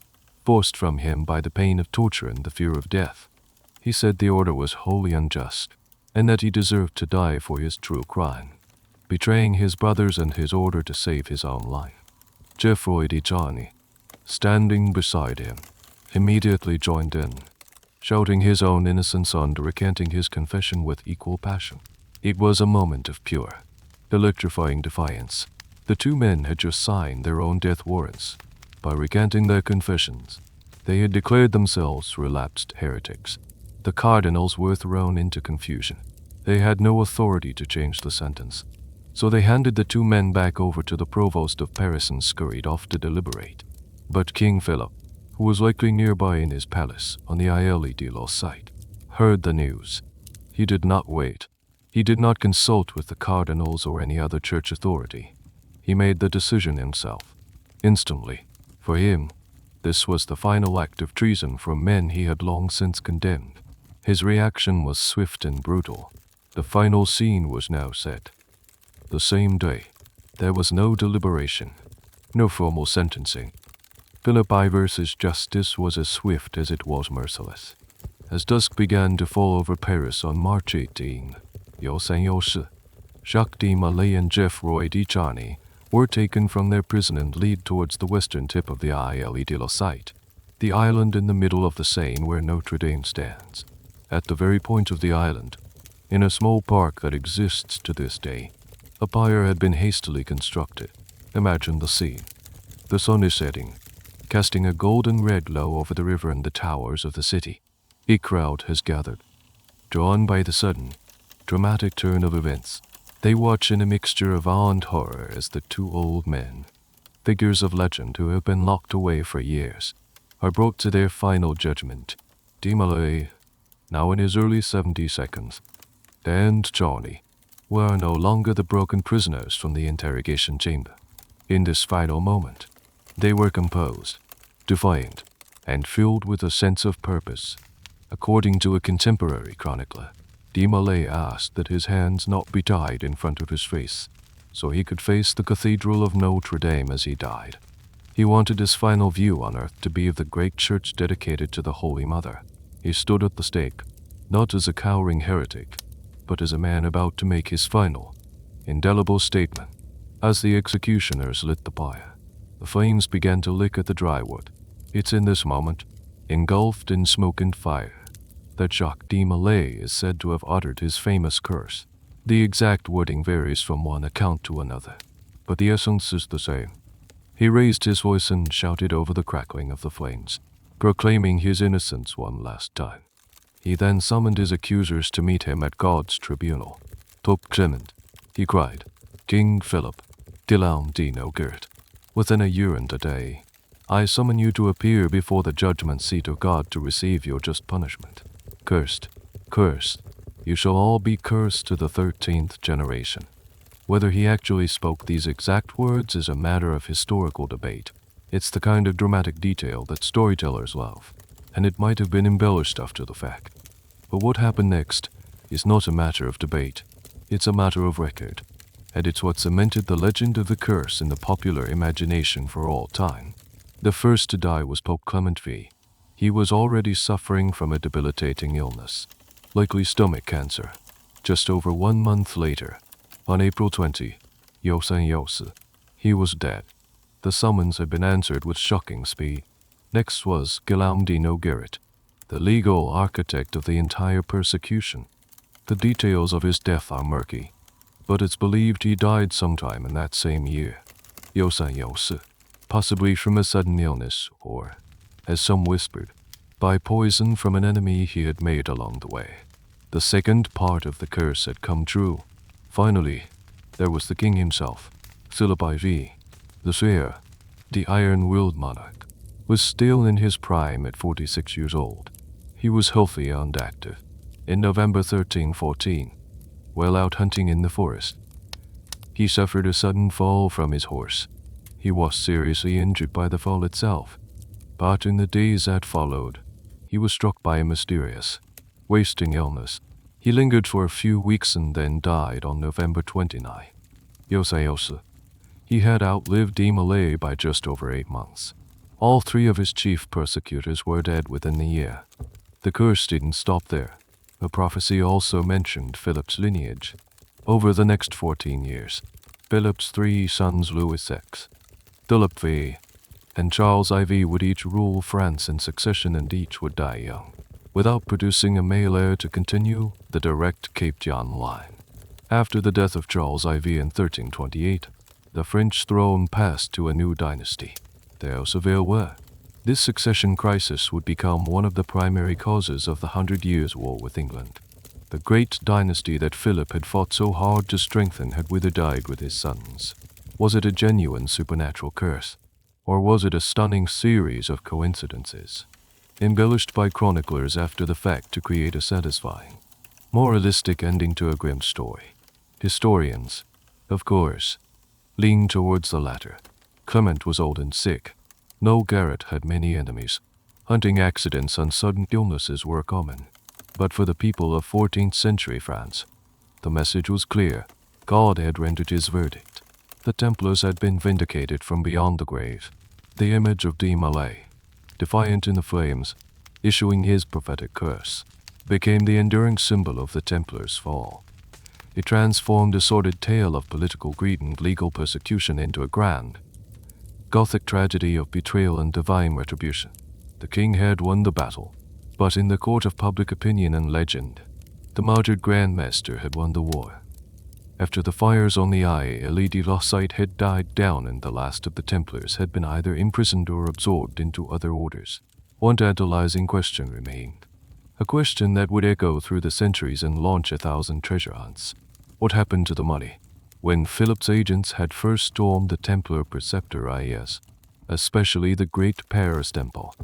forced from him by the pain of torture and the fear of death. He said the order was wholly unjust, and that he deserved to die for his true crime, betraying his brothers and his order to save his own life. Geoffroy de Charny, standing beside him, immediately joined in, shouting his own innocence and recanting his confession with equal passion. It was a moment of pure, electrifying defiance. The two men had just signed their own death warrants. By recanting their confessions, they had declared themselves relapsed heretics. The cardinals were thrown into confusion. They had no authority to change the sentence, so they handed the two men back over to the provost of Paris and scurried off to deliberate. But King Philip, who was likely nearby in his palace on the Isle de los site, heard the news. He did not wait. He did not consult with the cardinals or any other church authority. He made the decision himself, instantly. For him, this was the final act of treason from men he had long since condemned. His reaction was swift and brutal. The final scene was now set. The same day, there was no deliberation, no formal sentencing. Philip Ivers's justice was as swift as it was merciless. As dusk began to fall over Paris on March 18, Jacques de Molay and Geoffroy de Charny were taken from their prison and led towards the western tip of the Isle de la Cite, the island in the middle of the Seine where Notre Dame stands. At the very point of the island, in a small park that exists to this day, a pyre had been hastily constructed. Imagine the scene. The sun is setting, casting a golden red glow over the river and the towers of the city. A crowd has gathered, drawn by the sudden, dramatic turn of events. They watch in a mixture of awe and horror as the two old men, figures of legend who have been locked away for years, are brought to their final judgment. De Molay, now in his early 72nd, and Charny were no longer the broken prisoners from the interrogation chamber. In this final moment, they were composed, defiant, and filled with a sense of purpose. According to a contemporary chronicler, de Molay asked that his hands not be tied in front of his face, so he could face the Cathedral of Notre Dame as he died. He wanted his final view on earth to be of the great church dedicated to the Holy Mother. He stood at the stake, not as a cowering heretic, but as a man about to make his final, indelible statement. As the executioners lit the pyre, the flames began to lick at the dry wood. It's in this moment, engulfed in smoke and fire, that Jacques de Molay is said to have uttered his famous curse. The exact wording varies from one account to another, but the essence is the same. He raised his voice and shouted over the crackling of the flames, proclaiming his innocence one last time. He then summoned his accusers to meet him at God's tribunal. Pope Clement, he cried, King Philip, Guillaume de Noguert, within a year and a day, I summon you to appear before the judgment seat of God to receive your just punishment. Cursed, cursed, you shall all be cursed to the 13th generation. Whether he actually spoke these exact words is a matter of historical debate. It's the kind of dramatic detail that storytellers love, and it might have been embellished after the fact. But what happened next is not a matter of debate. It's a matter of record, and it's what cemented the legend of the curse in the popular imagination for all time. The first to die was Pope Clement V. He was already suffering from a debilitating illness, likely stomach cancer. Just over 1 month later, on April 20, he was dead. The summons had been answered with shocking speed. Next was Guillaume de Noguert, the legal architect of the entire persecution. The details of his death are murky, but it's believed he died sometime in that same year. Possibly from a sudden illness or, as some whispered, by poison from an enemy he had made along the way. The second part of the curse had come true. Finally, there was the king himself. Philip IV, the Sire, the iron-willed monarch, was still in his prime at 46 years old. He was healthy and active. In November 1314, while out hunting in the forest, he suffered a sudden fall from his horse. He was seriously injured by the fall itself, But in the days that followed, he was struck by a mysterious, wasting illness. He lingered for a few weeks and then died on November 29. Yosayosu. He had outlived Malay by just over 8 months. All 3 of his chief persecutors were dead within the year. The curse didn't stop there. A prophecy also mentioned Philip's lineage. Over the next 14 years, Philip's 3 sons Louis X, Philip V, and Charles IV would each rule France in succession, and each would die young, without producing a male heir to continue the direct Cape John line. After the death of Charles IV in 1328, the French throne passed to a new dynasty, the House of Valois. This succession crisis would become one of the primary causes of the 100 Years' War with England. The great dynasty that Philip had fought so hard to strengthen had died with his sons. Was it a genuine supernatural curse, or was it a stunning series of coincidences, embellished by chroniclers after the fact to create a satisfying, moralistic ending to a grim story? Historians, of course, lean towards the latter. Clement was old and sick. No Garrett had many enemies. Hunting accidents and sudden illnesses were common. But for the people of 14th century France, the message was clear. God had rendered his verdict. The Templars had been vindicated from beyond the grave. The image of Malay, defiant in the flames, issuing his prophetic curse, became the enduring symbol of the Templars' fall. It transformed a sordid tale of political greed and legal persecution into a grand, Gothic tragedy of betrayal and divine retribution. The king had won the battle, but in the court of public opinion and legend, the martyred Grand Master had won the war. After the fires on the Île de la Cité had died down and the last of the Templars had been either imprisoned or absorbed into other orders, one tantalizing question remained. A question that would echo through the centuries and launch 1,000 treasure hunts. What happened to the money? When Philip's agents had first stormed the Templar preceptories, especially the great Paris temple,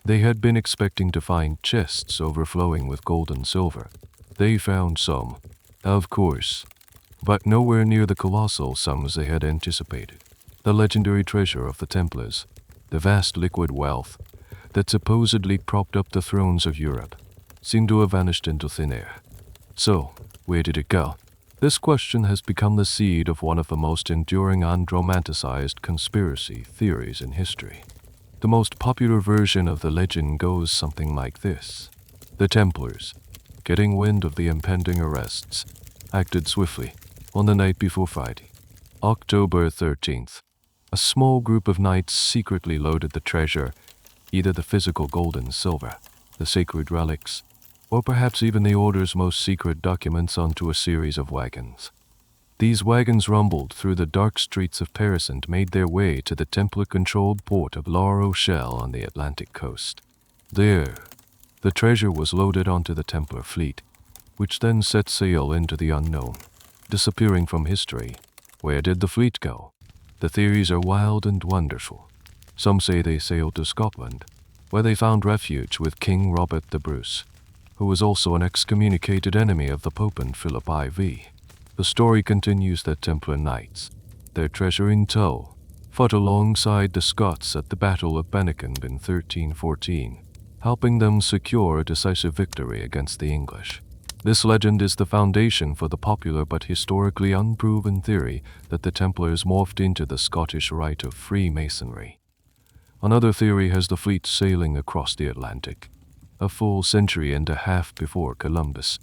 they had been expecting to find chests overflowing with gold and silver. They found some, of course, but nowhere near the colossal sums they had anticipated. The legendary treasure of the Templars, the vast liquid wealth that supposedly propped up the thrones of Europe, seemed to have vanished into thin air. So, where did it go? This question has become the seed of one of the most enduring and romanticized conspiracy theories in history. The most popular version of the legend goes something like this. The Templars, getting wind of the impending arrests, acted swiftly. On the night before Friday, October 13th, a small group of knights secretly loaded the treasure, either the physical gold and silver, the sacred relics, or perhaps even the order's most secret documents, onto a series of wagons. These wagons rumbled through the dark streets of Paris and made their way to the Templar-controlled port of La Rochelle on the Atlantic coast. There, the treasure was loaded onto the Templar fleet, which then set sail into the unknown, disappearing from history. Where did the fleet go? The theories are wild and wonderful. Some say they sailed to Scotland, where they found refuge with King Robert the Bruce, who was also an excommunicated enemy of the Pope and Philip IV. The story continues that Templar knights, their treasure in tow, fought alongside the Scots at the Battle of Bannockend in 1314, helping them secure a decisive victory against the English. This legend is the foundation for the popular but historically unproven theory that the Templars morphed into the Scottish Rite of Freemasonry. Another theory has the fleet sailing across the Atlantic. A full century and a half before Columbus,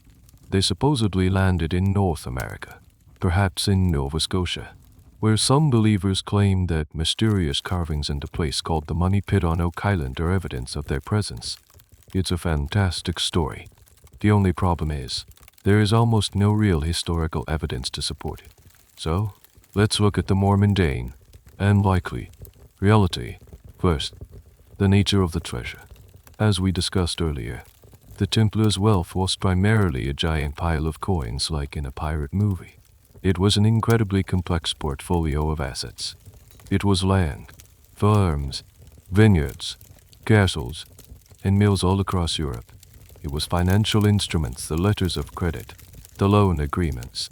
they supposedly landed in North America, perhaps in Nova Scotia, where some believers claim that mysterious carvings in a place called the Money Pit on Oak Island are evidence of their presence. It's a fantastic story. The only problem is, there is almost no real historical evidence to support it. So, let's look at the more mundane and likely reality. First, the nature of the treasure. As we discussed earlier, the Templars' wealth was primarily a giant pile of coins like in a pirate movie. It was an incredibly complex portfolio of assets. It was land, farms, vineyards, castles, and mills all across Europe. It was financial instruments, the letters of credit, the loan agreements.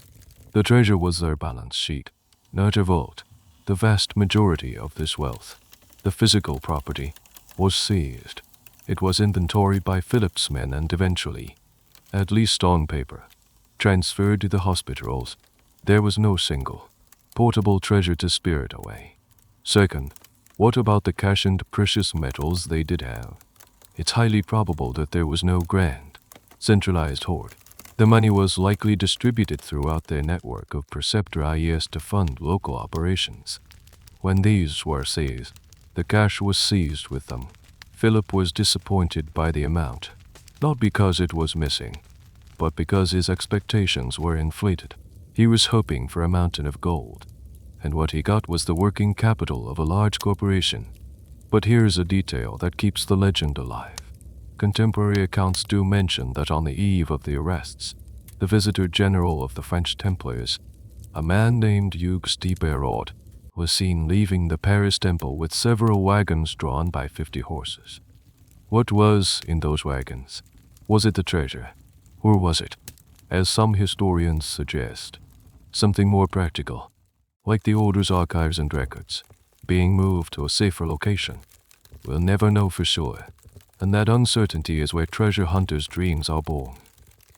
The treasure was their balance sheet, not a vault. The vast majority of this wealth, the physical property, was seized. It was inventoried by Philip's men and eventually, at least on paper, transferred to the hospitals. There was no single, portable treasure to spirit away. Second, what about the cash and precious metals they did have? It's highly probable that there was no grand, centralized hoard. The money was likely distributed throughout their network of preceptories to fund local operations. When these were seized, the cash was seized with them. Philip was disappointed by the amount, not because it was missing, but because his expectations were inflated. He was hoping for a mountain of gold, and what he got was the working capital of a large corporation. But here's a detail that keeps the legend alive. Contemporary accounts do mention that on the eve of the arrests, the Visitor General of the French Templars, a man named Hugues de Béraud, was seen leaving the Paris temple with several wagons drawn by 50 horses. What was in those wagons? Was it the treasure? Or was it, as some historians suggest, something more practical, like the order's archives and records, being moved to a safer location? We'll never know for sure, and that uncertainty is where treasure hunters' dreams are born.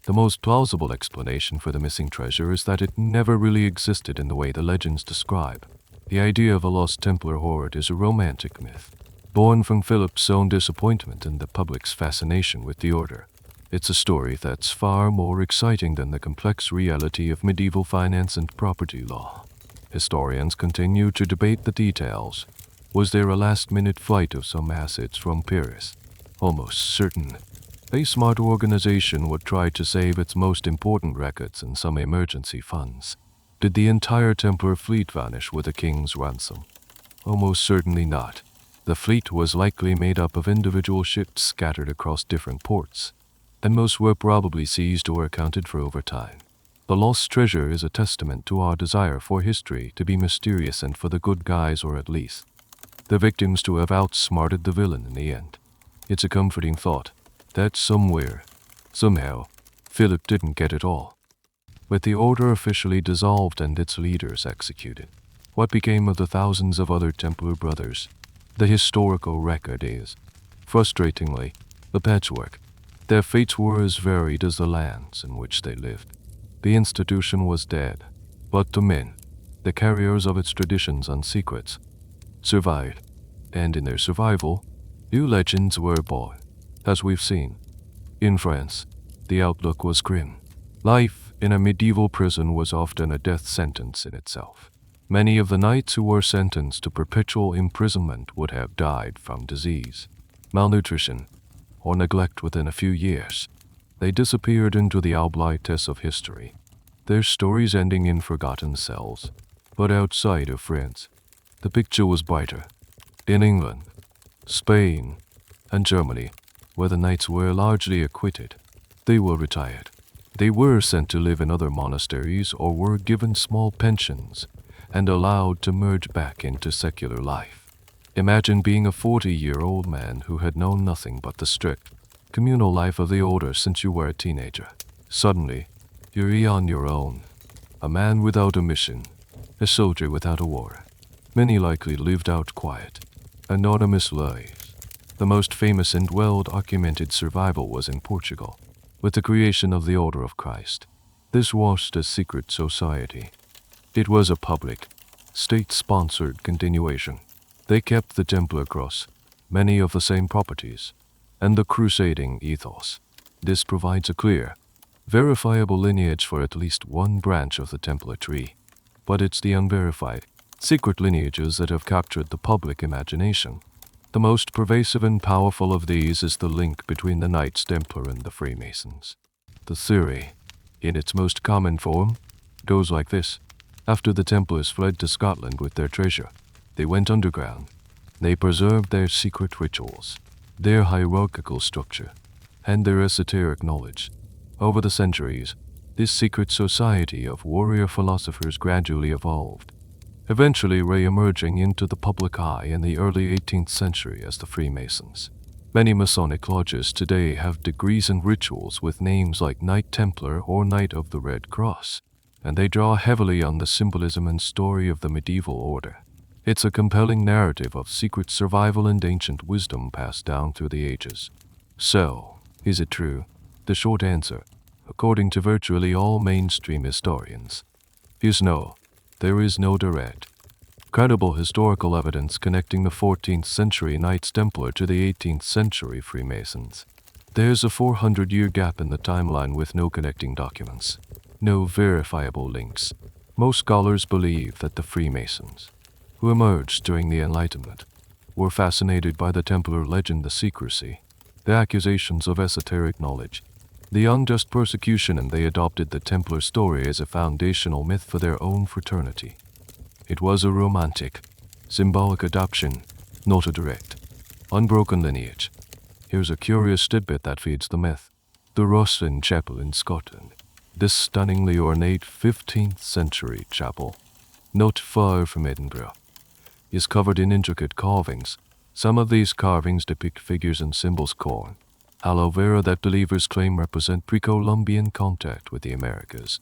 The most plausible explanation for the missing treasure is that it never really existed in the way the legends describe. The idea of a lost Templar hoard is a romantic myth, born from Philip's own disappointment and the public's fascination with the order. It's a story that's far more exciting than the complex reality of medieval finance and property law. Historians continue to debate the details. Was there a last-minute flight of some assets from Paris? Almost certain. A smart organization would try to save its most important records and some emergency funds. Did the entire Templar fleet vanish with the king's ransom? Almost certainly not. The fleet was likely made up of individual ships scattered across different ports, and most were probably seized or accounted for over time. The lost treasure is a testament to our desire for history to be mysterious and for the good guys, or at least the victims, to have outsmarted the villain in the end. It's a comforting thought that somewhere, somehow, Philip didn't get it all. With the order officially dissolved and its leaders executed, what became of the thousands of other Templar brothers? The historical record is, frustratingly, a patchwork. Their fates were as varied as the lands in which they lived. The institution was dead, but the men, the carriers of its traditions and secrets, survived, and in their survival, new legends were born. As we've seen, in France, the outlook was grim. Life in a medieval prison was often a death sentence in itself. Many of the knights who were sentenced to perpetual imprisonment would have died from disease, malnutrition, or neglect within a few years. They disappeared into the oubliettes of history, their stories ending in forgotten cells. But outside of France, the picture was brighter. In England, Spain, and Germany, where the knights were largely acquitted, they were retired. They were sent to live in other monasteries or were given small pensions and allowed to merge back into secular life. Imagine being a 40-year-old man who had known nothing but the strict, communal life of the order since you were a teenager. Suddenly, you're on your own, a man without a mission, a soldier without a war. Many likely lived out quiet, anonymous lives. The most famous and well-documented survival was in Portugal, with the creation of the Order of Christ. This was a secret society. It was a public, state-sponsored continuation. They kept the Templar cross, many of the same properties, and the crusading ethos. This provides a clear, verifiable lineage for at least one branch of the Templar tree. But it's the unverified, secret lineages that have captured the public imagination. The most pervasive and powerful of these is the link between the Knights Templar and the Freemasons. The theory, in its most common form, goes like this. After the Templars fled to Scotland with their treasure, they went underground. They preserved their secret rituals, their hierarchical structure, and their esoteric knowledge. Over the centuries, this secret society of warrior philosophers gradually evolved, eventually re-emerging into the public eye in the early 18th century as the Freemasons. Many Masonic lodges today have degrees and rituals with names like Knight Templar or Knight of the Red Cross, and they draw heavily on the symbolism and story of the medieval order. It's a compelling narrative of secret survival and ancient wisdom passed down through the ages. So, is it true? The short answer, according to virtually all mainstream historians, is no. There is no direct, credible historical evidence connecting the 14th century Knights Templar to the 18th century Freemasons. There's a 400-year gap in the timeline with no connecting documents, no verifiable links. Most scholars believe that the Freemasons, who emerged during the Enlightenment, were fascinated by the Templar legend, the secrecy, the accusations of esoteric knowledge, the unjust persecution, and they adopted the Templar story as a foundational myth for their own fraternity. It was a romantic, symbolic adoption, not a direct, unbroken lineage. Here's a curious tidbit that feeds the myth. The Ruskin Chapel in Scotland, this stunningly ornate 15th century chapel, not far from Edinburgh, is covered in intricate carvings. Some of these carvings depict figures and symbols corn, aloe vera that believers claim represent pre-Columbian contact with the Americas,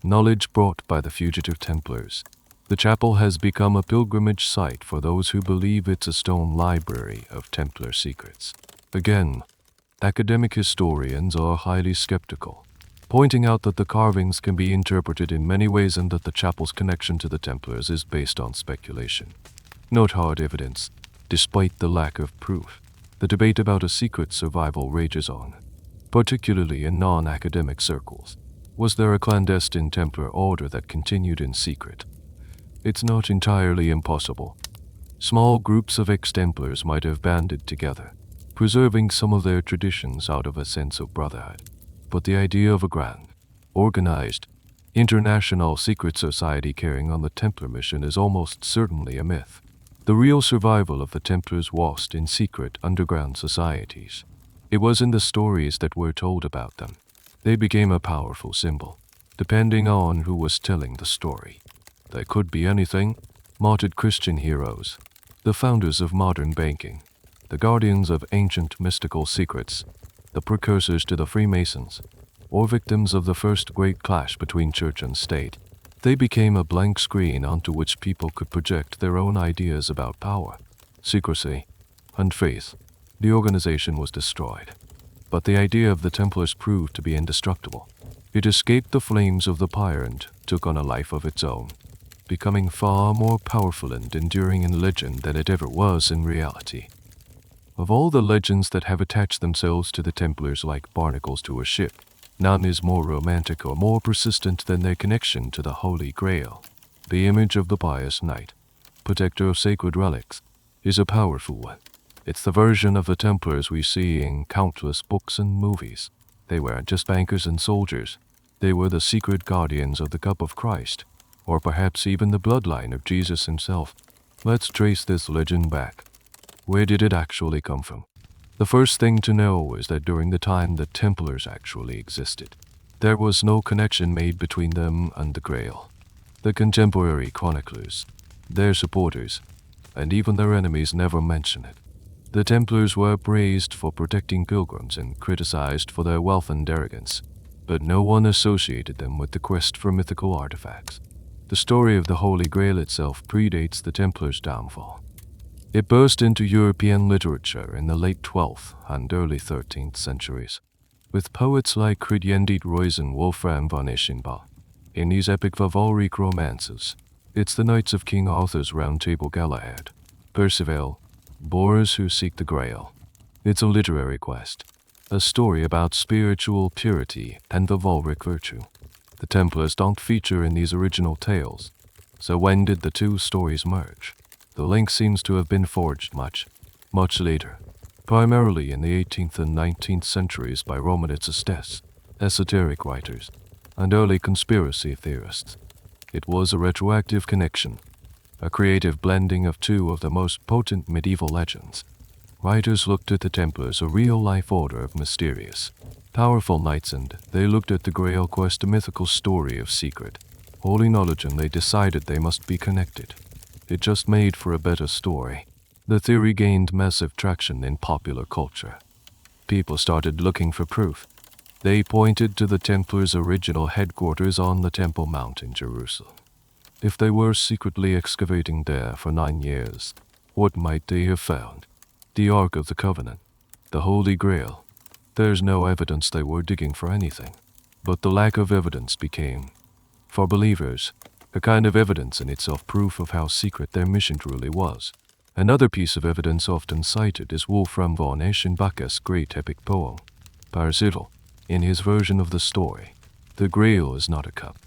knowledge brought by the fugitive Templars. The chapel has become a pilgrimage site for those who believe it's a stone library of Templar secrets. Again, academic historians are highly skeptical, pointing out that the carvings can be interpreted in many ways and that the chapel's connection to the Templars is based on speculation, not hard evidence. Despite the lack of proof, the debate about a secret survival rages on, particularly in non-academic circles. Was there a clandestine Templar order that continued in secret? It's not entirely impossible. Small groups of ex-Templars might have banded together, preserving some of their traditions out of a sense of brotherhood. But the idea of a grand, organized, international secret society carrying on the Templar mission is almost certainly a myth. The real survival of the Templars was in secret underground societies. It was in the stories that were told about them. They became a powerful symbol, depending on who was telling the story. They could be anything: martyred Christian heroes, the founders of modern banking, the guardians of ancient mystical secrets, the precursors to the Freemasons, or victims of the first great clash between church and state. They became a blank screen onto which people could project their own ideas about power, secrecy, and faith. The organization was destroyed, but the idea of the Templars proved to be indestructible. It escaped the flames of the pyre and took on a life of its own, becoming far more powerful and enduring in legend than it ever was in reality. Of all the legends that have attached themselves to the Templars like barnacles to a ship, none is more romantic or more persistent than their connection to the Holy Grail. The image of the pious knight, protector of sacred relics, is a powerful one. It's the version of the Templars we see in countless books and movies. They weren't just bankers and soldiers. They were the secret guardians of the cup of Christ, or perhaps even the bloodline of Jesus himself. Let's trace this legend back. Where did it actually come from? The first thing to know is that during the time the Templars actually existed, there was no connection made between them and the Grail. The contemporary chroniclers, their supporters, and even their enemies never mention it. The Templars were praised for protecting pilgrims and criticized for their wealth and arrogance, but no one associated them with the quest for mythical artifacts. The story of the Holy Grail itself predates the Templars' downfall. It burst into European literature in the late 12th and early 13th centuries, with poets like Chrétien Roys and Wolfram von Eschenbach. In these epic chivalric romances, it's the knights of King Arthur's Round Table Galahad, Percival, boors who seek the Grail. It's a literary quest, a story about spiritual purity and chivalric virtue. The Templars don't feature in these original tales, so when did the two stories merge? The link seems to have been forged much later, primarily in the 18th and 19th centuries by Romanicists, esoteric writers, and early conspiracy theorists. It was a retroactive connection, a creative blending of two of the most potent medieval legends. Writers looked at the Templars a real-life order of mysterious, powerful knights, and they looked at the Grail quest a mythical story of secret, holy knowledge, and they decided they must be connected. It just made for a better story. The theory gained massive traction in popular culture. People started looking for proof. They pointed to the Templars' original headquarters on the Temple Mount in Jerusalem. If they were secretly excavating there for 9 years, what might they have found? The Ark of the Covenant, the Holy Grail. There's no evidence they were digging for anything. But the lack of evidence became, for believers, a kind of evidence in itself, proof of how secret their mission truly was. Another piece of evidence often cited is Wolfram von Eschenbach's great epic poem, Parzival. In his version of the story, the Grail is not a cup,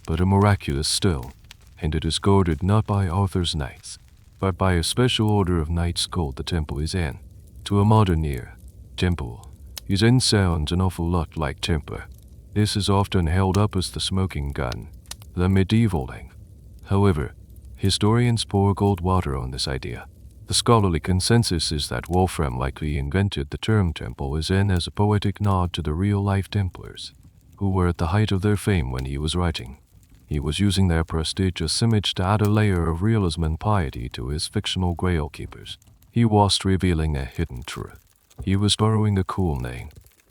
but a miraculous stone, and it is guarded not by Arthur's knights, but by a special order of knights called the Temple is in. To a modern ear, Temple is in sounds an awful lot like Templar. This is often held up as the smoking gun, the medieval thing. However, historians pour cold water on this idea. The scholarly consensus is that Wolfram likely invented the term Temple is in as a poetic nod to the real-life Templars, who were at the height of their fame when he was writing. He was using their prestigious image to add a layer of realism and piety to his fictional Grail keepers. He wasn't revealing a hidden truth. He was borrowing a cool name.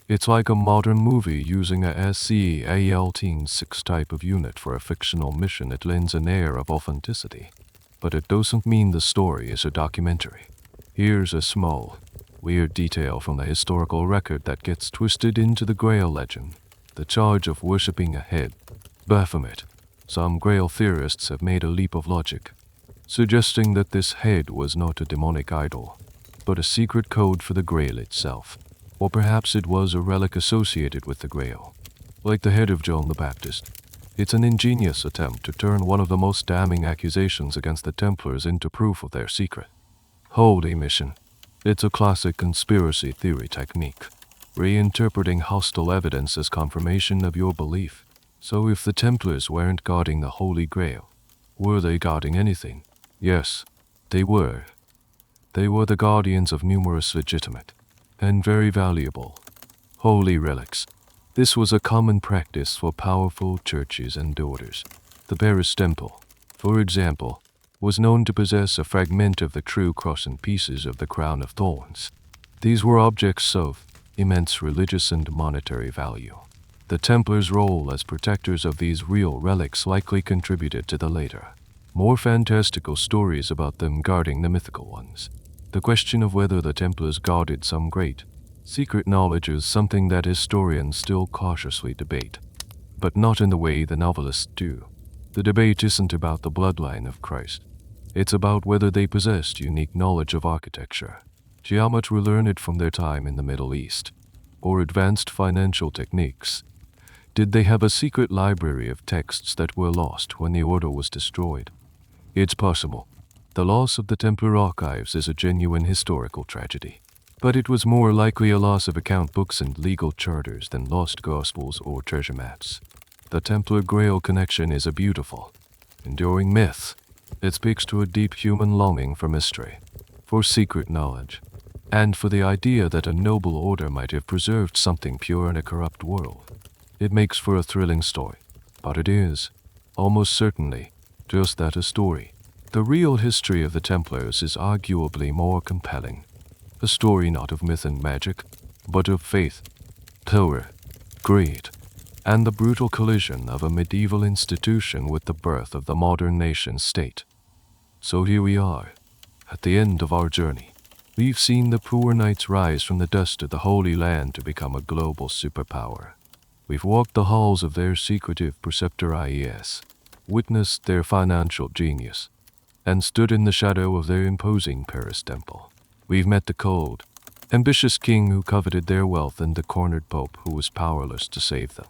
It's like a modern movie using a SCAL-6 type of unit for a fictional mission. It lends an air of authenticity, but it doesn't mean the story is a documentary. Here's a small, weird detail from the historical record that gets twisted into the Grail legend: the charge of worshipping a head. Baphomet. Some Grail theorists have made a leap of logic, suggesting that this head was not a demonic idol, but a secret code for the Grail itself. Or perhaps it was a relic associated with the Grail, like the head of John the Baptist. It's an ingenious attempt to turn one of the most damning accusations against the Templars into proof of their secret. Holy mission. It's a classic conspiracy theory technique, reinterpreting hostile evidence as confirmation of your belief. So if the Templars weren't guarding the Holy Grail, were they guarding anything? Yes, they were. They were the guardians of numerous legitimate and very valuable holy relics. This was a common practice for powerful churches and orders. The Paris Temple, for example, was known to possess a fragment of the true cross and pieces of the crown of thorns. These were objects of immense religious and monetary value. The Templars' role as protectors of these real relics likely contributed to the later, more fantastical stories about them guarding the mythical ones. The question of whether the Templars guarded some great, secret knowledge is something that historians still cautiously debate, but not in the way the novelists do. The debate isn't about the bloodline of Christ. It's about whether they possessed unique knowledge of architecture, geometry learned from their time in the Middle East, or advanced financial techniques. Did they have a secret library of texts that were lost when the order was destroyed? It's possible. The loss of the Templar archives is a genuine historical tragedy, but it was more likely a loss of account books and legal charters than lost gospels or treasure maps. The Templar Grail connection is a beautiful, enduring myth. It speaks to a deep human longing for mystery, for secret knowledge, and for the idea that a noble order might have preserved something pure in a corrupt world. It makes for a thrilling story, but it is, almost certainly, just that, a story. The real history of the Templars is arguably more compelling. A story not of myth and magic, but of faith, power, greed, and the brutal collision of a medieval institution with the birth of the modern nation-state. So here we are, at the end of our journey. We've seen the poor knights rise from the dust of the Holy Land to become a global superpower. We've walked the halls of their secretive preceptor IES, witnessed their financial genius, and stood in the shadow of their imposing Paris Temple. We've met the cold, ambitious king who coveted their wealth and the cornered pope who was powerless to save them.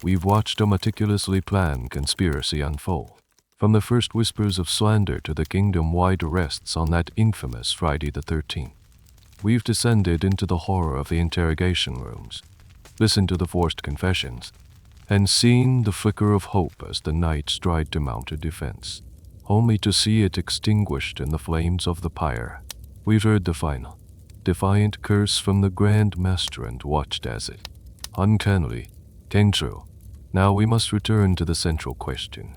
We've watched a meticulously planned conspiracy unfold, from the first whispers of slander to the kingdom-wide arrests on that infamous Friday the 13th. We've descended into the horror of the interrogation rooms, listened to the forced confessions, and seen the flicker of hope as the knights tried to mount a defense, only to see it extinguished in the flames of the pyre. We've heard the final, defiant curse from the Grand Master and watched as it, uncannily, came true. Now we must return to the central question,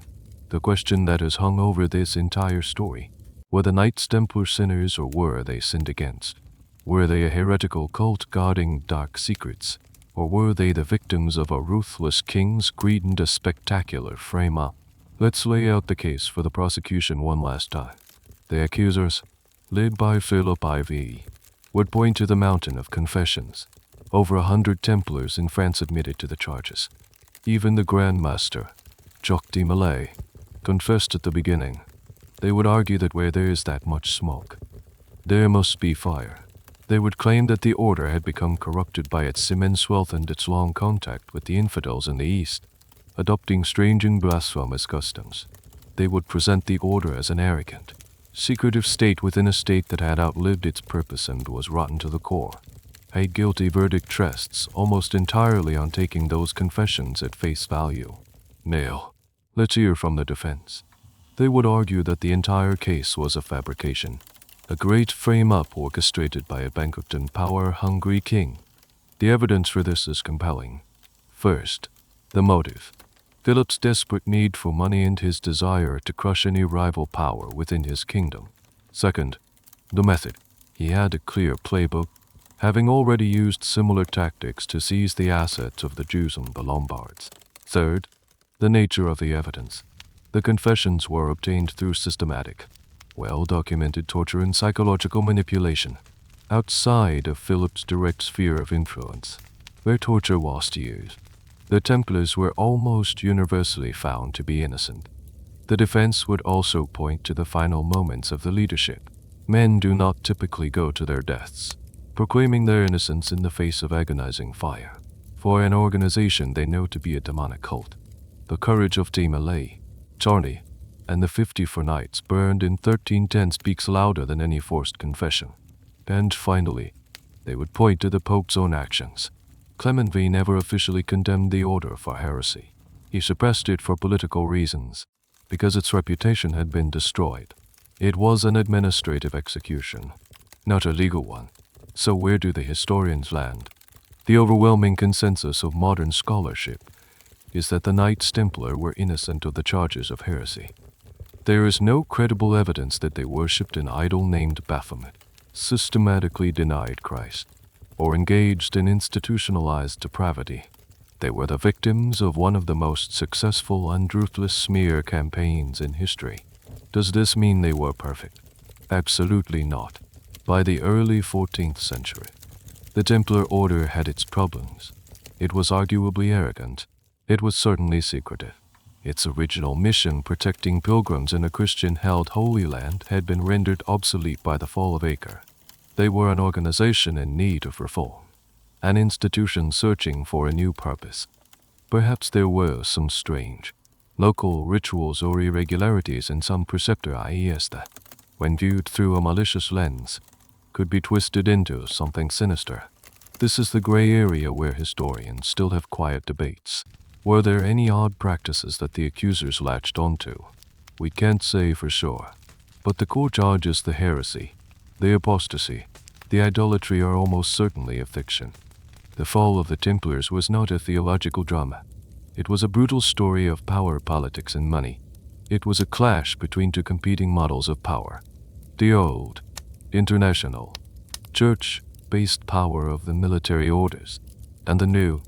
the question that has hung over this entire story. Were the Knights Templar sinners, or were they sinned against? Were they a heretical cult guarding dark secrets, or were they the victims of a ruthless king's greed and a spectacular frame-up? Let's lay out the case for the prosecution one last time. The accusers, led by Philip IV, would point to the mountain of confessions. Over 100 Templars in France admitted to the charges. Even the Grand Master, Jacques de Molay, confessed at the beginning. They would argue that where there is that much smoke, there must be fire. They would claim that the order had become corrupted by its immense wealth and its long contact with the infidels in the East, adopting strange and blasphemous customs. They would present the order as an arrogant, secretive state within a state that had outlived its purpose and was rotten to the core. A guilty verdict rests almost entirely on taking those confessions at face value. Now, let's hear from the defense. They would argue that the entire case was a fabrication, a great frame-up orchestrated by a bankrupt and power-hungry king. The evidence for this is compelling. First, the motive. Philip's desperate need for money and his desire to crush any rival power within his kingdom. Second, the method. He had a clear playbook, having already used similar tactics to seize the assets of the Jews and the Lombards. Third, the nature of the evidence. The confessions were obtained through systematic, well-documented torture and psychological manipulation, outside of Philip's direct sphere of influence, where torture was used. The Templars were almost universally found to be innocent. The defense would also point to the final moments of the leadership. Men do not typically go to their deaths, proclaiming their innocence in the face of agonizing fire. For an organization they know to be a demonic cult, the courage of de Molay, Charney, and the 54 Knights burned in 1310 speaks louder than any forced confession. And finally, they would point to the Pope's own actions. Clement V never officially condemned the order for heresy. He suppressed it for political reasons, because its reputation had been destroyed. It was an administrative execution, not a legal one. So where do the historians land? The overwhelming consensus of modern scholarship is that the Knights Templar were innocent of the charges of heresy. There is no credible evidence that they worshipped an idol named Baphomet, systematically denied Christ, or engaged in institutionalized depravity. They were the victims of one of the most successful and ruthless smear campaigns in history. Does this mean they were perfect? Absolutely not. By the early 14th century, the Templar order had its problems. It was arguably arrogant. It was certainly secretive. Its original mission, protecting pilgrims in a Christian-held Holy Land, had been rendered obsolete by the fall of Acre. They were an organization in need of reform, an institution searching for a new purpose. Perhaps there were some strange, local rituals or irregularities in some preceptor IES that, when viewed through a malicious lens, could be twisted into something sinister. This is the gray area where historians still have quiet debates. Were there any odd practices that the accusers latched onto? We can't say for sure, but the core charges, the heresy, the apostasy, the idolatry, are almost certainly a fiction. The fall of the Templars was not a theological drama. It was a brutal story of power, politics, and money. It was a clash between two competing models of power. The old, international, church-based power of the military orders, and the new,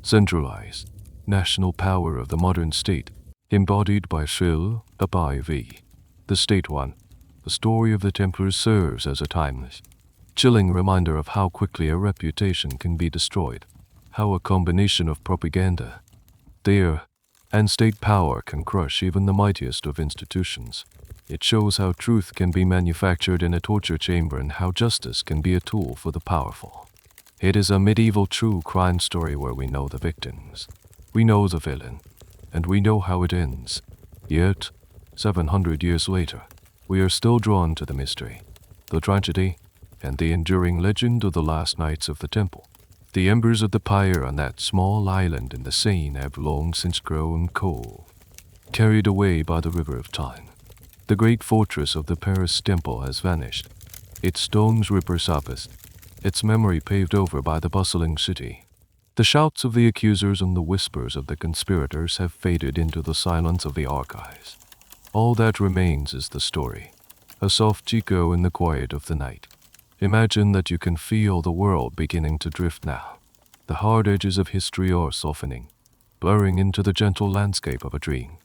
centralized, national power of the modern state, embodied by Philip IV. The state one. The story of the Templars serves as a timeless, chilling reminder of how quickly a reputation can be destroyed, how a combination of propaganda, fear, and state power can crush even the mightiest of institutions. It shows how truth can be manufactured in a torture chamber and how justice can be a tool for the powerful. It is a medieval true crime story where we know the victims, we know the villain, and we know how it ends. Yet, 700 years later, we are still drawn to the mystery, the tragedy, and the enduring legend of the last Knights of the Temple. The embers of the pyre on that small island in the Seine have long since grown cold, carried away by the river of time. The great fortress of the Paris Temple has vanished, its stones repurposed, its memory paved over by the bustling city. The shouts of the accusers and the whispers of the conspirators have faded into the silence of the archives. All that remains is the story, a soft echo in the quiet of the night. Imagine that you can feel the world beginning to drift now. The hard edges of history are softening, blurring into the gentle landscape of a dream.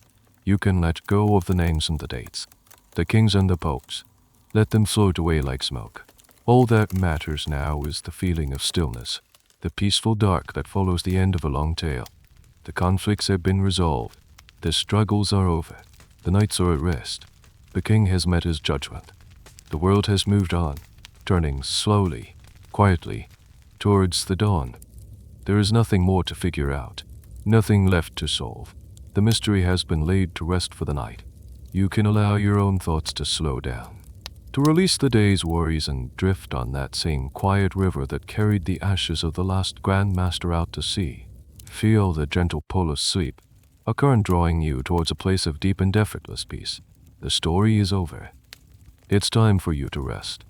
You can let go of the names and the dates, the kings and the popes. Let them float away like smoke. All that matters now is the feeling of stillness, the peaceful dark that follows the end of a long tale. The conflicts have been resolved. The struggles are over. The knights are at rest. The king has met his judgment. The world has moved on, turning slowly, quietly, towards the dawn. There is nothing more to figure out, nothing left to solve. The mystery has been laid to rest for the night. You can allow your own thoughts to slow down, to release the day's worries and drift on that same quiet river that carried the ashes of the last Grand Master out to sea. Feel the gentle pull of sleep, a current drawing you towards a place of deep and effortless peace. The story is over. It's time for you to rest.